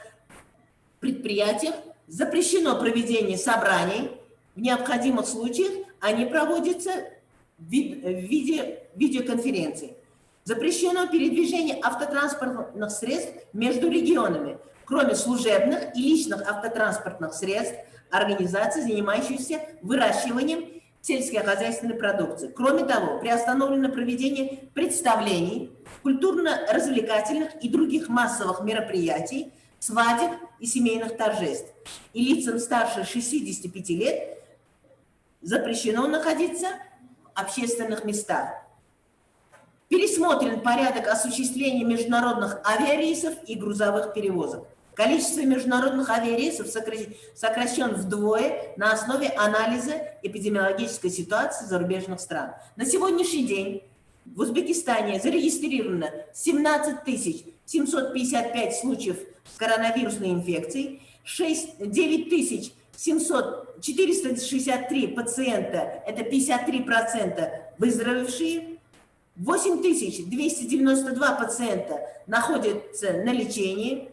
предприятиях запрещено проведение собраний. В необходимых случаях они проводятся в виде видеоконференций. Запрещено передвижение автотранспортных средств между регионами, кроме служебных и личных автотранспортных средств, организаций, занимающихся выращиванием сельскохозяйственной продукции. Кроме того, приостановлено проведение представлений, культурно-развлекательных и других массовых мероприятий, свадеб и семейных торжеств. И лицам старше 65 лет запрещено находиться в общественных местах. Пересмотрен порядок осуществления международных авиарейсов и грузовых перевозок. Количество международных авиарейсов сокращен вдвое на основе анализа эпидемиологической ситуации зарубежных стран. На сегодняшний день в Узбекистане зарегистрировано 17 755 случаев коронавирусной инфекции, 463 пациента, это 53% выздоровевшие, 8292 пациента находятся на лечении,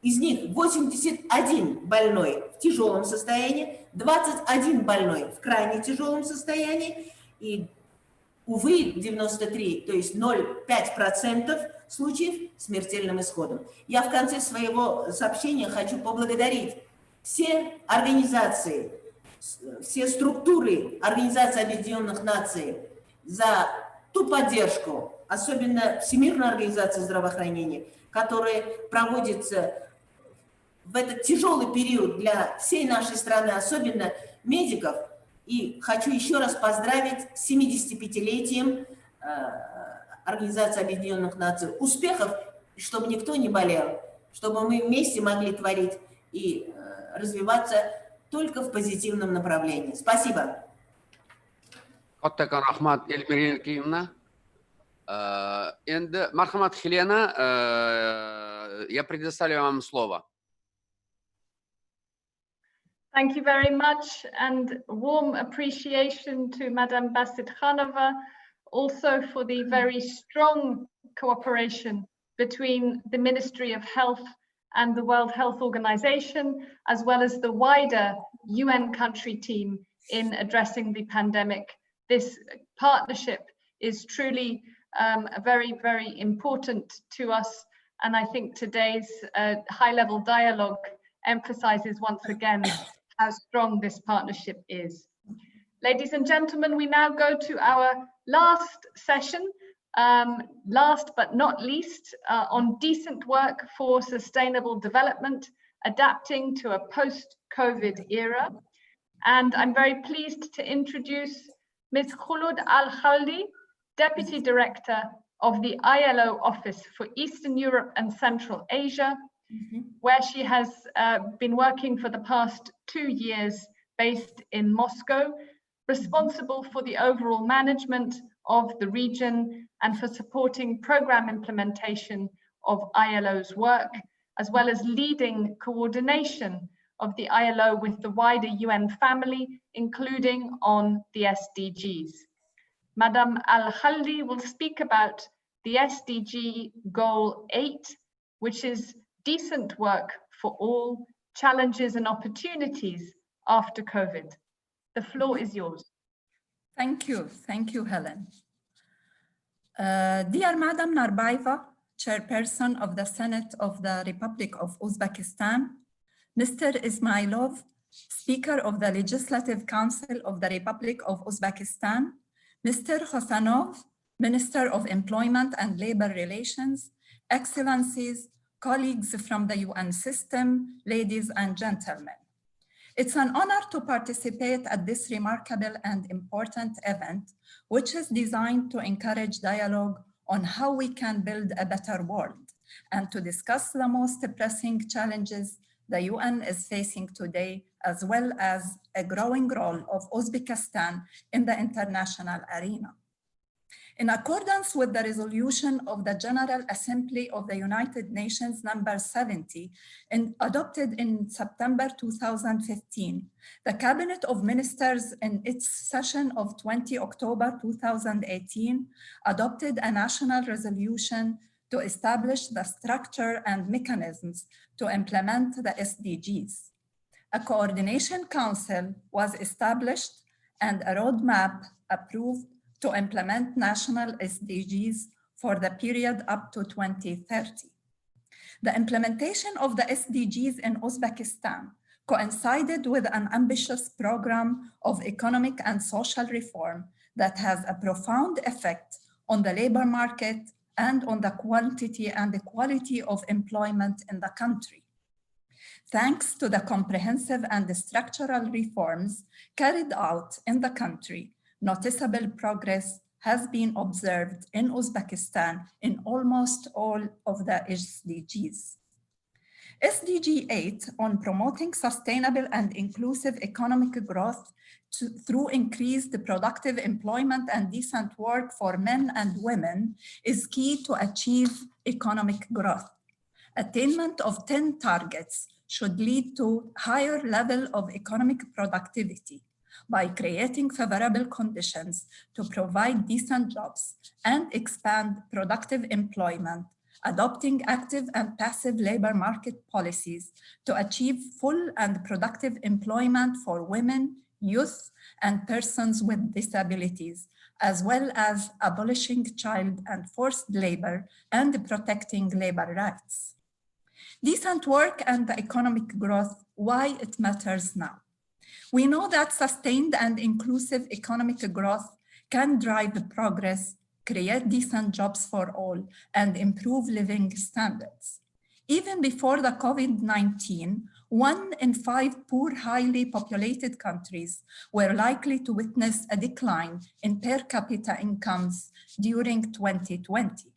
из них 81 больной в тяжелом состоянии, 21 больной в крайне тяжелом состоянии и, увы, 93, то есть 0,5% случаев с смертельным исходом. Я в конце своего сообщения хочу поблагодарить все организации, все структуры Организации Объединенных Наций за ту поддержку, особенно Всемирной организации здравоохранения, которая проводится в этот тяжелый период для всей нашей страны, особенно медиков. И хочу еще раз поздравить с 75-летием Организации Объединенных Наций. Успехов, чтобы никто не болел, чтобы мы вместе могли творить и развиваться только в позитивном направлении. Спасибо. Kattakon rahmat Elmira Kiyimna. Endi marhamat Helena, я предоставляю вам слово. Thank you very much, and warm appreciation to Madame Basit Khanova, also for the very strong cooperation between the Ministry of Health and the World Health Organization, as well as the wider UN country team in addressing the pandemic. This partnership is truly very, very important to us, and I think today's high-level dialogue emphasizes once again how strong this partnership is. Ladies and gentlemen, we now go to our last session, last but not least, on decent work for sustainable development, adapting to a post-COVID era. And I'm very pleased to introduce Ms. Khulud Al-Khaldi, Deputy Director of the ILO Office for Eastern Europe and Central Asia, where she has been working for the past 2 years based in Moscow, responsible for the overall management of the region and for supporting program implementation of ILO's work, as well as leading coordination of the ILO with the wider UN family, including on the SDGs. Madame Al-Khaldi will speak about the SDG Goal 8, which is decent work for all, challenges and opportunities after COVID. The floor is yours. Thank you, Helen. Dear Madam Narbayeva, Chairperson of the Senate of the Republic of Uzbekistan, Mr. Ismailov, Speaker of the Legislative Council of the Republic of Uzbekistan, Mr. Hosanov, Minister of Employment and Labor Relations, Excellencies, colleagues from the UN system, ladies and gentlemen. It's an honor to participate at this remarkable and important event, which is designed to encourage dialogue on how we can build a better world and to discuss the most pressing challenges the UN is facing today, as well as a growing role of Uzbekistan in the international arena. In accordance with the resolution of the General Assembly of the United Nations number 70, adopted in September 2015, the Cabinet of Ministers in its session of 20 October 2018 adopted a national resolution to establish the structure and mechanisms to implement the SDGs. A coordination council was established and a roadmap approved to implement national SDGs for the period up to 2030. The implementation of the SDGs in Uzbekistan coincided with an ambitious program of economic and social reform that has a profound effect on the labor market and on the quantity and the quality of employment in the country. Thanks to the comprehensive and the structural reforms carried out in the country, noticeable progress has been observed in Uzbekistan in almost all of the SDGs. SDG 8 on promoting sustainable and inclusive economic growth through increased productive employment and decent work for men and women is key to achieve economic growth. Attainment of 10 targets should lead to higher level of economic productivity by creating favorable conditions to provide decent jobs and expand productive employment, adopting active and passive labor market policies to achieve full and productive employment for women, youth, and persons with disabilities, as well as abolishing child and forced labor and protecting labor rights. Decent work and economic growth, why it matters now. We know that sustained and inclusive economic growth can drive progress, create decent jobs for all, and improve living standards. Even before the COVID-19, 1 in 5 poor, highly populated countries were likely to witness a decline in per capita incomes during 2020.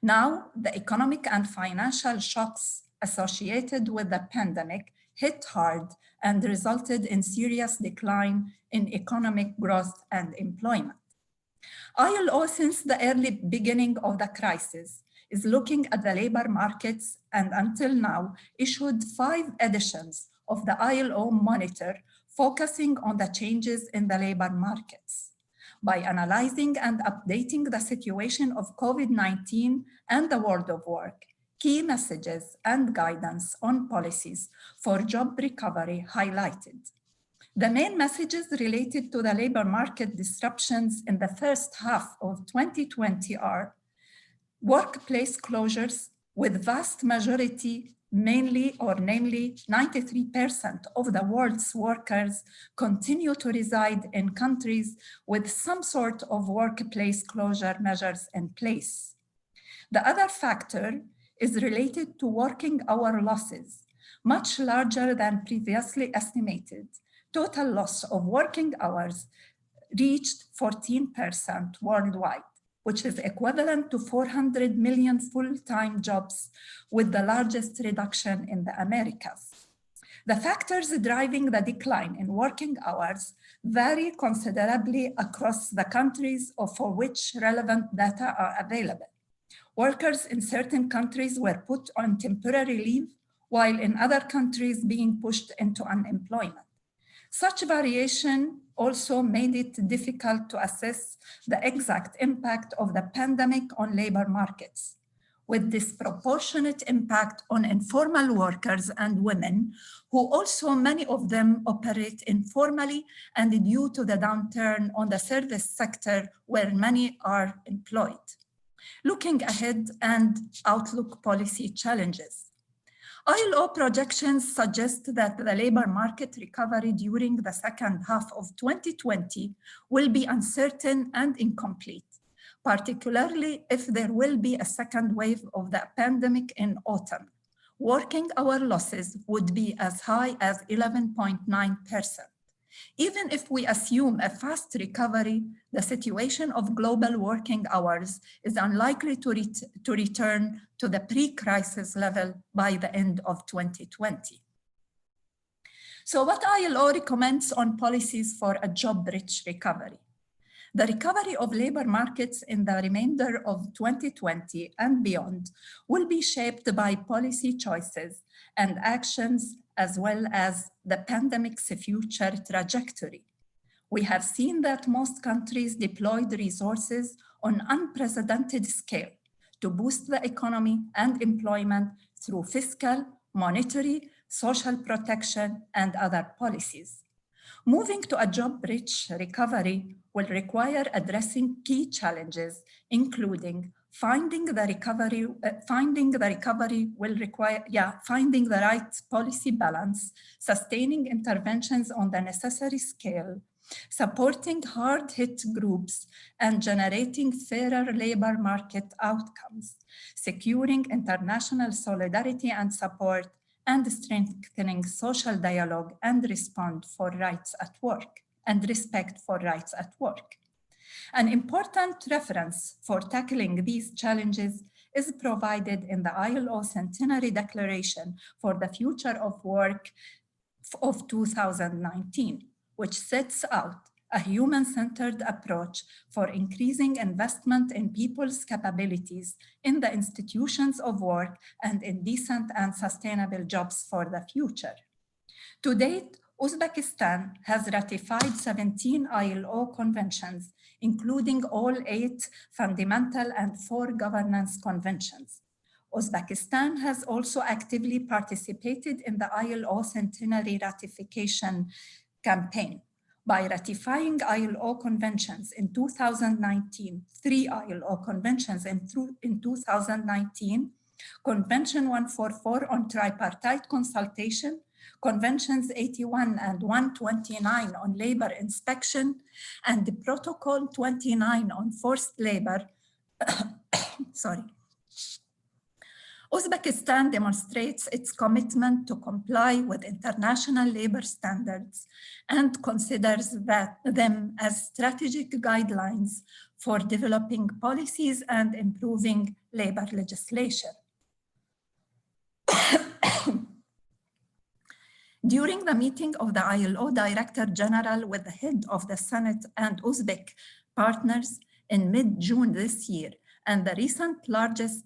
Now, the economic and financial shocks associated with the pandemic hit hard and resulted in serious decline in economic growth and employment. ILO, since the early beginning of the crisis, is looking at the labor markets and until now issued 5 editions of the ILO Monitor focusing on the changes in the labor markets. By analyzing and updating the situation of COVID-19 and the world of work, key messages and guidance on policies for job recovery highlighted. The main messages related to the labor market disruptions in the first half of 2020 are workplace closures, with vast majority, namely 93% of the world's workers continue to reside in countries with some sort of workplace closure measures in place. The other factor is related to working hour losses, much larger than previously estimated. Total loss of working hours reached 14% worldwide, which is equivalent to 400 million full-time jobs, with the largest reduction in the Americas. The factors driving the decline in working hours vary considerably across the countries for which relevant data are available. Workers in certain countries were put on temporary leave, while in other countries being pushed into unemployment. Such variation also made it difficult to assess the exact impact of the pandemic on labor markets, with disproportionate impact on informal workers and women, who also many of them operate informally and due to the downturn on the service sector where many are employed. Looking ahead and outlook policy challenges. ILO projections suggest that the labor market recovery during the second half of 2020 will be uncertain and incomplete, particularly if there will be a second wave of the pandemic in autumn. Working hour losses would be as high as 11.9%. Even if we assume a fast recovery, the situation of global working hours is unlikely to return to the pre-crisis level by the end of 2020. So what ILO recommends on policies for a job-rich recovery? The recovery of labor markets in the remainder of 2020 and beyond will be shaped by policy choices and actions, as well as the pandemic's future trajectory. We have seen that most countries deployed resources on unprecedented scale to boost the economy and employment through fiscal, monetary, social protection, and other policies. Moving to a job-rich recovery will require addressing key challenges, including finding the right policy balance, sustaining interventions on the necessary scale, supporting hard-hit groups, and generating fairer labor market outcomes, securing international solidarity and support, and strengthening social dialogue and respect for rights at work. An important reference for tackling these challenges is provided in the ILO Centenary Declaration for the Future of Work of 2019, which sets out a human-centered approach for increasing investment in people's capabilities in the institutions of work and in decent and sustainable jobs for the future. To date, Uzbekistan has ratified 17 ILO conventions, including all 8 fundamental and 4 governance conventions. Uzbekistan has also actively participated in the ILO Centenary Ratification Campaign by ratifying ILO conventions in 2019, 3 ILO conventions in 2019, Convention 144 on tripartite consultation, Conventions 81 and 129 on labor inspection, and the Protocol 29 on forced labor. Sorry. Uzbekistan demonstrates its commitment to comply with international labor standards and considers them as strategic guidelines for developing policies and improving labor legislation. During the meeting of the ILO Director General with the head of the Senate and Uzbek partners in mid-June this year, and the recent largest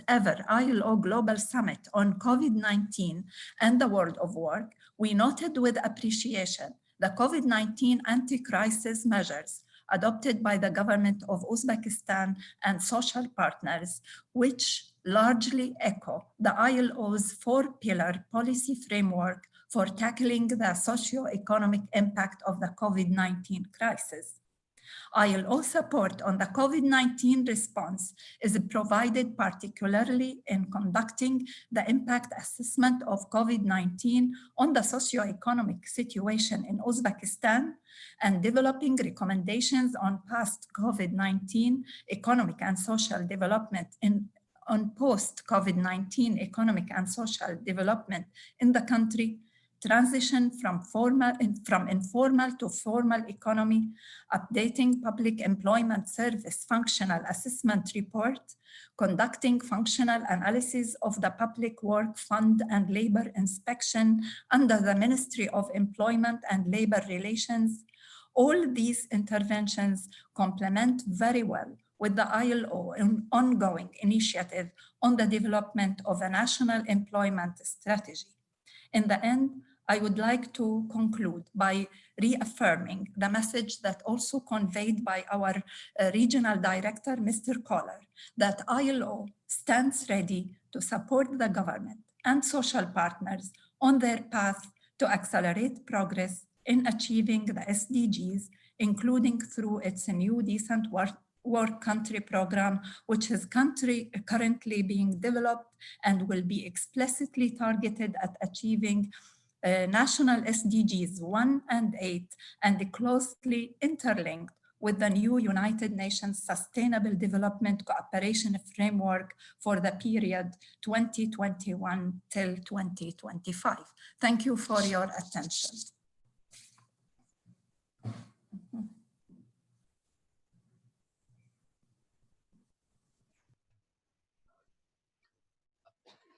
ever ILO Global Summit on COVID-19 and the world of work, we noted with appreciation the COVID-19 anti-crisis measures adopted by the government of Uzbekistan and social partners, which largely echo the ILO's 4-pillar policy framework for tackling the socio-economic impact of the COVID-19 crisis. ILO support on the COVID-19 response is provided particularly in conducting the impact assessment of COVID-19 on the socio-economic situation in Uzbekistan and developing recommendations on past COVID-19 economic and social development on post-COVID-19 economic and social development in the country, transition from informal to formal economy, updating public employment service functional assessment report, conducting functional analysis of the public work fund and labor inspection under the Ministry of Employment and Labor Relations. All these interventions complement very well with the ILO ongoing initiative on the development of a national employment strategy. In the end, I would like to conclude by reaffirming the message that also conveyed by our regional director, Mr. Kohler, that ILO stands ready to support the government and social partners on their path to accelerate progress in achieving the SDGs, including through its new Decent Work Country program, which is currently being developed and will be explicitly targeted at achieving national SDGs 1 and 8 and closely interlinked with the new United Nations Sustainable Development Cooperation Framework for the period 2021 till 2025. Thank you for your attention.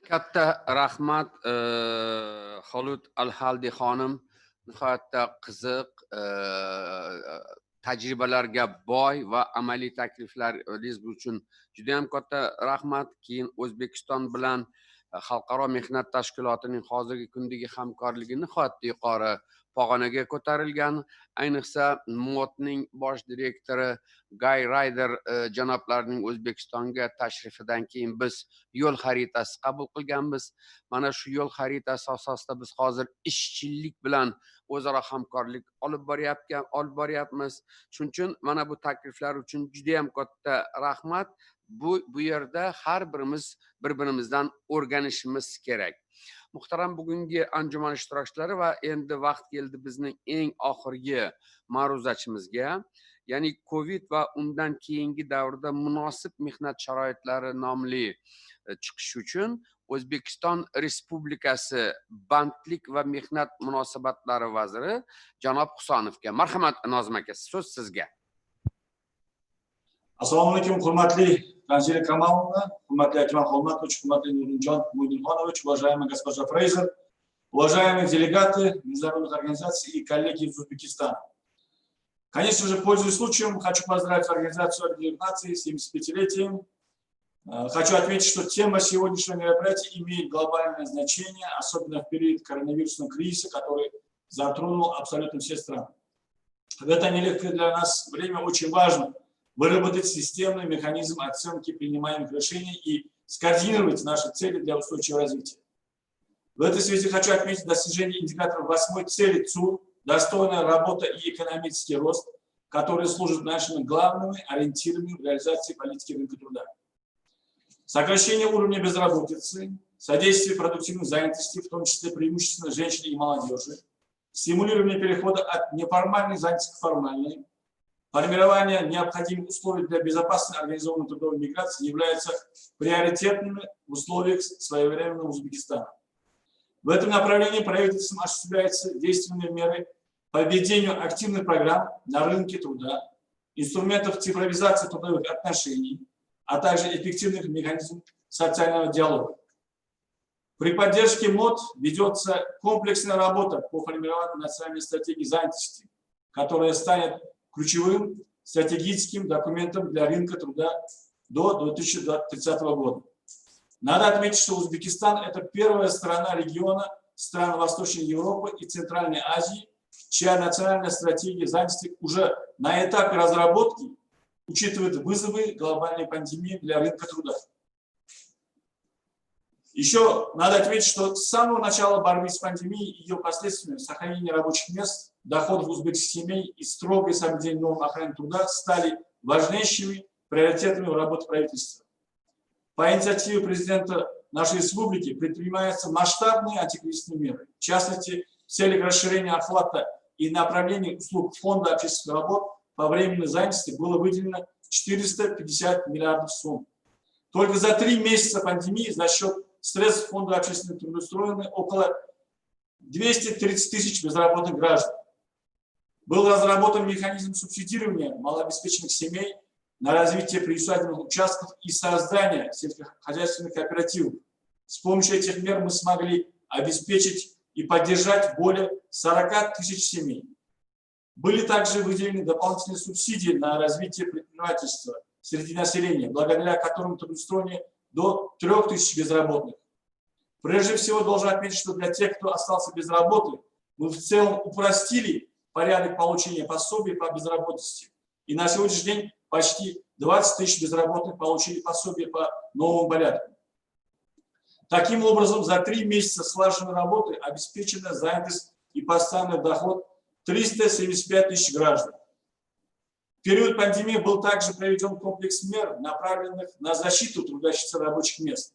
Katta rahmat Xolud Alhaldi xonim, nihoyatda qiziq, tajribalarga boy va amaliy takliflaringiz uchun juda ham katta rahmat. Keyin O'zbekiston bilan Xalqaro mehnat tashkilotining hozirgi kundagi hamkorligi nihoyatda yuqori pog'onaga ko'tarilgan. Ayniqsa MOTning bosh direktori Guy Ryder janoblarining O'zbekistonga tashrifidan keyin biz yo'l xaritasi qabul qilganmiz. Mana shu yo'l xaritasi asosida biz hozir ishchilik bilan o'zaro hamkorlik olib boryapmiz. Shuning uchun mana bu takliflar uchun juda ham katta rahmat. Bu yerda har birimiz bir-birimizdan o'rganishimiz kerak. Muhtaram bugungi anjuman ishtirokchilari va endi vaqt keldi bizning eng oxirgi ma'ruzachimizga, ya'ni Covid va undan keyingi davrda munosib mehnat sharoitlari nomli chiqish uchun O'zbekiston Respublikasi bandlik va mehnat munosabatlari vaziri janob Husonovga. Marhamat Nozim aka, so'z sizga. Assalomu alaykum, hurmatli Tanzila Kamalовна, hurmatli Akmal Xolmatovich, hurmatli Nurunjon Mo'ydinxonovich, уважаемая госпожа Фрейзер, уважаемые делегаты международных организаций и коллеги из Узбекистана. Конечно же, пользуясь случаем, хочу поздравить Организацию Объединенных Наций с 75-летием. Хочу отметить, что тема сегодняшнего мероприятия имеет глобальное значение, особенно в период коронавирусного кризиса, который затронул абсолютно все страны. В это нелегкое для нас время очень важно выработать системный механизм оценки принимаемых решений и скоординировать наши цели для устойчивого развития. В этой связи хочу отметить достижение индикаторов 8-й цели ЦУР «Достойная работа и экономический рост», которые служат нашими главными ориентирами в реализации политики рынка труда. Сокращение уровня безработицы, содействие продуктивной занятости, в том числе преимущественно женщин и молодежи, стимулирование перехода от неформальной занятости к формальной, формирование необходимых условий для безопасной организованной трудовой миграции являются приоритетными в условиях своевременного Узбекистана. В этом направлении правительством осуществляются действенные меры по введению активных программ на рынке труда, инструментов цифровизации трудовых отношений, а также эффективных механизмов социального диалога. При поддержке МОД ведется комплексная работа по формированию национальной стратегии занятости, которая станет ключевым стратегическим документом для рынка труда до 2030 года. Надо отметить, что Узбекистан – это первая страна региона стран Восточной Европы и Центральной Азии, чья национальная стратегия занятости уже на этапе разработки учитывает вызовы глобальной пандемии для рынка труда. Еще надо отметить, что с самого начала борьбы с пандемией и ее последствиями сохранение рабочих мест, доходов узбекских семей и строгое соблюдение норм охраны труда стали важнейшими приоритетами в работе правительства. По инициативе президента нашей республики предпринимаются масштабные антикризисные меры. В частности, в целях расширения охвата и направления услуг Фонда общественных работ по временной занятости было выделено 450 миллиардов сумм. Только за 3 месяца пандемии за счет средств Фонда общественных трудоустроены около 230 тысяч безработных граждан. Был разработан механизм субсидирования малообеспеченных семей на развитие приусадебных участков и создание сельскохозяйственных кооперативов. С помощью этих мер мы смогли обеспечить и поддержать более 40 тысяч семей. Были также выделены дополнительные субсидии на развитие предпринимательства среди населения, благодаря которым трудоустроение до 3000 безработных. Прежде всего, должен отметить, что для тех, кто остался без работы, мы в целом упростили порядок получения пособий по безработице. И на сегодняшний день почти 20 тысяч безработных получили пособие по новому порядку. Таким образом, за 3 месяца слаженной работы обеспечена занятость и постоянный доход 375 тысяч граждан. В период пандемии был также проведен комплекс мер, направленных на защиту трудящихся рабочих мест.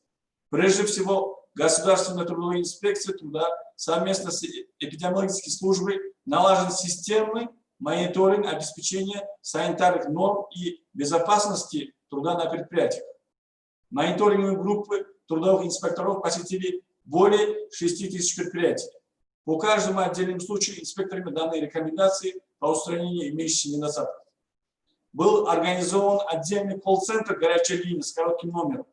Прежде всего, Государственная трудовая инспекция труда совместно с эпидемиологической службой налажен системный мониторинг обеспечения санитарных норм и безопасности труда на предприятиях. Мониторинговые группы трудовых инспекторов посетили более 6 тысяч предприятий. По каждому отдельному случаю инспекторами даны рекомендации по устранению имеющихся недостатков. Был организован отдельный колл-центр горячей линии с коротким номером.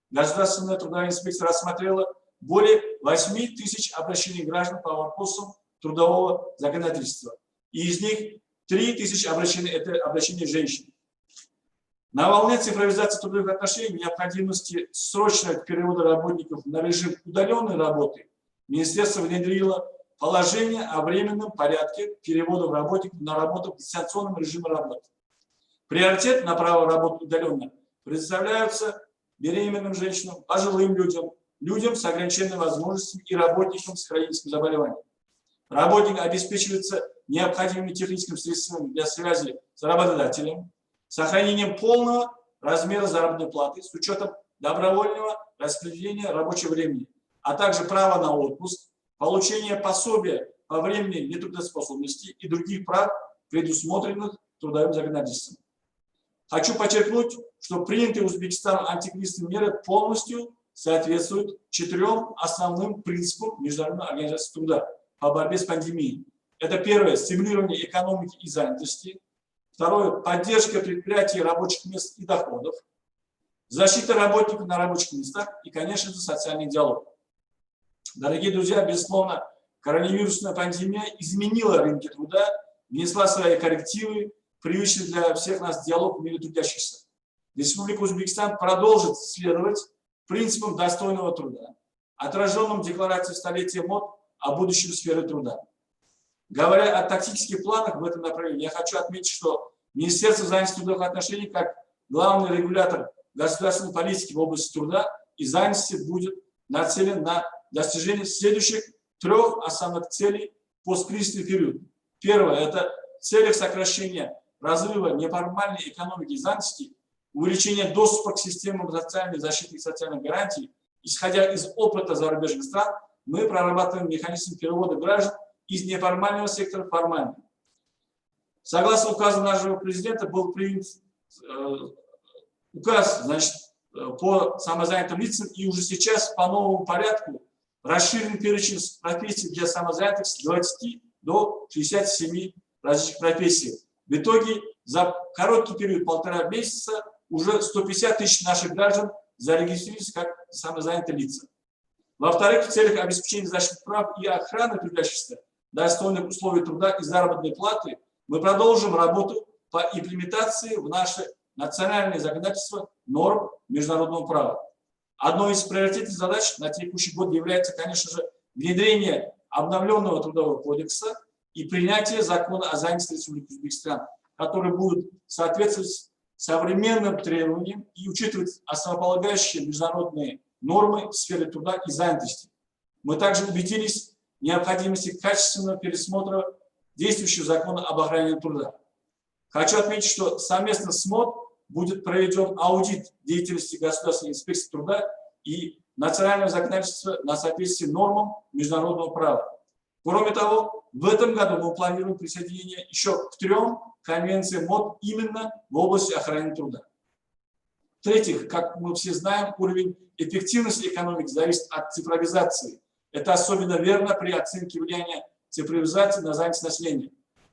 Государственная трудовая инспекция рассмотрела более 8 тысяч обращений граждан по вопросам трудового законодательства. И из них 3 тысячи обращений – это обращения женщин. На волне цифровизации трудовых отношений, необходимости срочного перевода работников на режим удаленной работы, Министерство внедрило положение о временном порядке перевода работников на работу в дистанционном режиме работы. Приоритет на право работать удаленно предоставляются беременным женщинам, пожилым людям, людям с ограниченными возможностями и работникам с хроническим заболеванием. Работник обеспечивается необходимыми техническими средствами для связи с работодателем, сохранением полного размера заработной платы с учетом добровольного распределения рабочего времени, а также право на отпуск, получение пособия по временной нетрудоспособности и других прав, предусмотренных трудовым законодательством. Хочу подчеркнуть, что принятые Узбекистаном антикризисные меры полностью соответствуют 4 основным принципам Международной организации труда по борьбе с пандемией. Это первое – стимулирование экономики и занятости. Второе, поддержка предприятий, рабочих мест и доходов. Защита работников на рабочих местах и, конечно же, социальный диалог. Дорогие друзья, безусловно, коронавирусная пандемия изменила рынки труда, внесла свои коррективы, привычный для всех нас диалог в мире трудящихся. Республика Узбекистан продолжит следовать принципам достойного труда, отраженным в Декларации столетия МОД о будущем сферы труда. Говоря о тактических планах в этом направлении, я хочу отметить, что Министерство занятости и трудовых отношений, как главный регулятор государственной политики в области труда и занятости, будет нацелен на достижение следующих 3 основных целей в посткризисный период. Первое – это в целях сокращения разрыва неформальной экономики и занятости, увеличения доступа к системам социальной защиты и социальных гарантий. Исходя из опыта зарубежных стран, мы прорабатываем механизм перевода граждан из неформального сектора в формальный. Согласно указу нашего президента был принят указ, значит, по самозанятым лицам, и уже сейчас по новому порядку расширен перечень профессий для самозанятых с 20 до 67 различных профессий. В итоге за короткий период 1,5 месяца уже 150 тысяч наших граждан зарегистрировались как самозанятые лица. Во-вторых, в целях обеспечения защиты прав и охраны трудящихся, достойных условий труда и заработной платы, мы продолжим работу по имплементации в наше национальное законодательство норм международного права. Одной из приоритетных задач на текущий год является, конечно же, внедрение обновленного трудового кодекса и принятие закона о занятости Республики Узбекистан, который будет соответствовать современным требованиям и учитывать основополагающие международные нормы в сфере труда и занятости. Мы также убедились в необходимости качественного пересмотра действующего закона об охране труда. Хочу отметить, что совместно с МОД будет проведен аудит деятельности Государственной инспекции труда и национального законодательства на соответствие нормам международного права. Кроме того, в этом году мы планируем присоединение еще к 3 конвенциям МОД именно в области охраны труда. В-третьих, как мы все знаем, уровень эффективности экономики зависит от цифровизации. Это особенно верно при оценке влияния цифровизации на занятость населения.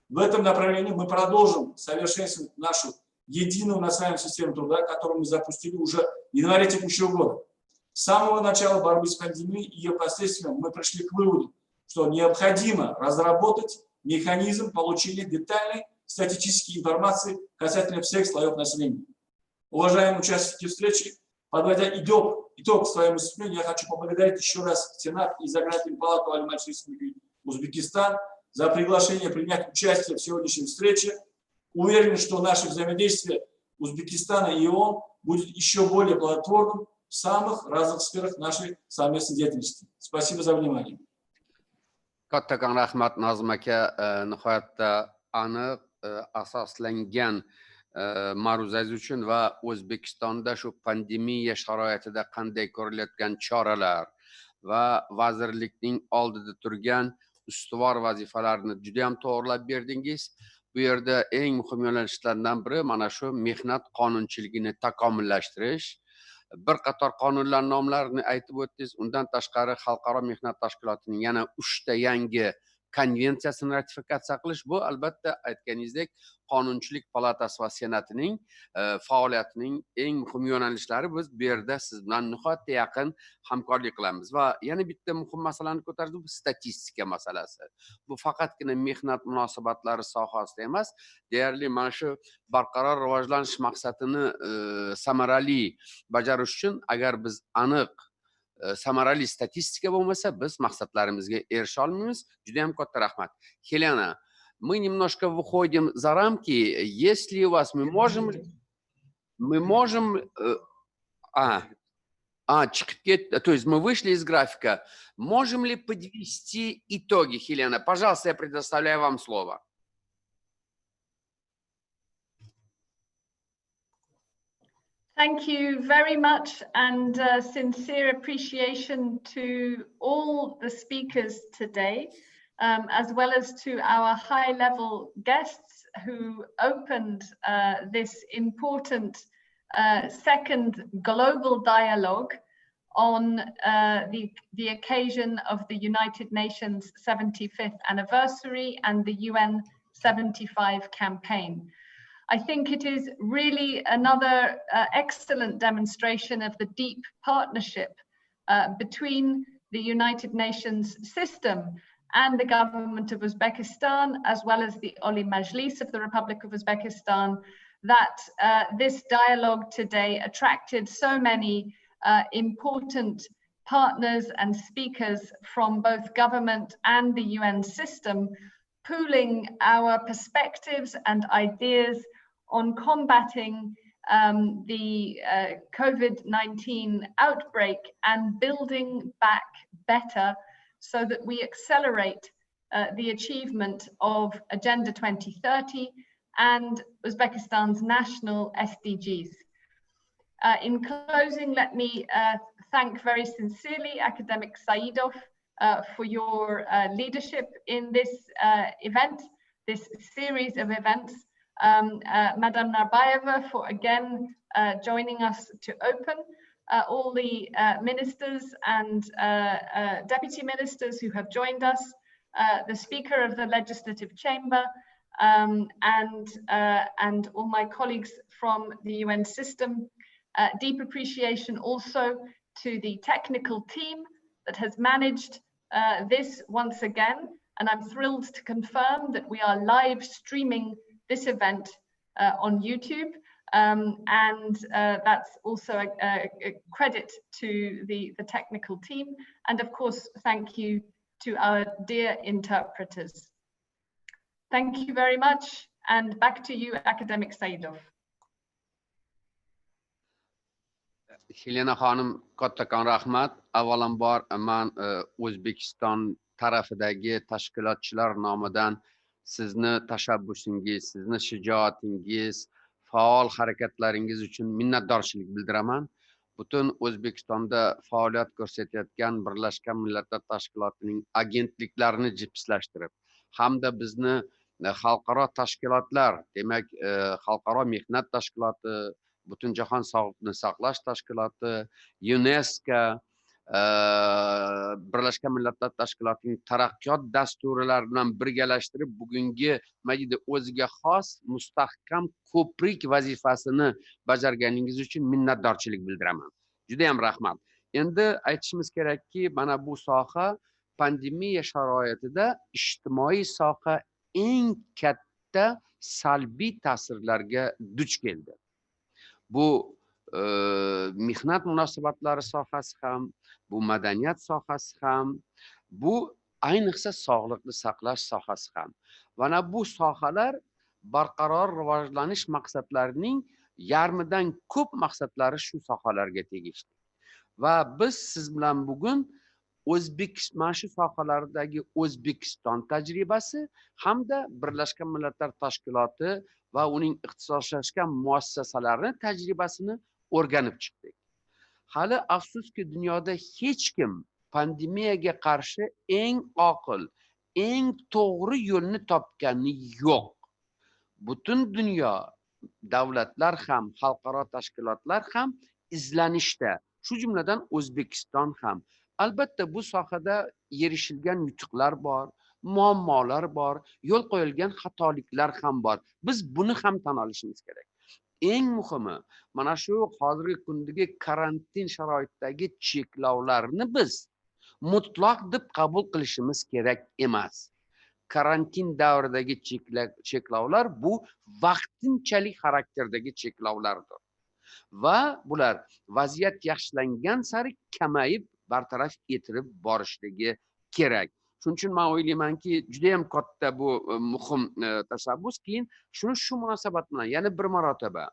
В этом направлении мы продолжим совершенствовать нашу единую национальную систему труда, которую мы запустили уже в январе текущего года. С самого начала борьбы с пандемией и ее последствиями мы пришли к выводу, что необходимо разработать механизм получения детальной статистической информации касательно всех слоев населения. Уважаемые участники встречи, подводя итог своему выступлению, я хочу поблагодарить еще раз Сенат и Законодательную палату Аль-Маджлис Республики Узбекистан за приглашение принять участие в сегодняшней встрече. Уверен, что наше взаимодействие Узбекистана и ООН будет еще более плодотворным в самых разных сферах нашей совместной деятельности. Спасибо за внимание. Kattakon rahmat Nazim aka, nihoyatda aniq asoslangan ma'ruzangiz uchun va O'zbekistonda shu pandemiya sharoitida qanday ko'rilayotgan choralar va vazirlikning oldida turgan ustuvor vazifalarni juda ham to'g'rilab berdingiz. Bu yerda eng muhim yo'nalishlardan biri mana shu mehnat qonunchiligini takomillashtirish. Bir qator qonunlar nomlarini aytib o'tdingiz. Undan tashqari Xalqaro mehnat tashkilotining yana 3 ta yangi konvensiyasini ratifikatsiya qilish, bu albatta aytganingizdek Qonunchilik palatasi va senatining faoliyatining eng muhim yo'nalishlari. Biz bu yerda siz bilan nihoyatda yaqin hamkorlik qilamiz va yana bitta muhim masalani ko'tardik, bu statistika masalasi. Bu faqatgina mehnat munosabatlari sohasida emas, deyarli mana shu barqaror rivojlanish maqsadini samarali bajarish uchun agar biz aniq samarali statistika bo'lmasa, biz maqsadlarimizga erisha olmaymiz. Juda ham katta rahmat. Helena, мы немножко выходим за рамки. Если у вас, мы можем то есть мы вышли из графика. Можем ли подвести итоги, Хелена? Пожалуйста, я предоставляю вам слово. Thank you very much, and sincere appreciation to all the speakers today, as well as to our high-level guests who opened this important second global dialogue on the occasion of the United Nations 75th anniversary and the UN 75 campaign. I think it is really another excellent demonstration of the deep partnership between the United Nations system and the government of Uzbekistan, as well as the Oli Majlis of the Republic of Uzbekistan, that this dialogue today attracted so many important partners and speakers from both government and the UN system, pooling our perspectives and ideas on combating the COVID-19 outbreak and building back better so that we accelerate the achievement of Agenda 2030 and Uzbekistan's national SDGs. In closing, let me thank very sincerely Academic Saidov for your leadership in this event, this series of events. Madam Narbayeva for again joining us to open, all the ministers and deputy ministers who have joined us, the Speaker of the Legislative Chamber, and all my colleagues from the UN system. Deep appreciation also to the technical team that has managed this once again, and I'm thrilled to confirm that we are live streaming this event on YouTube, and that's also a credit to the technical team, and of course thank you to our dear interpreters. Thank you very much, and back to you, Academic Saidov. Helena Hanım, kattakon rahmat. Avvalambor men O'zbekiston tarafidagi tashkilotchilar nomidan sizni tashabbusingiz, sizni shijoatingiz, faol harakatlaringiz uchun minnatdorchilik bildiraman. Butun O'zbekistonda faoliyat ko'rsatayotgan Birlashgan Millatlar Tashkilotining agentliklarini jipslashtirib, hamda bizni xalqaro tashkilotlar, demak, xalqaro mehnat tashkiloti, Butunjahon Sog'liqni saqlash tashkiloti, UNESCO, Birlashgan Millatlar Tashkilotining taraqqiyot dasturlari bilan birgalashtirib, bugungi o'ziga xos mustahkam ko'prik vazifasini bajarganingiz uchun minnatdorchilik bildiraman. Juda ham rahmat. Endi aytishimiz kerakki, mana bu soha pandemiya sharoitida ijtimoiy soha eng katta salbiy ta'sirlarga duch keldi. Bu mehnat munosabatlari sohasi ham, bu madaniyat sohasi ham, bu ayniqsa sog'liqni saqlash sohasi ham. Mana bu sohalar barqaror rivojlanish maqsadlarining yarmidan ko'p maqsadlari shu sohalarga tegishli. Va biz siz bilan bugun mana shu sohalardagi O'zbekiston tajribasi hamda Birlashgan Millatlar Tashkiloti va uning ixtisoslashgan muassasalarini tajribasini o'rganib chiqdik. Hali afsuski dunyoda hech kim pandemiyaga qarshi eng oqil, eng to'g'ri yo'lni topgani yo'q. Butun dunyo davlatlar ham, xalqaro tashkilotlar ham izlanishda, shu jumladan O'zbekiston ham. Albatta bu sohada erishilgan yutuqlar bor, muammolar bor, yo'l qo'yilgan xatoliklar ham bor. Biz buni ham tan olishimiz kerak. Eng muhimi, mana shu hozirgi kundagi karantin sharoitidagi cheklovlarni biz mutlaq deb qabul qilishimiz kerak emas. Karantin davridagi cheklovlar bu vaqtinchalik xarakterdagi cheklovlardir. Va bular vaziyat yaxshilangan sari kamayib bartaraf etilib borishligi kerak. Shuning uchun men o'ylaymanki, juda ham katta bu muhim tashabbus. Keyin shu munosabat bilan yana bir marotaba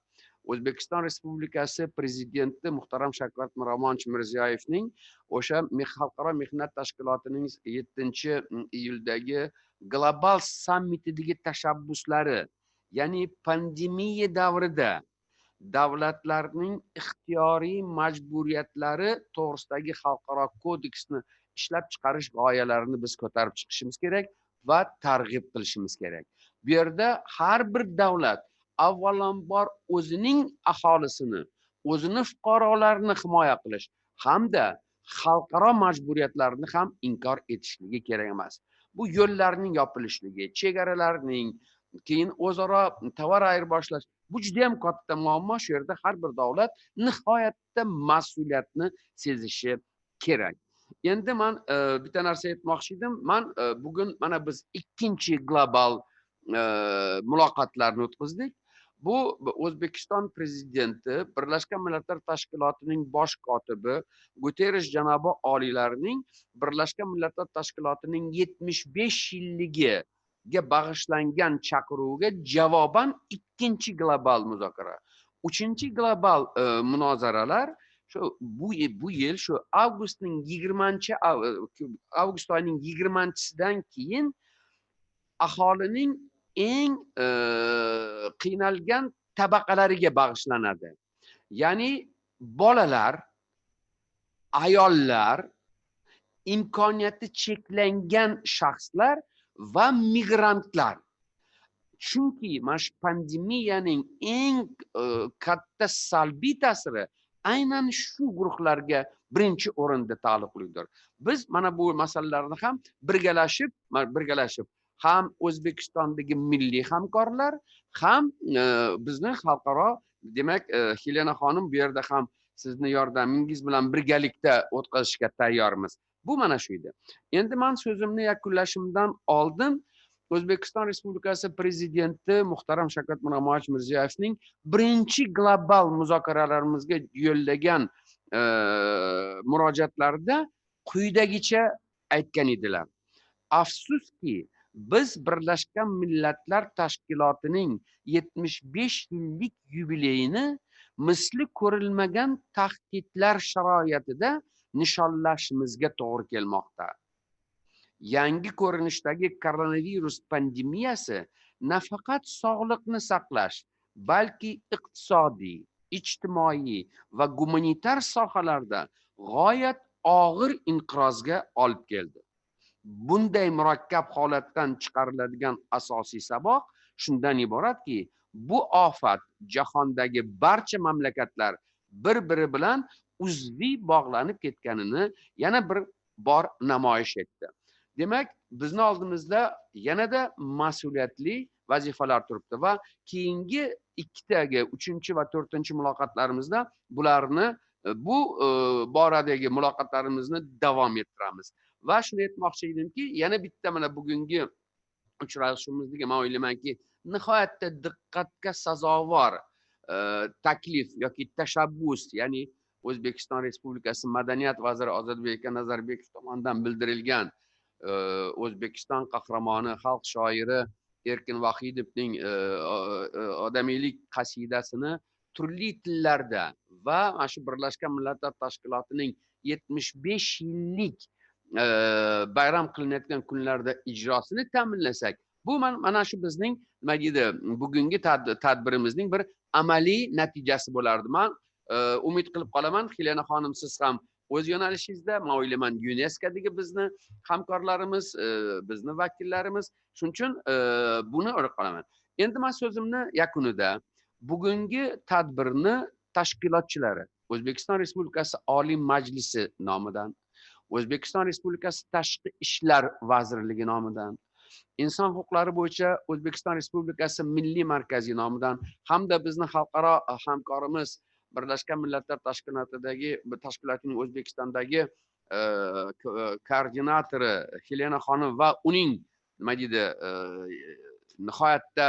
O'zbekiston Respublikasi Prezidenti muhtaram Shavkat Miromonovich Mirziyoyevning o'sha xalqaro mehnat tashkilotining 7-iyuldagi global sammitidagi tashabbuslari, ya'ni pandemiya davrida davlatlarning ixtiyoriy majburiyatlari to'g'risidagi xalqaro kodeksni ishlab chiqarish g'oyalarini biz ko'tarib chiqishimiz kerak va targ'ib qilishimiz kerak. Bu yerda har bir davlat avvalambor o'zining aholisini, o'zini fuqarolarini himoya qilish hamda xalqaro majburiyatlarni ham inkor etishligi kerak emas. Bu yo'llarning yopilishligi, chegaralarning, keyin o'zaro tovar ayirboshlash. Bu juda ham katta muammo. Shu yerda har bir davlat nihoyatda mas'uliyatni sezishi kerak. Endi men bitta narsa aytmoqchi edim. Men bugun mana biz ikkinchi global muloqotlarni o'tkazdik. Bu O'zbekiston prezidenti, Birlashgan Millatlar Tashkilotining bosh kotibi Guterres janobi oliylarining Birlashgan Millatlar Tashkilotining 75 yilligiga bag'ishlangan chaqiruviga javoban ikkinchi global muzokara. Uchinchi global munozaralar bu yil shu avgustning 20 oyining 20-sidan keyin aholining eng qiynalgan tabaqalariga bag'ishlanadi. Ya'ni bolalar, ayollar, imkoniyati cheklangan shaxslar va migrantlar. Chunki mana shu pandemiyaning eng katta salbiy ta'siri aynan shu guruhlarga birinchi o'rinda taalluqlidir. Biz mana bu masalalarni ham birgalashib ham O'zbekistondagi milliy hamkorlar, ham bizning xalqaro, demak, Helena xonim bu yerda ham sizni yordamingiz bilan birgalikda o'tkazishga tayyormiz. Bu mana shu edi. Endi men so'zimni yakunlashimdan oldin O'zbekiston Respublikasi Prezidenti muhtaram Shavkat Mirziyoyevning birinchi global muzokaralarimizga yo'llagan murojaatlarida quyidagicha aytgan edilar. Afsuski, biz Birlashgan Millatlar Tashkilotining 75 yillik yubileyini misli ko'rilmagan tahdidlar sharoitida nishonlashimizga to'g'ri kelmoqda. Yangi ko'rinishdagi koronavirus pandemiyasi nafaqat sog'liqni saqlash, balki iqtisodiy, ijtimoiy va gumanitar sohalarda g'oyat og'ir inqirozga olib keldi. Bunday murakkab holatdan chiqariladigan asosiy saboq shundan iboratki, bu ofat jahondagi barcha mamlakatlar bir-biri bilan uzviy bog'lanib ketganini yana bir bor namoyish etdi. Demak, bizni oldimizda yanada mas'uliyatli vazifalar turibdi va keyingi ikkidagi 3 va 4 muloqotlarimizda bularni bu boradagi muloqotlarimizni davom ettiramiz. Va shuni aytmoqchi edimki, yana bitta mana bugungi uchrashuvimizdagi men o'ylaymanki, nihoyatda diqqatga sazovor taklif yoki tashabbus, ya'ni O'zbekiston Respublikasi Madaniyat vaziri Ozodbek Nazarbekov tomonidan bildirilgan O'zbekiston qahramoni, xalq shoiri Erkin Vahidovning odamiylik qasidasini turli tillarda va mana shu Birlashgan Millatlar Tashkilotining 75 yillik bayram qilinayotgan kunlarda ijrosini ta'minlasak, bu mana shu bizning nima deydi, bugungi tadbirimizning bir amaliy natijasi bo'lardi. Men umid qilib qolaman, Helena xonim, siz ham o'z yo'nalishingizda, men o'ylayman, UNESCOdagi bizni hamkorlarimiz, bizni vakillarimiz, shuning uchun buni o'ylab qolaman. Endi men so'zimni yakunida bugungi tadbirni tashkilotchilari, O'zbekiston Respublikasi Oliy Majlisi nomidan, O'zbekiston Respublikasi Tashqi ishlar vazirligi nomidan, Inson huquqlari bo'yicha O'zbekiston Respublikasi Milliy markazi nomidan hamda bizni xalqaro hamkorimiz Birlashgan Millatlar Tashkilotining O'zbekistondagi koordinatori Helena xonim va uning nima deydi, nihoyatda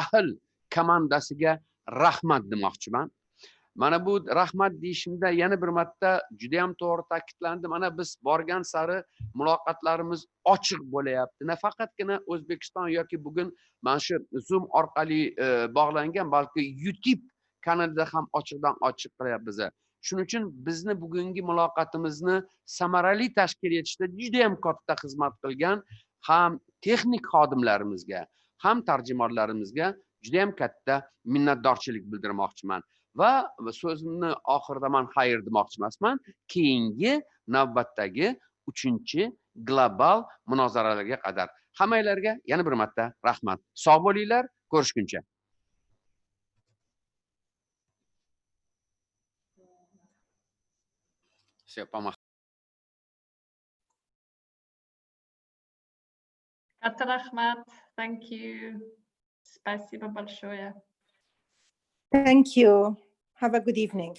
ahil komandasiga rahmat demoqchiman. Mana bu rahmat deyishimda yana bir marta juda ham to'g'ri ta'kidlandi. Mana biz borgan sari muloqotlarimiz ochiq bo'layapti. Nafaqatgina O'zbekiston yoki bugun mana shu Zoom orqali bog'langan, balki YouTube kanalida ham ochiqdan ochiq qilyapmiz. Shuning uchun bizni bugungi muloqotimizni samarali tashkil etishda juda ham katta xizmat qilgan ham texnik xodimlarimizga, ham tarjimonlarimizga juda ham katta minnatdorchilik bildirmoqchiman. Va so'zimni oxirida men xayr demoqchi emasman. Keyingi navbatdagi 3-global munozaralarga qadar hammalarga yana bir marta rahmat. Sog' bo'linglar, ko'rishguncha. Все, помахали. Katar Ahmad, thank you. Спасибо большое. Thank you. Have a good evening.